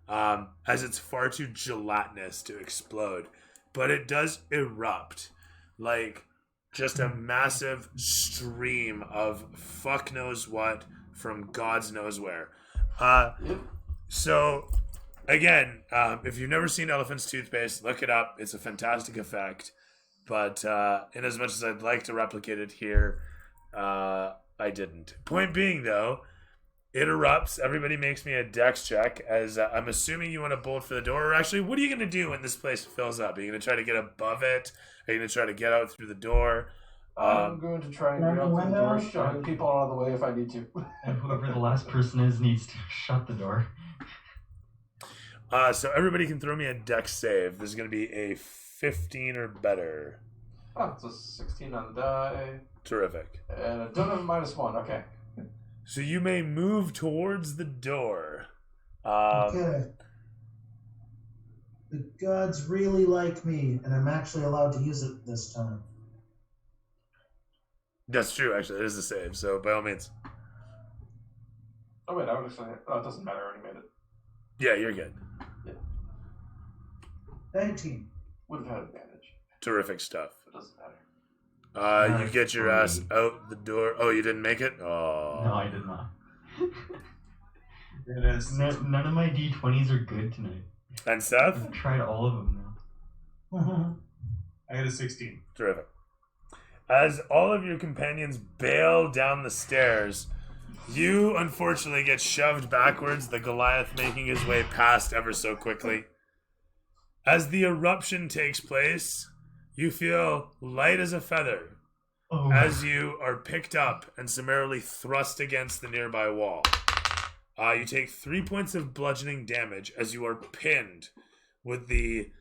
as it's far too gelatinous to explode, but it does erupt like just a massive stream of fuck knows what from God's knows where. So again, if you've never seen Elephant's Toothpaste, look it up. It's a fantastic effect, but in as much as I'd like to replicate it here, I didn't. Point being, though, it erupts. Everybody makes me a dex check, as I'm assuming you want to bolt for the door. Or actually, what are you going to do when this place fills up? Are you going to try to get above it? Are you going to try to get out through the door? I'm going to try and get out the door, shoving people out of the way if I need to. And whoever the last person is needs to shut the door. So everybody can throw me a dex save. This is going to be a 15 or better. Oh, it's a 16 on the die. Terrific. And I don't have a -1. Okay. So you may move towards the door. Okay. The gods really like me, and I'm actually allowed to use it this time. That's true, actually. It is a save, so by all means. Oh, wait, I would actually. Oh, it doesn't matter. I already made it. Yeah, you're good. 19. Would have had advantage. Terrific stuff. It doesn't matter. You get your ass out the door. Oh, you didn't make it? Oh. No, I did not. It is. None of my D20s are good tonight. And Seth? I've tried all of them now. I got a 16. Terrific. As all of your companions bail down the stairs, you unfortunately get shoved backwards, the Goliath making his way past ever so quickly. As the eruption takes place, you feel light as a feather Oh. as you are picked up and summarily thrust against the nearby wall. You take 3 points of bludgeoning damage as you are pinned with the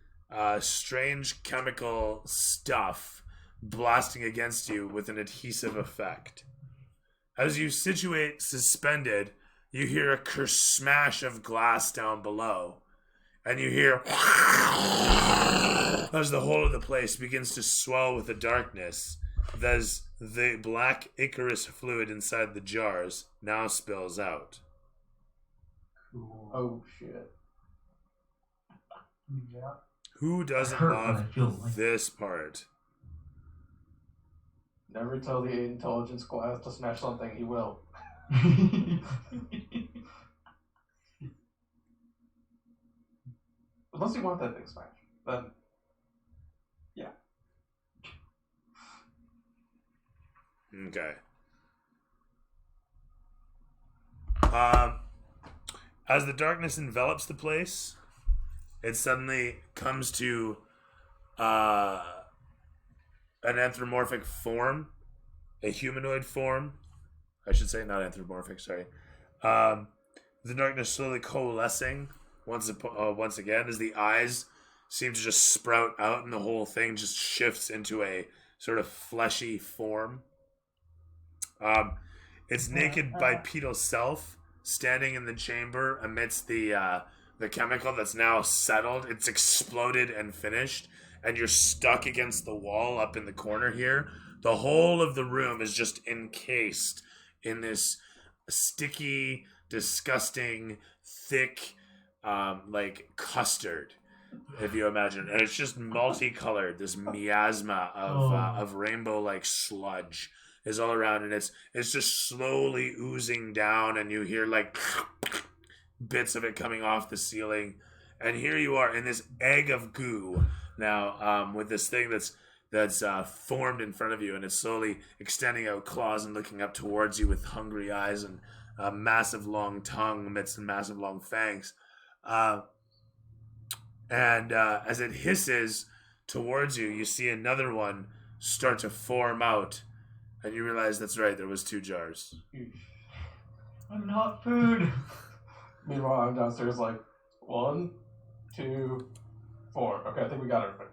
strange chemical stuff blasting against you with an adhesive effect. As you situate suspended, you hear a smash of glass down below. And you hear as the whole of the place begins to swell with the darkness, as the black Icarus fluid inside the jars now spills out. Cool. Oh, shit. Yeah. Who doesn't Hurt when I love feel like- this part? Never tell the intelligence class to smash something, he will. Unless you want that thing smashed. Then, yeah. Okay. As the darkness envelops the place, it suddenly comes to an anthropomorphic form, a humanoid form. I should say not anthropomorphic. Sorry. The darkness slowly coalescing once again as the eyes seem to just sprout out, and the whole thing just shifts into a sort of fleshy form. Its naked bipedal self standing in the chamber amidst the chemical that's now settled. It's exploded and finished, and you're stuck against the wall up in the corner here. The whole of the room is just encased in this sticky, disgusting, thick, like custard, if you imagine. And it's just multicolored. This miasma of rainbow-like sludge is all around, and it's just slowly oozing down, and you hear like bits of it coming off the ceiling. And here you are in this egg of goo now, with this thing that's formed in front of you, and it's slowly extending out claws and looking up towards you with hungry eyes and a massive long tongue amidst massive long fangs. And as it hisses towards you, you see another one start to form out And you realize that's right, there was 2 jars. I'm not food. Meanwhile, I'm downstairs like 1, 2, 4. Okay, I think we got everything.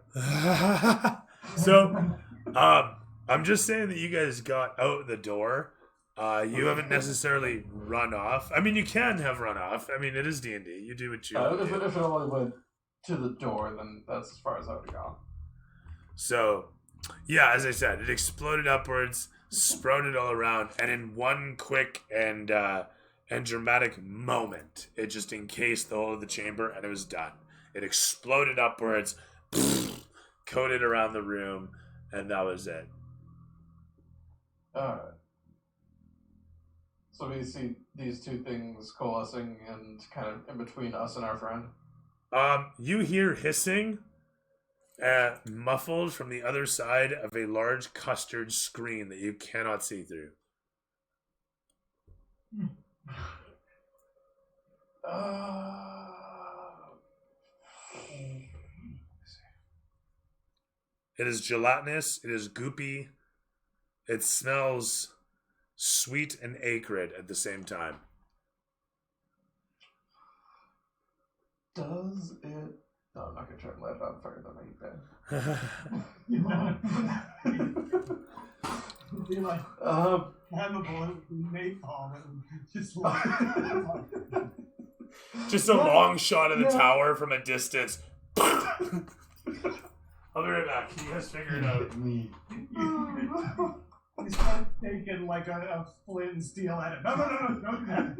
So, I'm just saying that you guys got out the door. You haven't necessarily run off. I mean, you can have run off. I mean, it is D&D. You do what you If do. it only went to the door, then that's as far as I would have gone. So, yeah, as I said, it exploded upwards, sprouted all around, and in one quick and dramatic moment, it just encased the whole of the chamber, and it was done. It exploded upwards, coated around the room, and that was it. Alright. So we see these 2 things coalescing and kind of in between us and our friend. You hear hissing, muffled from the other side of a large custard screen that you cannot see through. It is gelatinous. It is goopy. It smells sweet and acrid at the same time. Does it... No, I'm not going to try and light it on fire. That might be bad. Be like, flammable napalm and just like. Just a long shot of the tower from a distance. I'll be right back. You guys figure it out. Me. You start taking like a flint and steel at it. No, don't do that.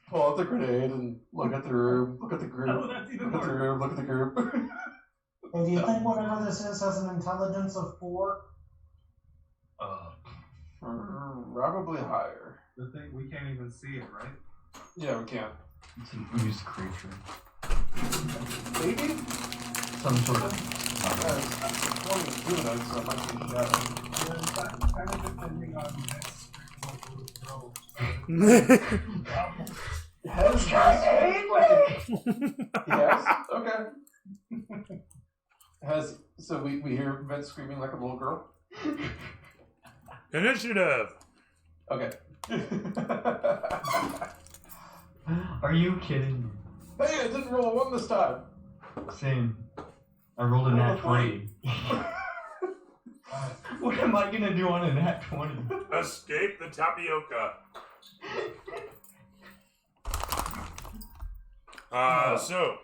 Pull out the grenade and look at the room. Look at the group. Oh, that's even Look at the worse. room. Look at the group. Hey, do you think whatever this is has an intelligence of 4? Probably higher. The thing, we can't even see it, right? Yeah, we can. It's an ooze creature. Maybe? Some sort of. One of the humanoids, so it might be shadow. Kind of depending on this. Yes. Okay. So we hear Vince screaming like a little girl. Initiative. Okay. Are you kidding me? Hey, I didn't roll a 1 this time. Same. I rolled a nat 20. What am I gonna do on a nat 20? Escape the tapioca. So,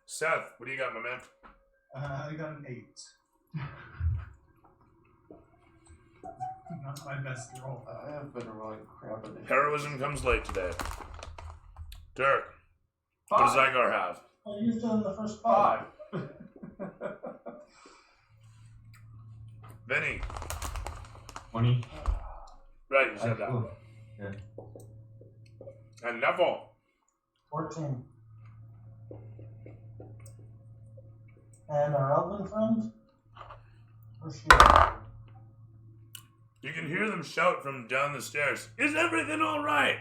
Seth, what do you got, my man? I got an 8. Not my best roll. I have been rolling crap in Heroism comes late today. Dirk, what does 5. Zygar have? I used it in the first 5. 5. Vinny. 20? Right, you said that. Oh, yeah. And Neville. 14. And our elven friend? Where's she at? You can hear them shout from down the stairs. Is everything all right?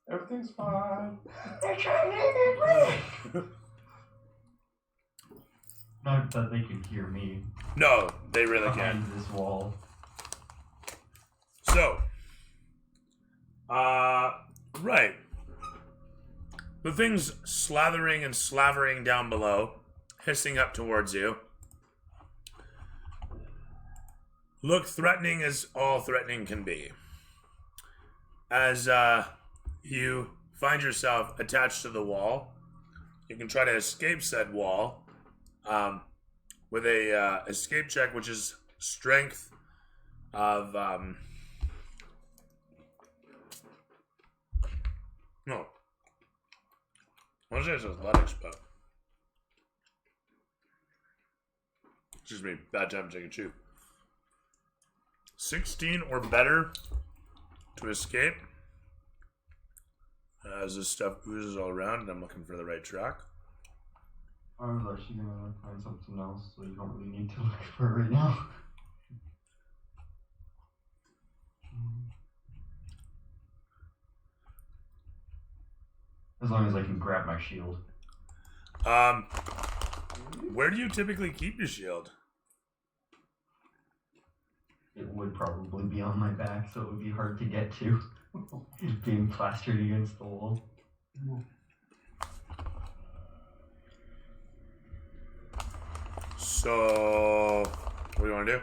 Everything's fine. Not that they can hear me. No, they really Behind can't. this wall. So, right. The thing's slathering and slavering down below, hissing up towards you. Look threatening as all threatening can be. As you find yourself attached to the wall, you can try to escape said wall with a escape check, which is strength of no. I want to say it's athletics, but excuse me, bad time to take a chew. 16 or better to escape. As this stuff oozes all around, and I'm looking for the right track. I was actually gonna find something else, so you don't really need to look for it right now. As long as I can grab my shield. Where do you typically keep your shield? it would probably be on my back, so it would be hard to get to. Being plastered against the wall. So, what do you want to do?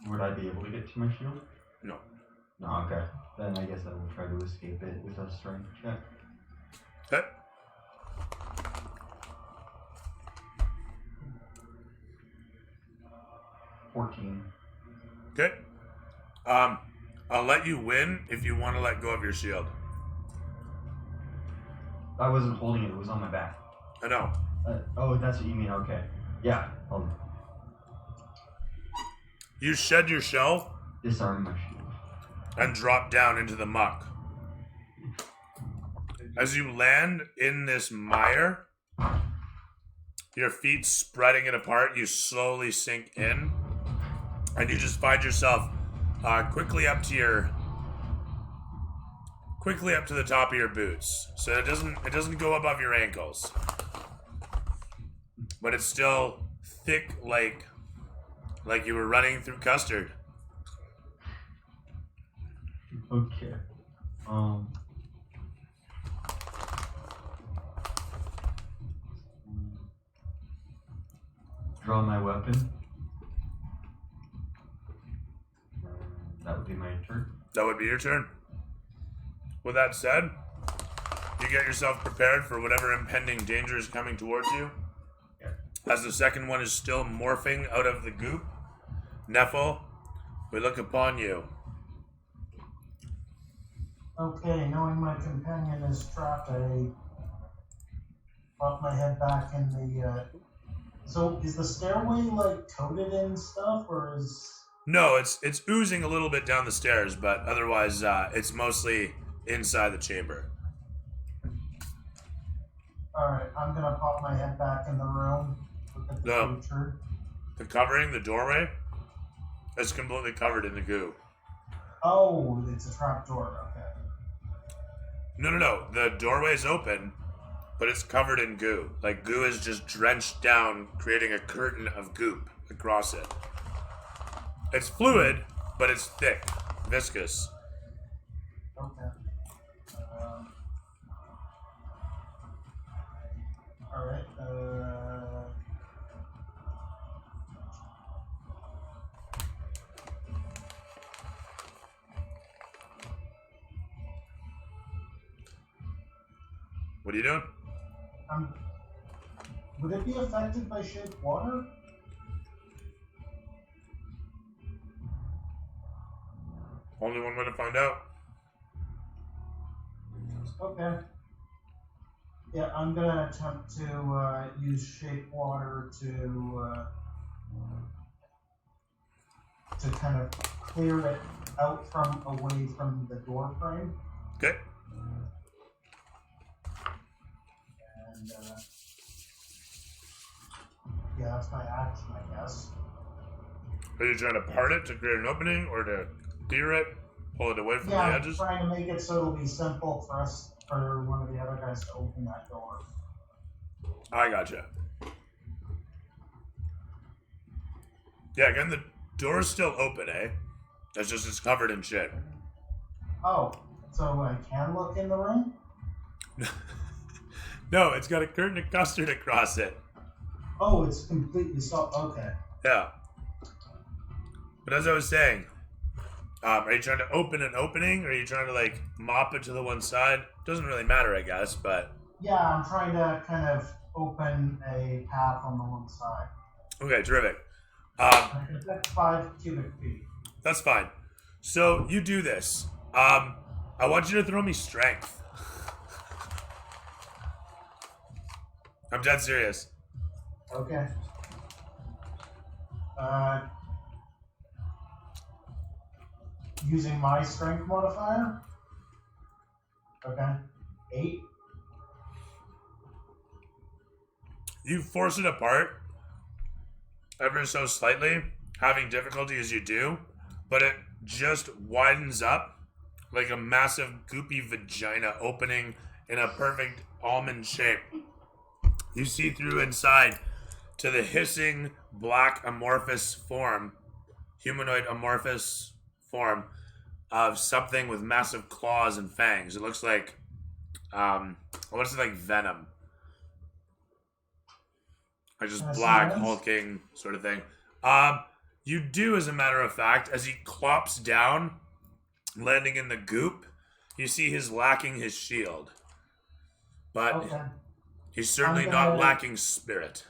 Would I be able to get to my shield? No. No, okay. Then I guess I will try to escape it with a strength check. Okay. $14. Okay. I'll let you win if you want to let go of your shield. I wasn't holding it, it was on my back. I know. Oh, that's what you mean, okay. Yeah, I'll You shed your shell disarm my shield. and drop down into the muck. As you land in this mire, your feet spreading it apart, you slowly sink in, and you just find yourself quickly up to the top of your boots. So it doesn't go above your ankles, but it's still thick like you were running through custard. Okay. Draw my weapon. That would be my turn. That would be your turn. With that said, you get yourself prepared for whatever impending danger is coming towards you. Yeah. As the second one is still morphing out of the goop, Nephil, we look upon you. Okay, knowing my companion is trapped, I pop my head back in the. So is the stairway like coated in stuff, or is? No, it's oozing a little bit down the stairs, but otherwise it's mostly inside the chamber. Alright, I'm gonna pop my head back in the room. Look at the No. future. The covering, the doorway, is completely covered in the goo. Oh, it's a trap door. Okay. No. The doorway is open, but it's covered in goo. Like, goo is just drenched down, creating a curtain of goop across it. It's fluid, but it's thick, viscous. Okay. Alright, What are you doing? would it be affected by shaped water? Only one way to find out. Okay. Yeah, I'm gonna attempt to use shape water to kind of clear it out from away from the door frame, Okay. and yeah, that's my action, I guess. Are you trying to part it to create an opening, or to clear it, pull it away from Yeah, the I'm edges? trying to make it so it'll be simple for one of the other guys to open that door. I gotcha. Yeah, again, the door's still open, eh? It's just it's covered in shit. Oh, so I can look in the room? No, it's got a curtain of custard across it. Oh, it's completely okay. Yeah. But as I was saying, are you trying to open an opening, or are you trying to, like, mop it to the one side? Doesn't really matter, I guess, but... Yeah, I'm trying to kind of open a path on the one side. Okay, terrific. I can fit 5 cubic feet. That's fine. So, you do this. I want you to throw me strength. I'm dead serious. Okay. Using my strength modifier? Okay. 8. You force it apart ever so slightly, having difficulty as you do, but it just widens up like a massive goopy vagina opening in a perfect almond shape. You see through inside to the hissing black amorphous form humanoid amorphous form of something with massive claws and fangs. It looks like, what's it like venom? Or just Can I see black those? hulking sort of thing. You do, as a matter of fact, as he clops down, landing in the goop, you see he's lacking his shield. But Okay. he's certainly I'm not gonna- lacking spirit.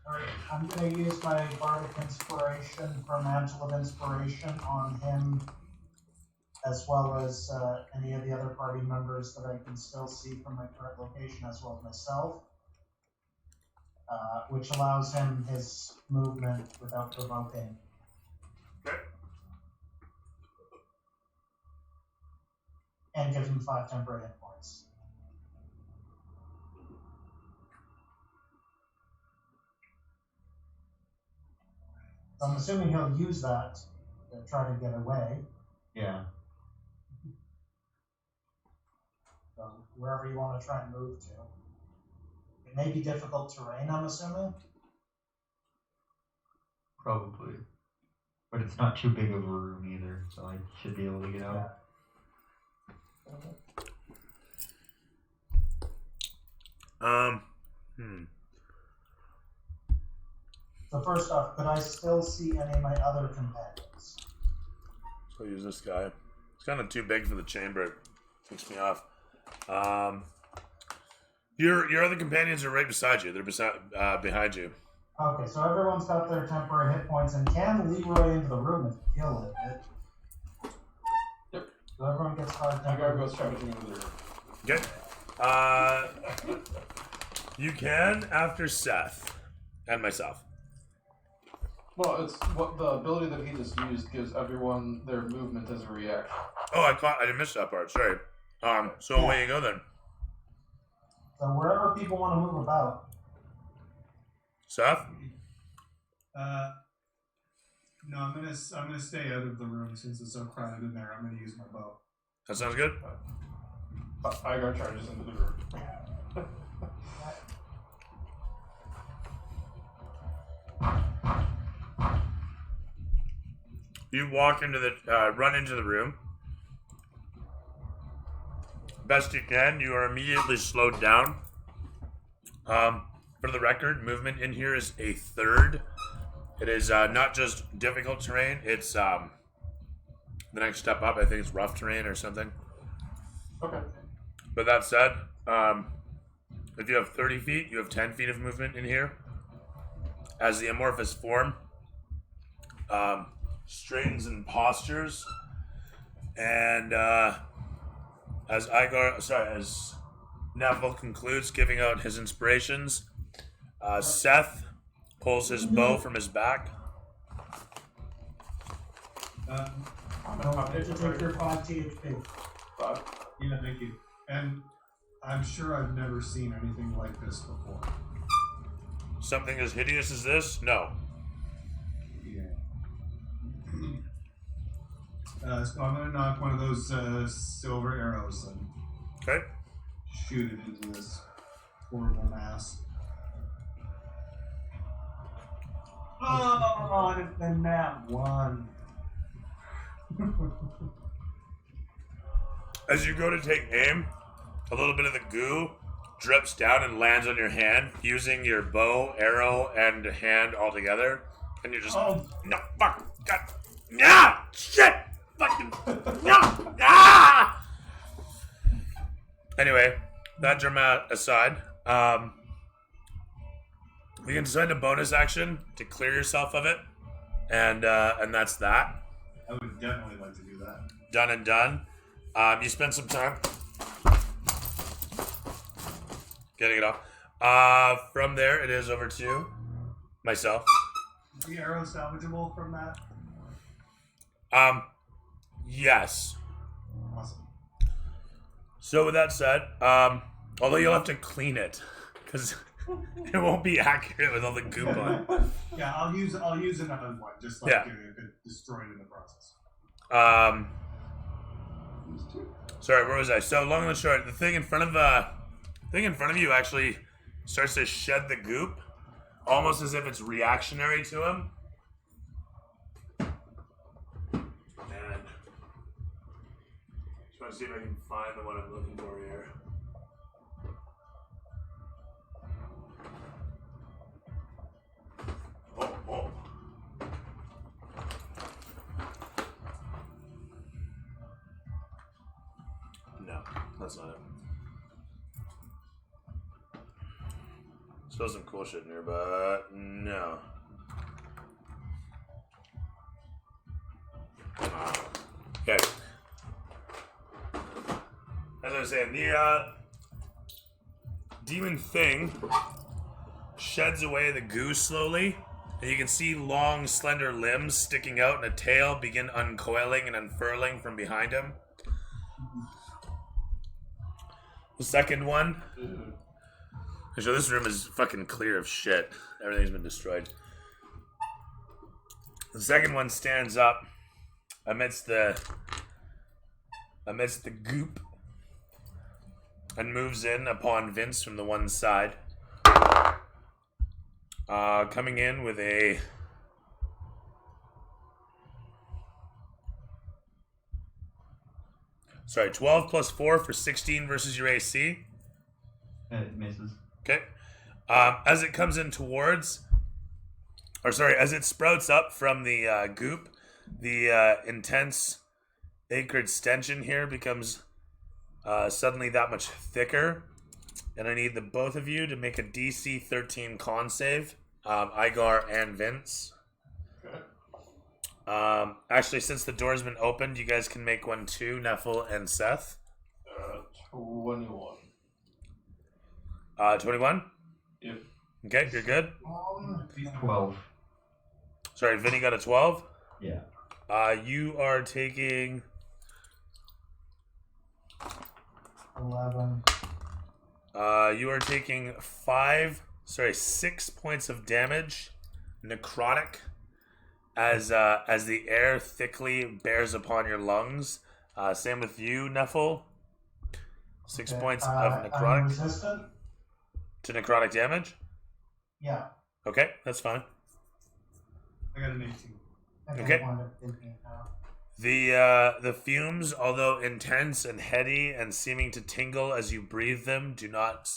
Alright, I'm gonna use my bardic inspiration for mantle of inspiration on him, as well as any of the other party members that I can still see from my current location, as well as myself, which allows him his movement without provoking. Okay. And gives him 5 temporary hit points. So I'm assuming he'll use that to try to get away. Yeah. So wherever you want to try and move to. It may be difficult terrain, I'm assuming. Probably. But it's not too big of a room either, so I should be able to get out. So first off, could I still see any of my other companions? So I'll use this guy. It's kind of too big for the chamber. It takes me off. Your other companions are right beside you. They're behind you. Okay, so everyone's got their temporary hit points and can Leroy into the room if you feel like it. Yep. So everyone gets 5 I gotta temporary go hit scavenging into the room. Okay. You can after Seth and myself. Well, it's what the ability that he just used gives everyone their movement as a reaction. Oh, I didn't miss that part. Sorry. So away you go then. So wherever people want to move about. Seth? No, I'm gonna stay out of the room since it's so crowded in there. I'm gonna use my bow. That sounds good. Igar charges into the room. You walk into the run into the room. Best you can. You are immediately slowed down. For the record, movement in here is a third. It is not just difficult terrain. It's the next step up. I think it's rough terrain or something. Okay. But that said, if you have 30 feet, you have 10 feet of movement in here. As the amorphous form straightens and postures, and as Neville concludes giving out his inspirations, Seth pulls his bow from his back. Don't forget to take your 5 THP. Yeah, thank you. And I'm sure I've never seen anything like this before. Something as hideous as this? No. Yeah. So I'm gonna knock one of those silver arrows and Okay. shoot it into this horrible mass. Oh, and it's been that one. As you go to take aim, a little bit of the goo drips down and lands on your hand, using your bow, arrow, and hand all together. And you're just, Oh. no, fuck, God, nah, shit, fucking, no, ah! Anyway, that drama aside, you can decide a bonus action to clear yourself of it, and that's that. I would definitely like to do that. Done and done. You spend some time getting it off. From there, it is over to myself. Is the arrow salvageable from that? Yes. Awesome. So with that said, although you'll have to clean it, because it won't be accurate with all the goop on it. Yeah, I'll use another one, just like Yeah. if it destroyed in the process. Sorry, where was I? So long and short, the thing in front of you actually starts to shed the goop, almost as if it's reactionary to him. me see if I can find the one I'm looking for here. Oh. No, that's not it. Still some cool shit in here, but no. Okay. As I was saying, the demon thing sheds away the goo slowly, and you can see long, slender limbs sticking out and a tail begin uncoiling and unfurling from behind him. The second one. So this room is fucking clear of shit. Everything's been destroyed. The second one stands up amidst the goop and moves in upon Vince from the one side. Coming in with a 12 plus 4 for 16 versus your AC. It misses. Okay. As it comes in towards, as it sprouts up from the goop, the intense acrid stench in here becomes suddenly that much thicker. And I need the both of you to make a DC 13 con save, Igar and Vince. Okay. Actually, since the door's been opened, you guys can make one too, Neffel and Seth. 21. 21? Yep. Okay, you're good. 12. Sorry, Vinny got a 12? Yeah. You are taking 11. You are taking 6 points of damage, necrotic, as the air thickly bears upon your lungs. Same with you, Neffel. 6 points of I'm necrotic resistant? to necrotic damage. Yeah. Okay, that's fine. I got an 18. I think Okay. I wanted 15 now. The fumes, although intense and heady and seeming to tingle as you breathe them, do not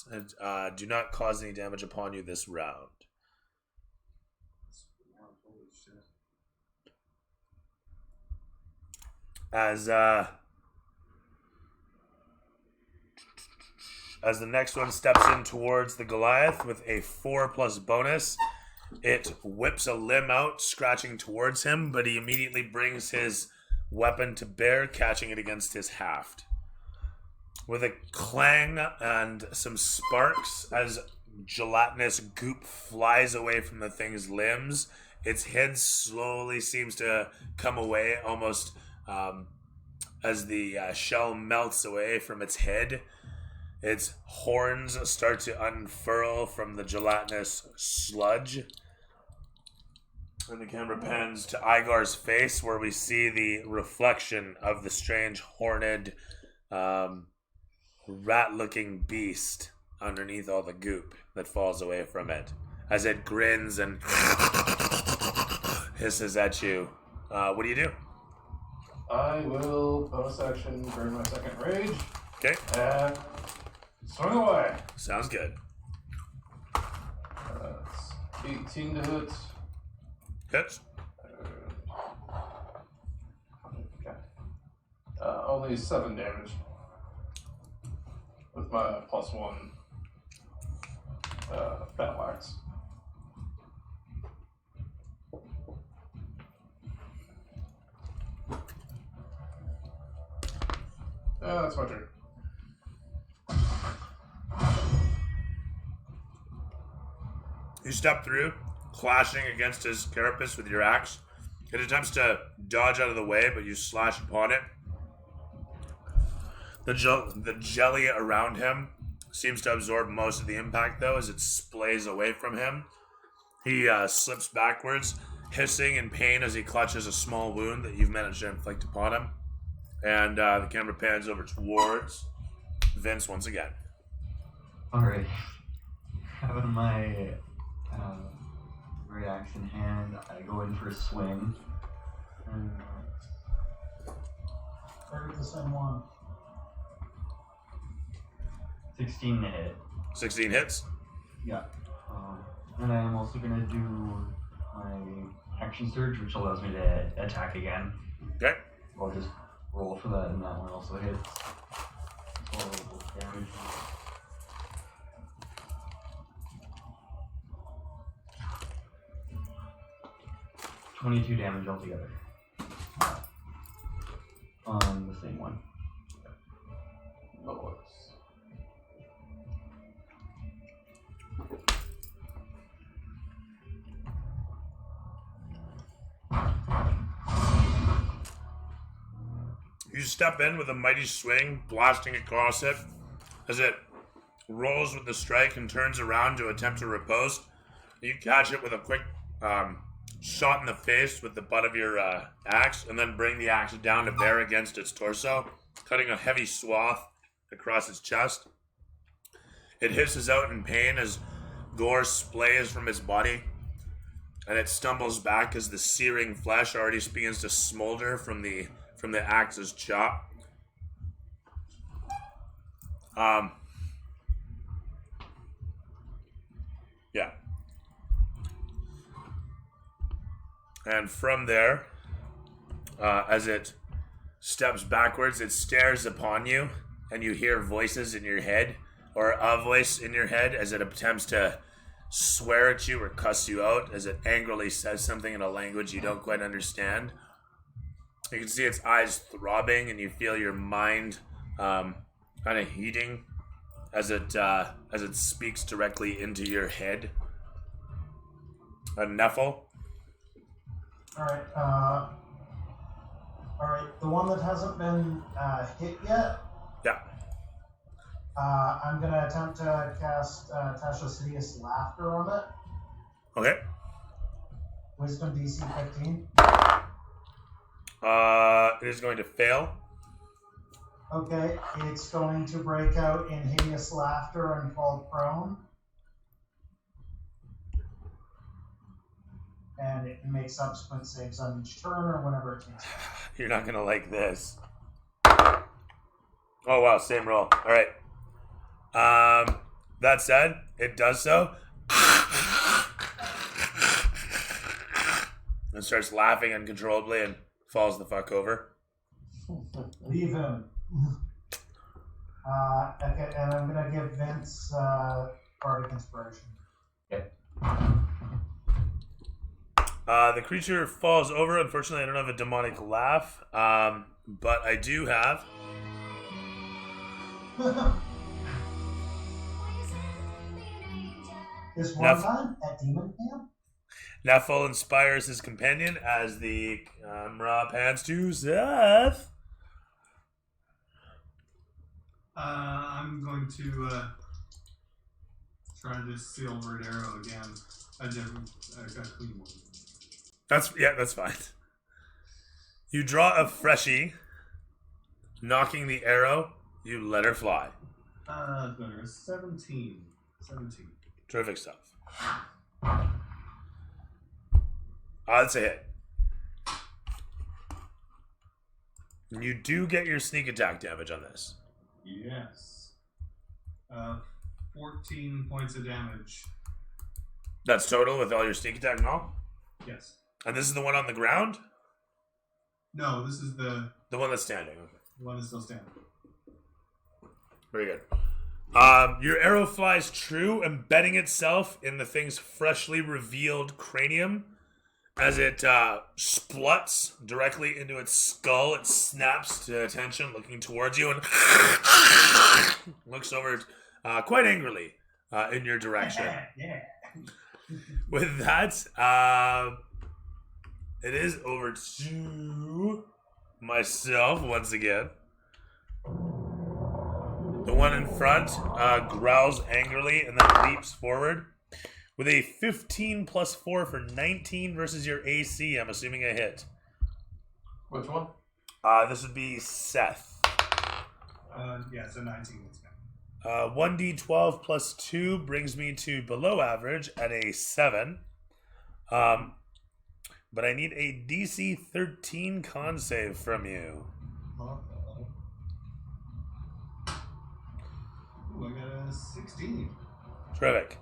cause any damage upon you this round. Holy shit. As the next one steps in towards the Goliath with a 4+ bonus, it whips a limb out, scratching towards him, but he immediately brings his weapon to bear, catching it against his haft. With a clang and some sparks, as gelatinous goop flies away from the thing's limbs, its head slowly seems to come away, almost as the shell melts away from its head. Its horns start to unfurl from the gelatinous sludge. And the camera pans to Igar's face, where we see the reflection of the strange horned, rat-looking beast underneath all the goop that falls away from it, as it grins and hisses at you. What do you do? I will bonus action burn my second rage Okay, and swing away. sounds good. That's 18 to hit. Hits. Okay. Only 7 damage with my +1 battle axe. That's my turn. You step through, clashing against his carapace with your axe. It attempts to dodge out of the way, but you slash upon it. The jelly around him seems to absorb most of the impact, though, as it splays away from him. He slips backwards, hissing in pain as he clutches a small wound that you've managed to inflict upon him. And the camera pans over towards Vince once again. Alright. Having my great axe in hand, I go in for a swing. Or the same one. 16 to hit. 16 hits. Yeah. And I am also gonna do my action surge, which allows me to attack again. Okay. I'll just roll for that, and that one also hits. 12 damage. $22 damage altogether. On the same one. Nice. You step in with a mighty swing, blasting across it as it rolls with the strike and turns around to attempt to riposte. You catch it with a quick shot in the face with the butt of your axe, and then bring the axe down to bear against its torso, cutting a heavy swath across its chest. It hisses out in pain as gore splays from its body, and it stumbles back as the searing flesh already begins to smolder from the axe's chop. Yeah. And from there, as it steps backwards, it stares upon you, and you hear voices in your head, or a voice in your head, as it attempts to swear at you or cuss you out, as it angrily says something in a language you don't quite understand. You can see its eyes throbbing, and you feel your mind kind of heating as it speaks directly into your head. Neffel. Alright, the one that hasn't been hit yet, Yeah. I'm gonna attempt to cast Tasha Sidious Laughter on it. Okay. Wisdom DC 15. It is going to fail. Okay, it's going to break out in hideous laughter and fall prone. And it makes subsequent saves on each turn or whenever it takes. You're not gonna like this. Oh wow, same roll. Alright. That said, it does so. And starts laughing uncontrollably and falls the fuck over. Leave him. Okay, and I'm gonna give Vince Bardic Inspiration. The creature falls over. Unfortunately, I don't have a demonic laugh, but I do have. This one time at Demon Camp? Neffel inspires his companion as the camera pans to Seth. I'm going to try this silvered arrow again. I got a clean one. That's fine. You draw a freshie, knocking the arrow. You let her fly. Better. 17. Terrific stuff. That's a hit. You do get your sneak attack damage on this. Yes. 14 points of damage. That's total with all your sneak attack and all? Yes. And this is the one on the ground? No, this is the The one that's standing. Okay. one that's still standing. Very good. Your arrow flies true, embedding itself in the thing's freshly revealed cranium. As it spluts directly into its skull, it snaps to attention, looking towards you, and looks over quite angrily in your direction. Yeah. With that, it is over to myself once again. The one in front growls angrily and then leaps forward with a 15 plus 4 for 19 versus your AC. I'm assuming a hit. Which one? This would be Seth. Yeah, so 19 is good. 1d12 plus 2 brings me to below average at a 7. But I need a DC 13 con save from you. Ooh, I got 16. Terrific.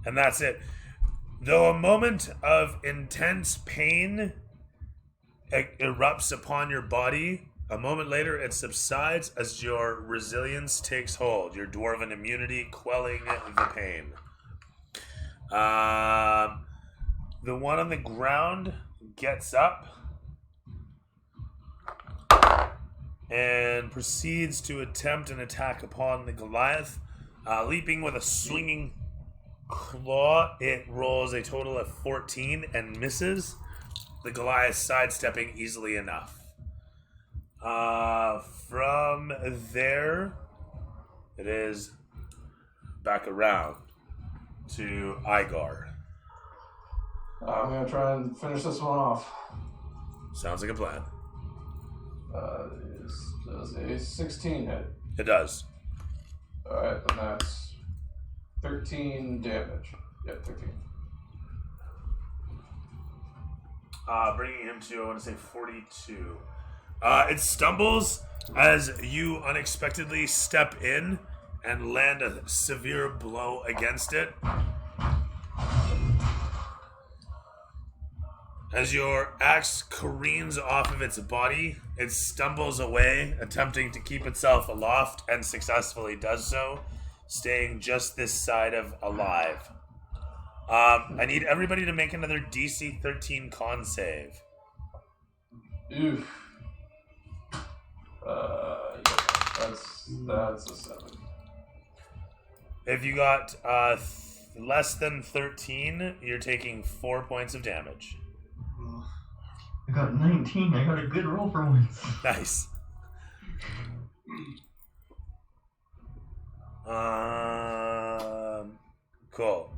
And that's it. Though a moment of intense pain erupts upon your body, a moment later it subsides as your resilience takes hold, your dwarven immunity quelling the pain. The one on the ground gets up and proceeds to attempt an attack upon the Goliath. Leaping with a swinging claw, it rolls a total of 14 and misses. The Goliath sidestepping easily enough. From there, it is back around to Igar. I'm gonna try and finish this one off. Sounds like a plan. Does a 16 hit? It does. Alright, then that's 13 damage. Yeah, 13. Bringing him to, I want to say, 42. It stumbles as you unexpectedly step in and land a severe blow against it. As your axe careens off of its body, it stumbles away, attempting to keep itself aloft, and successfully does so, staying just this side of alive. I need everybody to make another DC 13 con save. Oof. Yeah, that's a 7. If you got less than 13, you're taking 4 points of damage. I got 19. I got a good roll for once. Nice. Cool.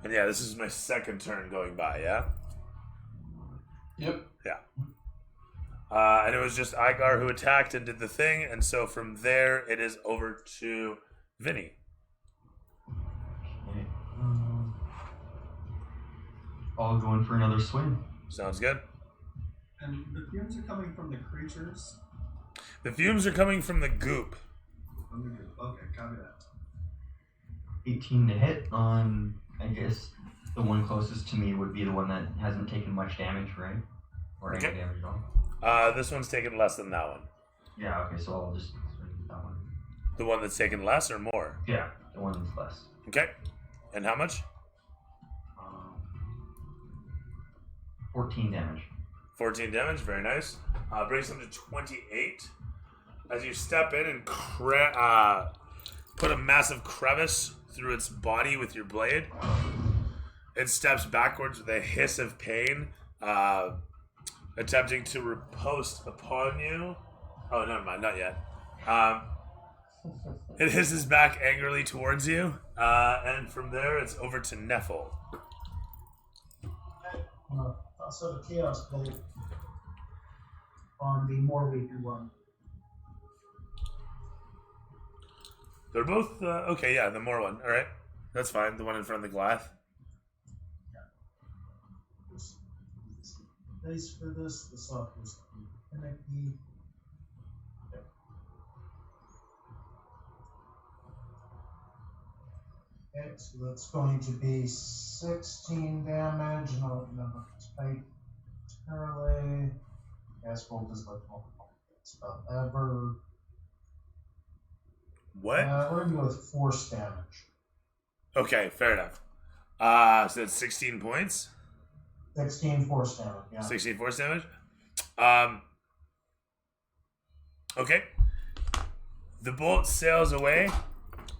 And yeah, this is my second turn going by, yeah? Yep. Yeah. And it was just Igar who attacked and did the thing, and so from there it is over to Vinny. Okay. I'll go in for another swing. Sounds good. And the fumes are coming from the creatures. The fumes are coming from the goop. From the group. Okay, copy that. 18 to hit on, I guess, the one closest to me would be the one that hasn't taken much damage, right? Or any Okay. damage at all. This one's taken less than that one. Yeah, okay, so I'll just swing with that one. The one that's taken less or more? Yeah, the one that's less. Okay. And how much? 14 damage. 14 damage, very nice. Brings him to 28. As you step in and put a massive crevice through its body with your blade, it steps backwards with a hiss of pain, attempting to riposte upon you. Oh, never mind, not yet. It hisses back angrily towards you, and from there it's over to Neffel. Also the Chaos Blade on the more weakened one. They're both, okay, yeah, the more one. All right, that's fine. The one in front of the Goliath. Place for this, the softest finicky. Okay, so that's going to be 16 damage. No, spike entirely. Asphalt is like multiple hits, ever. What? We're gonna go with force damage. Okay, fair enough. So that's 16 points. 16 force damage. Yeah. 16 force damage. Okay. The bolt sails away,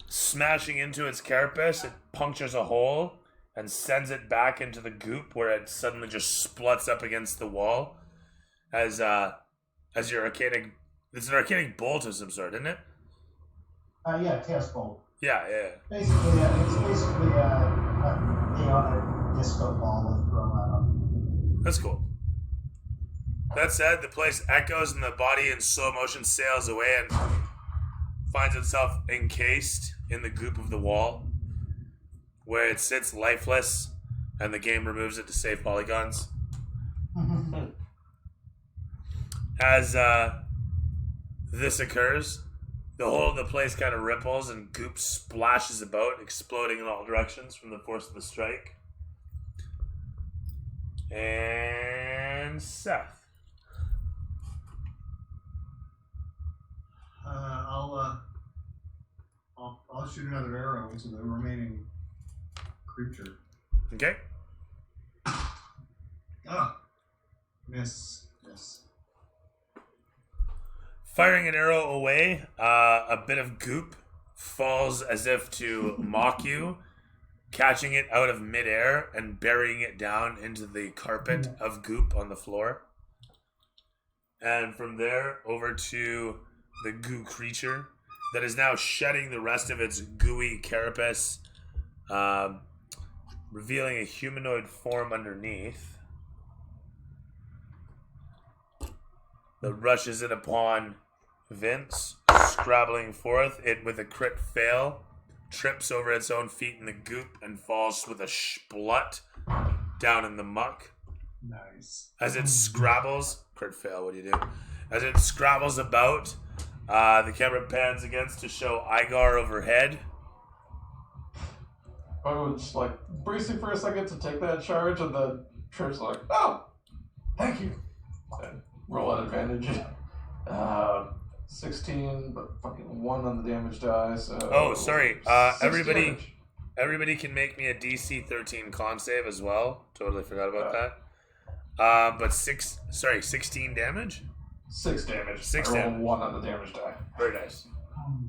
smashing into its carapace. It punctures a hole and sends it back into the goop, where it suddenly just spluts up against the wall. As your arcanic, it's an arcanic bolt of some sort, isn't it? Yeah, Chaos Bolt. Yeah. Basically, it's basically a chaotic disco ball with throw at them. That's cool. That said, the place echoes and the body in slow motion sails away and finds itself encased in the goop of the wall, where it sits lifeless, and the game removes it to save polygons. As this occurs, the whole of the place kind of ripples and goop splashes about, exploding in all directions from the force of the strike. And Seth. I'll shoot another arrow into the remaining creature. Okay. Ah, miss. Firing an arrow away, a bit of goop falls as if to mock you, catching it out of midair and burying it down into the carpet of goop on the floor. And from there over to the goo creature that is now shedding the rest of its gooey carapace, revealing a humanoid form underneath that rushes in upon Vince, scrabbling forth. It, with a crit fail, trips over its own feet in the goop and falls with a splut down in the muck. Nice. As it scrabbles, crit fail, what do you do? As it scrabbles about, the camera pans against to show Igar overhead. I was just like bracing for a second to take that charge, and the Trip's like, "Oh, thank you." And roll at advantage. 16, but fucking 1 on the damage die. So. Oh, sorry. 6 Everybody damage. can make me a DC 13 con save as well. Totally forgot about that. But 16 damage. 6 damage. 6 I roll damage. 1 on the damage die. Very nice.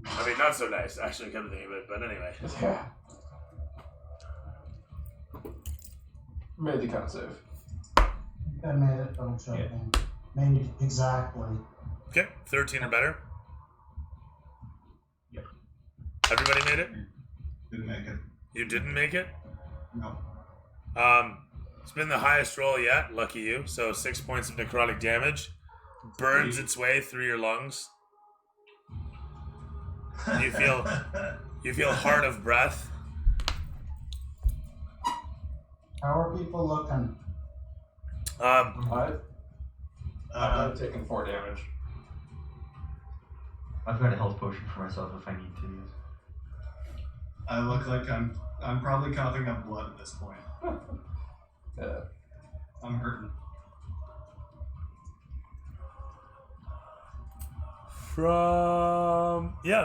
I mean, not so nice, actually, come to think of it, but anyway. Yeah. Made the con save. I made it, double checking. Made it exactly. Okay, 13 or better. Yep. Everybody made it? Didn't make it. You didn't make it? No. It's been the highest roll yet, lucky you. So 6 points of necrotic damage. Burns its way through your lungs. You feel hard of breath. How are people looking? I've taken 4 damage. I've got a health potion for myself if I need to use. I look like I'm probably coughing up blood at this point. Yeah. I'm hurting.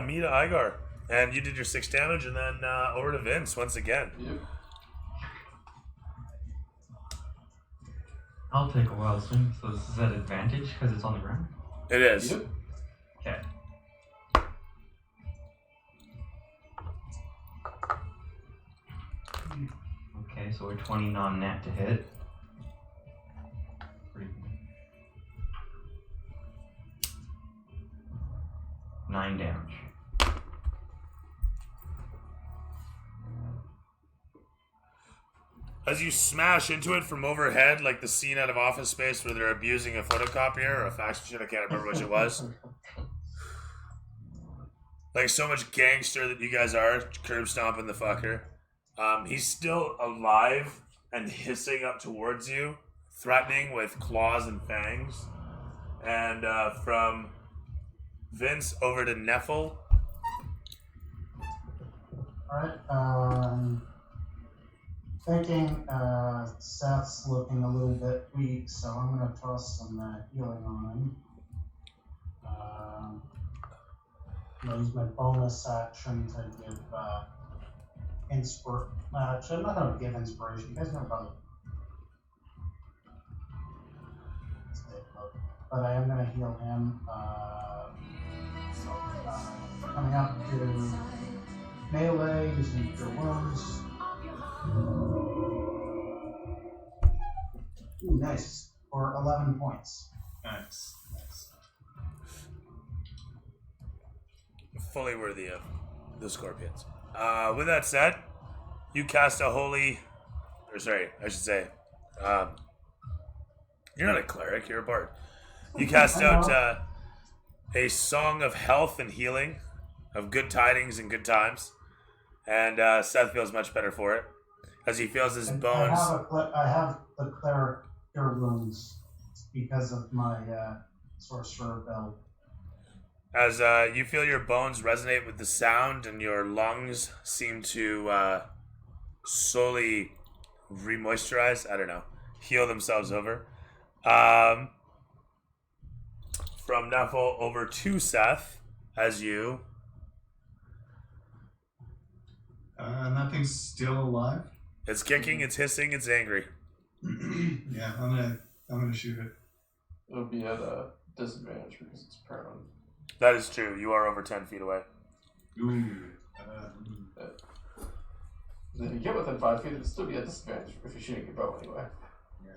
Me to Igar. And you did your 6 damage, and then over to Vince once again. Yep. I'll take a wild swing. So this is at advantage because it's on the ground. It is. Yep. Okay. Okay, so a 20 non-nat to hit. Pretty good. 9 damage. As you smash into it from overhead, like the scene out of Office Space where they're abusing a photocopier or a fax machine, I can't remember which it was. Like so much gangster that you guys are, curb stomping the fucker. He's still alive and hissing up towards you, threatening with claws and fangs. And from Vince over to Neffel. Alright, thinking Seth's looking a little bit weak, so I'm going to toss some healing on him. I'm going to use my bonus action to give inspiration. Actually, I'm not going to give inspiration. You guys know about it. But I am going to heal him. Coming up to melee, using Cure Wounds. Ooh, nice. For 11 points. Nice. Fully worthy of the Scorpions. With that said, you cast a holy... Or sorry, I should say... you're not a cleric, you're a bard. You cast out a song of health and healing, of good tidings and good times. And Seth feels much better for it. As he feels his bones... I have the Cure Wounds because of my sorcerer belt. As you feel your bones resonate with the sound and your lungs seem to slowly remoisturize, I don't know, heal themselves over. From Nuffle over to Seth, as you... Nothing's still alive. It's kicking, it's hissing, it's angry. Yeah, I'm gonna shoot it. It'll be at a disadvantage because it's prone. That is true. You are over 10 feet away. Ooh. If you get within 5 feet, it'll still be at disadvantage if you're shooting your bow anyway. Yeah.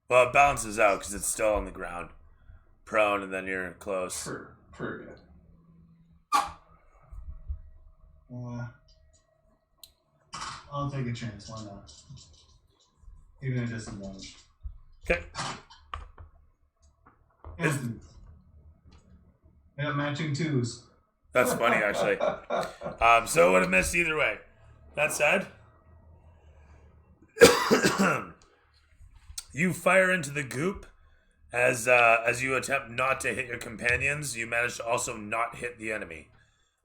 Well, it balances out because it's still on the ground. Prone, and then you're close. True, yeah. I'll take a chance. Why not? Even at disadvantage. Okay. Yeah, matching twos. That's funny, actually. So it would have missed either way. That said, you fire into the goop. As you attempt not to hit your companions, you manage to also not hit the enemy.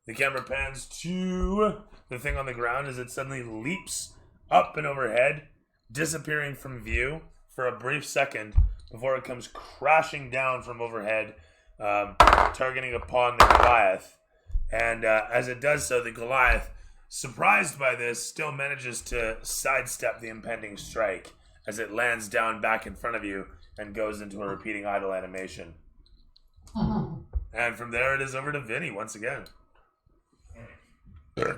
The camera pans to the thing on the ground as it suddenly leaps up and overhead, disappearing from view for a brief second before it comes crashing down from overhead, targeting upon the Goliath. And as it does so, the Goliath, surprised by this, still manages to sidestep the impending strike as it lands down back in front of you and goes into a repeating idle animation. And from there, it is over to Vinny once again.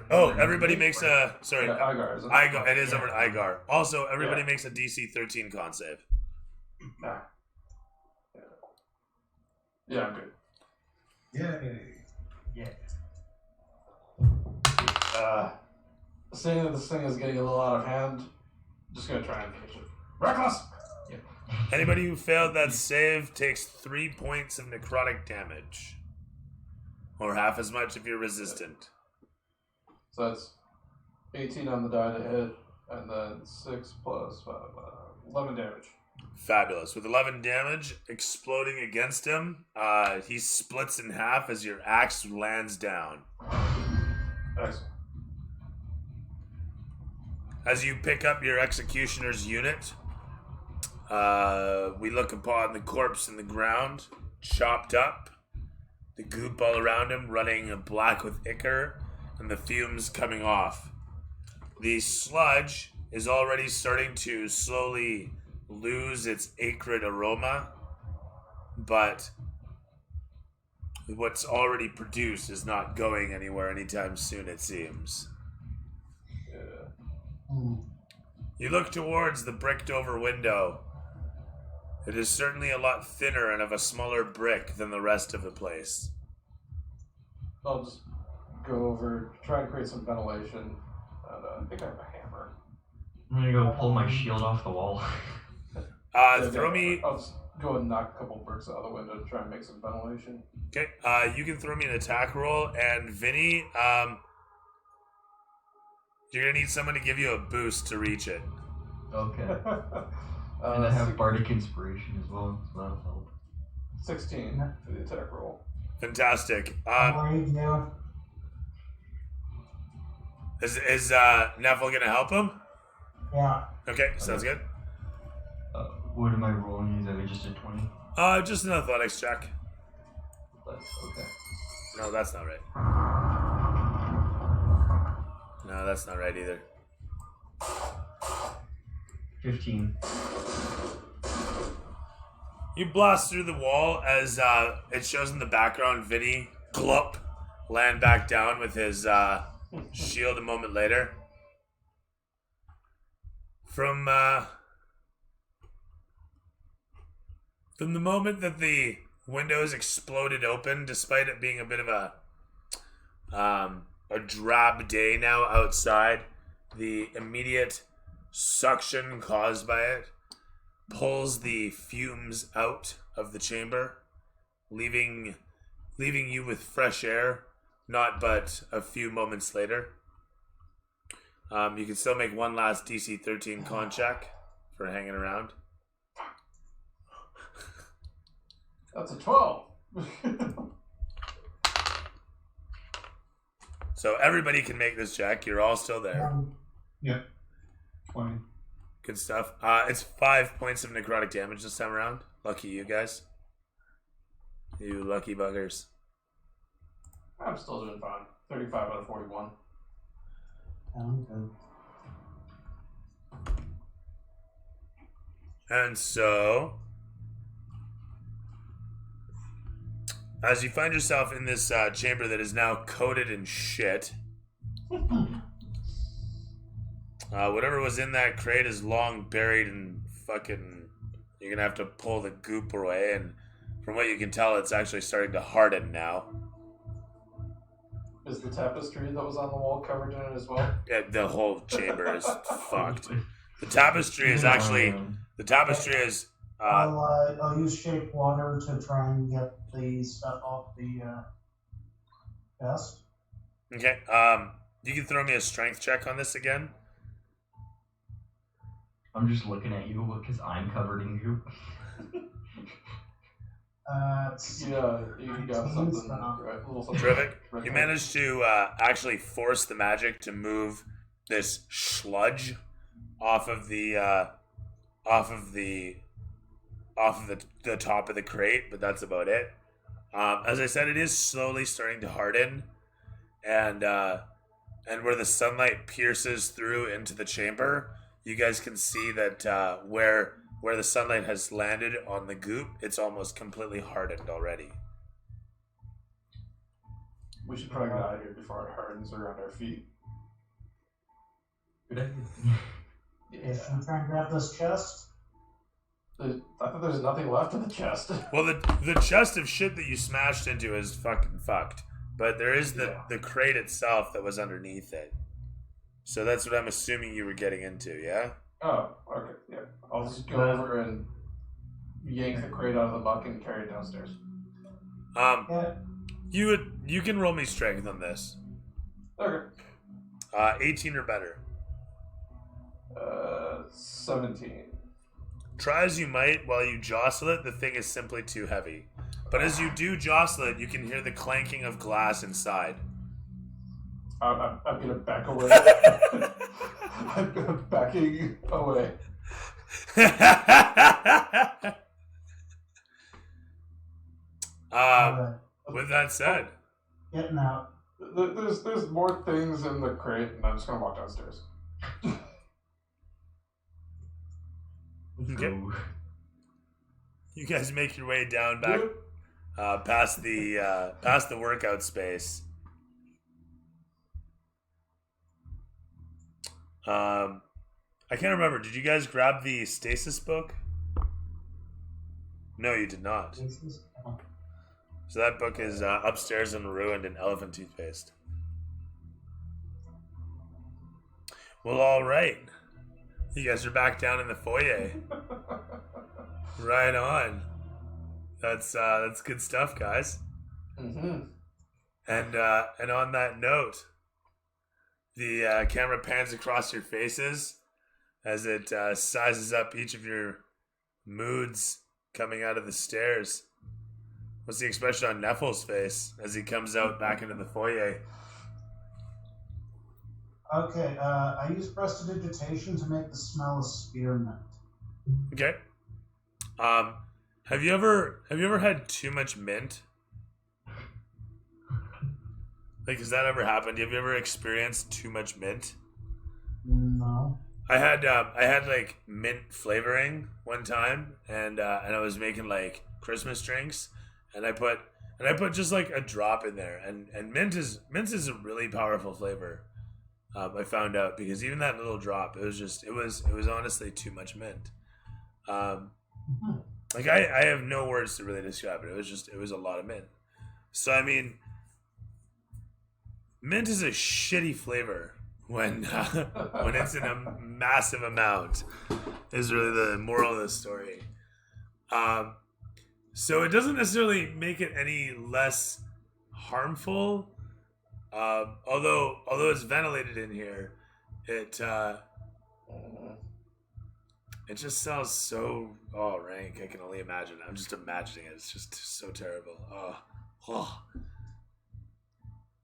Oh, everybody makes a... Sorry. Yeah, Igar, isn't it? Igar. It is over to Igar. Also, everybody makes a DC 13 con save. Nah. Yeah, I'm good. Yay. Seeing that this thing is getting a little out of hand, just gonna try and finish it. Reckless! Anybody who failed that save takes 3 points of necrotic damage. Or half as much if you're resistant. So that's 18 on the die to hit, and then 6 plus 5, 11 damage. Fabulous. With 11 damage exploding against him, he splits in half as your axe lands down. Excellent. As you pick up your executioner's unit, we look upon the corpse in the ground, chopped up, the goop all around him running black with ichor, and the fumes coming off. The sludge is already starting to slowly lose its acrid aroma, but what's already produced is not going anywhere anytime soon, it seems. You look towards the bricked over window. It is certainly a lot thinner and of a smaller brick than the rest of the place. I'll just go over, try and create some ventilation, and I think I have a hammer. I'm gonna go pull my shield off the wall. Throw me... I'll just go and knock a couple bricks out of the window to try and make some ventilation. Okay, you can throw me an attack roll, and Vinny, you're gonna need someone to give you a boost to reach it. Okay. And I have Bardic Inspiration as well, so that'll help. 16 for the attack roll. Fantastic. Worried now. Is Neville gonna help him? Yeah. Okay, sounds good. What am I rolling? Is that just a 20? Just an athletics check. Okay. No, that's not right. No, that's not right either. 15. You blast through the wall as it shows in the background Vinny, glop, land back down with his shield a moment later. From the moment that the windows exploded open, despite it being a bit of a drab day now outside, the immediate suction caused by it pulls the fumes out of the chamber, leaving you with fresh air, not but a few moments later. You can still make one last DC 13 con check for hanging around. That's a 12. So everybody can make this check. You're all still there. Yeah. 20. Good stuff. It's 5 points of necrotic damage this time around. Lucky you guys. You lucky buggers. I'm still doing fine. 35 out of 41. I'm good. And so, as you find yourself in this chamber that is now coated in shit, whatever was in that crate is long buried and fucking. You're gonna have to pull the goop away, and from what you can tell, it's actually starting to harden now. Is the tapestry that was on the wall covered in it as well? Yeah, the whole chamber is fucked. The tapestry is actually. The tapestry is. I'll use shape water to try and get the stuff off the chest. Okay. You can throw me a strength check on this again. I'm just looking at you because I'm covered in goop. Yeah, you got something. Right, a little something. Terrific. Right You there. managed to actually force the magic to move this sludge off of the top of the crate, but that's about it. As I said, it is slowly starting to harden, and where the sunlight pierces through into the chamber, you guys can see that where the sunlight has landed on the goop, it's almost completely hardened already. We should probably get out of here before it hardens around our feet. Good idea. If I'm trying to grab this chest. I thought there's nothing left in the chest. Well, the chest of shit that you smashed into is fucking fucked, but there is the crate itself that was underneath it. So that's what I'm assuming you were getting into, yeah? Oh, okay, yeah. I'll just go over and yank the crate out of the muck and carry it downstairs. Yeah. You can roll me strength on this. Okay. 18 or better. 17. Try as you might, while you jostle it, the thing is simply too heavy. But as you do jostle it, you can hear the clanking of glass inside. I'm gonna back away. I'm backing away. With that said, Getting out. There's more things in the crate, and I'm just gonna walk downstairs. okay. You guys make your way down back past the workout space. I can't remember. Did you guys grab the stasis book? No, you did not. So that book is upstairs and ruined in elephant toothpaste. Well, all right. You guys are back down in the foyer. Right on. That's good stuff, guys. Mm-hmm. And on that note, the camera pans across your faces as it sizes up each of your moods coming out of the stairs. What's the expression on Neffel's face as he comes out back into the foyer? Okay, I use prestidigitation to make the smell of spearmint. Okay. Have you ever had too much mint? Like, has that ever happened? Have you ever experienced too much mint? No. I had like mint flavoring one time, and I was making like Christmas drinks, and I put just like a drop in there, and mint is a really powerful flavor. I found out because even that little drop, it was honestly too much mint. Like I have no words to really describe it. It was a lot of mint. So I mean, mint is a shitty flavor when it's in a massive amount. Is really the moral of the story. So it doesn't necessarily make it any less harmful. Although it's ventilated in here, It just sounds so rank. I can only imagine. I'm just imagining it. It's just so terrible. Oh.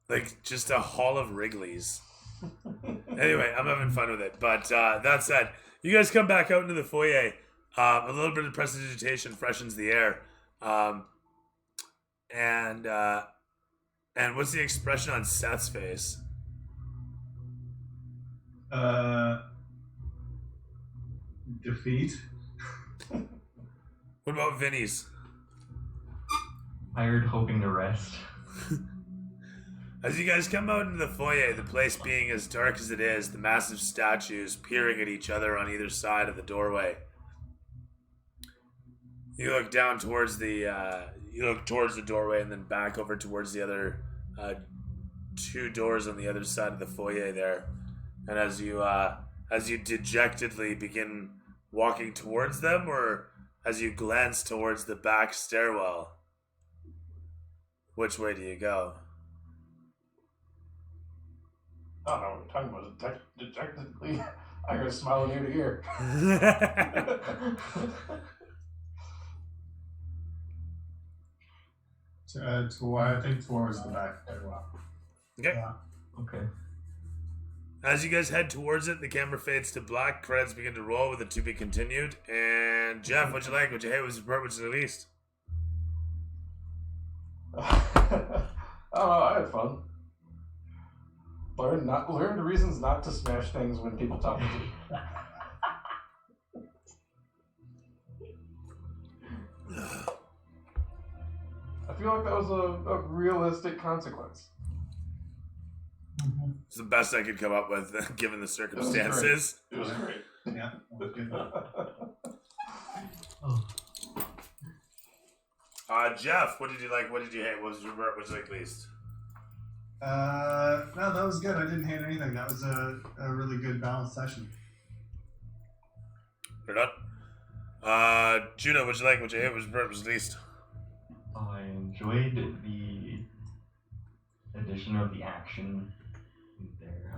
Like just a hall of Wrigley's. Anyway, I'm having fun with it. But that said, you guys come back out into the foyer. A little bit of prestidigitation freshens the air. And what's the expression on Seth's face? Defeat. What about Vinny's? Tired, hoping to rest. As you guys come out into the foyer, the place being as dark as it is, the massive statues peering at each other on either side of the doorway. You look down towards the doorway and then back over towards the other two doors on the other side of the foyer there. And as you dejectedly begin walking towards them, or as you glance towards the back stairwell, which way do you go? I don't know what you're talking about. Dejectedly, I gotta smile ear to ear. I think towards the back stairwell. Okay. Yeah. Okay. As you guys head towards it, the camera fades to black. Credits begin to roll with it to be continued. And Jeff, what'd you like? What'd you hate? What's the part? What's the least? I don't know. I had fun. Learn the reasons not to smash things when people talk to you. I feel like that was a realistic consequence. It's the best I could come up with, given the circumstances. It was great. Yeah, that was good. Jeff, what did you like? What did you hate? What was your part? What did you like least? No, that was good. I didn't hate anything. That was a really good balanced session. Right on. Juno, what'd you like? What'd you hate? What was your part? What was least? I enjoyed the addition of the action there.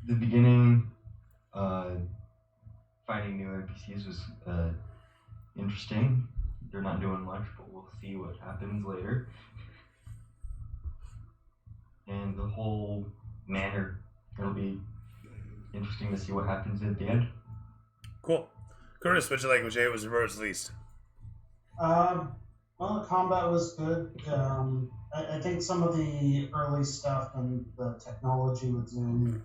The beginning, finding new NPCs was interesting. They're not doing much, but we'll see what happens later. And the whole manor, it'll be interesting to see what happens at the end. Cool. Curtis, what'd you like? What'd you hate? What was your part? What was least? Well, the combat was good. I think some of the early stuff and the technology with Zoom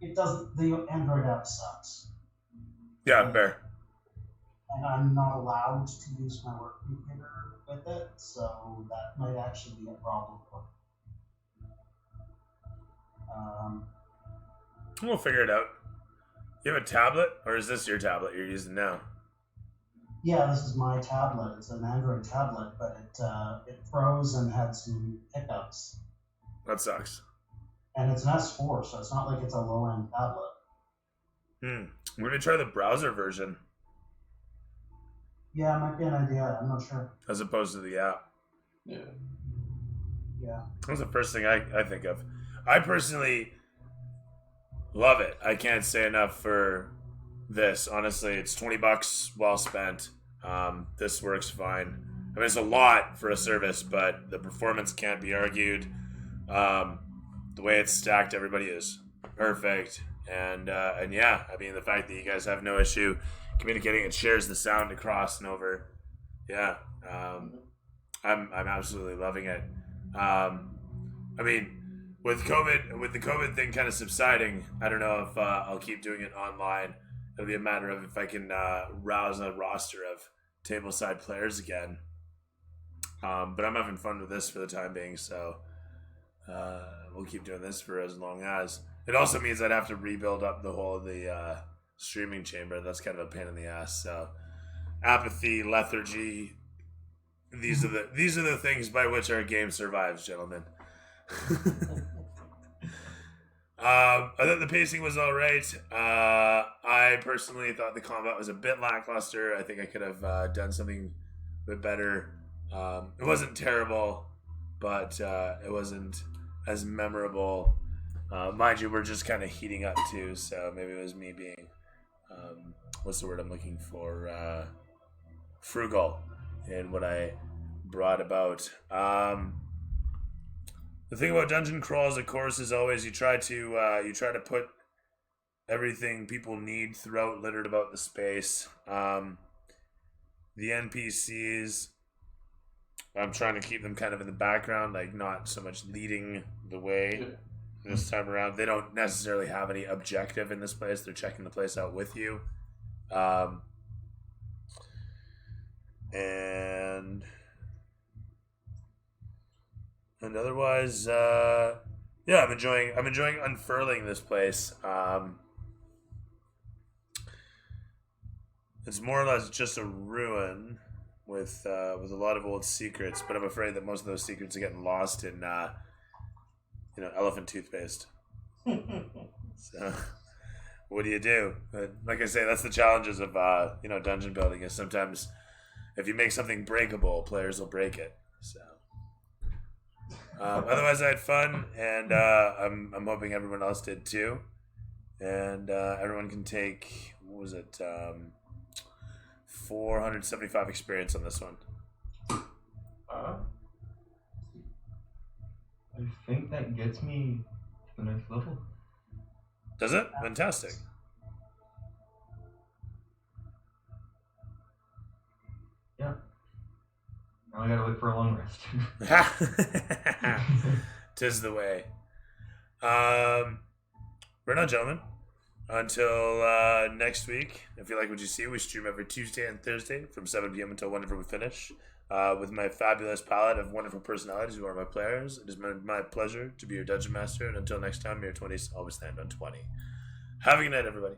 the Android app sucks. Yeah, fair. And I'm not allowed to use my work computer with it, so that might actually be a problem for me. We'll figure it out. You have a tablet, or is this your tablet you're using now? Yeah, this is my tablet. It's an Android tablet, but it froze and had some hiccups. That sucks. And it's an S4, so it's not like it's a low-end tablet. I'm going to try the browser version Yeah, it might be an idea. I'm not sure. as opposed to the app. Yeah. Yeah. That's the first thing I think of. I personally love it. I can't say enough for this. Honestly, it's $20 well spent. This works fine. I mean, it's a lot for a service, but the performance can't be argued. The way it's stacked, everybody is perfect. And yeah, I mean, the fact that you guys have no issue communicating, it shares the sound across and over. Yeah, I'm absolutely loving it. I mean, with the COVID thing kind of subsiding, I don't know if I'll keep doing it online. It'll be a matter of if I can rouse a roster of tableside players again. But I'm having fun with this for the time being, so we'll keep doing this for as long as. It also means I'd have to rebuild up the whole of the streaming chamber. That's kind of a pain in the ass. So apathy, lethargy. These are the things by which our game survives, gentlemen. I thought the pacing was all right. I personally thought the combat was a bit lackluster. I think I could have done something a bit better. It wasn't terrible, but it wasn't as memorable Mind you, we're just kind of heating up too, so maybe it was me being, what's the word I'm looking for? Frugal in what I brought about. The thing about dungeon crawls, of course, is always you try to put everything people need throughout, littered about the space. The NPCs, I'm trying to keep them kind of in the background, like not so much leading the way this time around. They don't necessarily have any objective in this place. They're checking the place out with you. And otherwise, yeah, I'm enjoying unfurling this place. It's more or less just a ruin with a lot of old secrets, but I'm afraid that most of those secrets are getting lost in elephant toothpaste. So, what do you do? But like I say, that's the challenges of dungeon building. Is sometimes if you make something breakable, players will break it. So. Otherwise, I had fun, and I'm hoping everyone else did too. And everyone can take, what was it, 475 experience on this one. I think that gets me to the next level. Does it? Fantastic. Yeah. Now I gotta wait for a long rest. Tis the way. Right on, gentlemen. Until next week, if you like what you see, we stream every Tuesday and Thursday from 7 p.m. until whenever we finish. With my fabulous palette of wonderful personalities who are my players, it is my pleasure to be your dungeon master. And until next time, your 20s always stand on 20. Have a good night, everybody.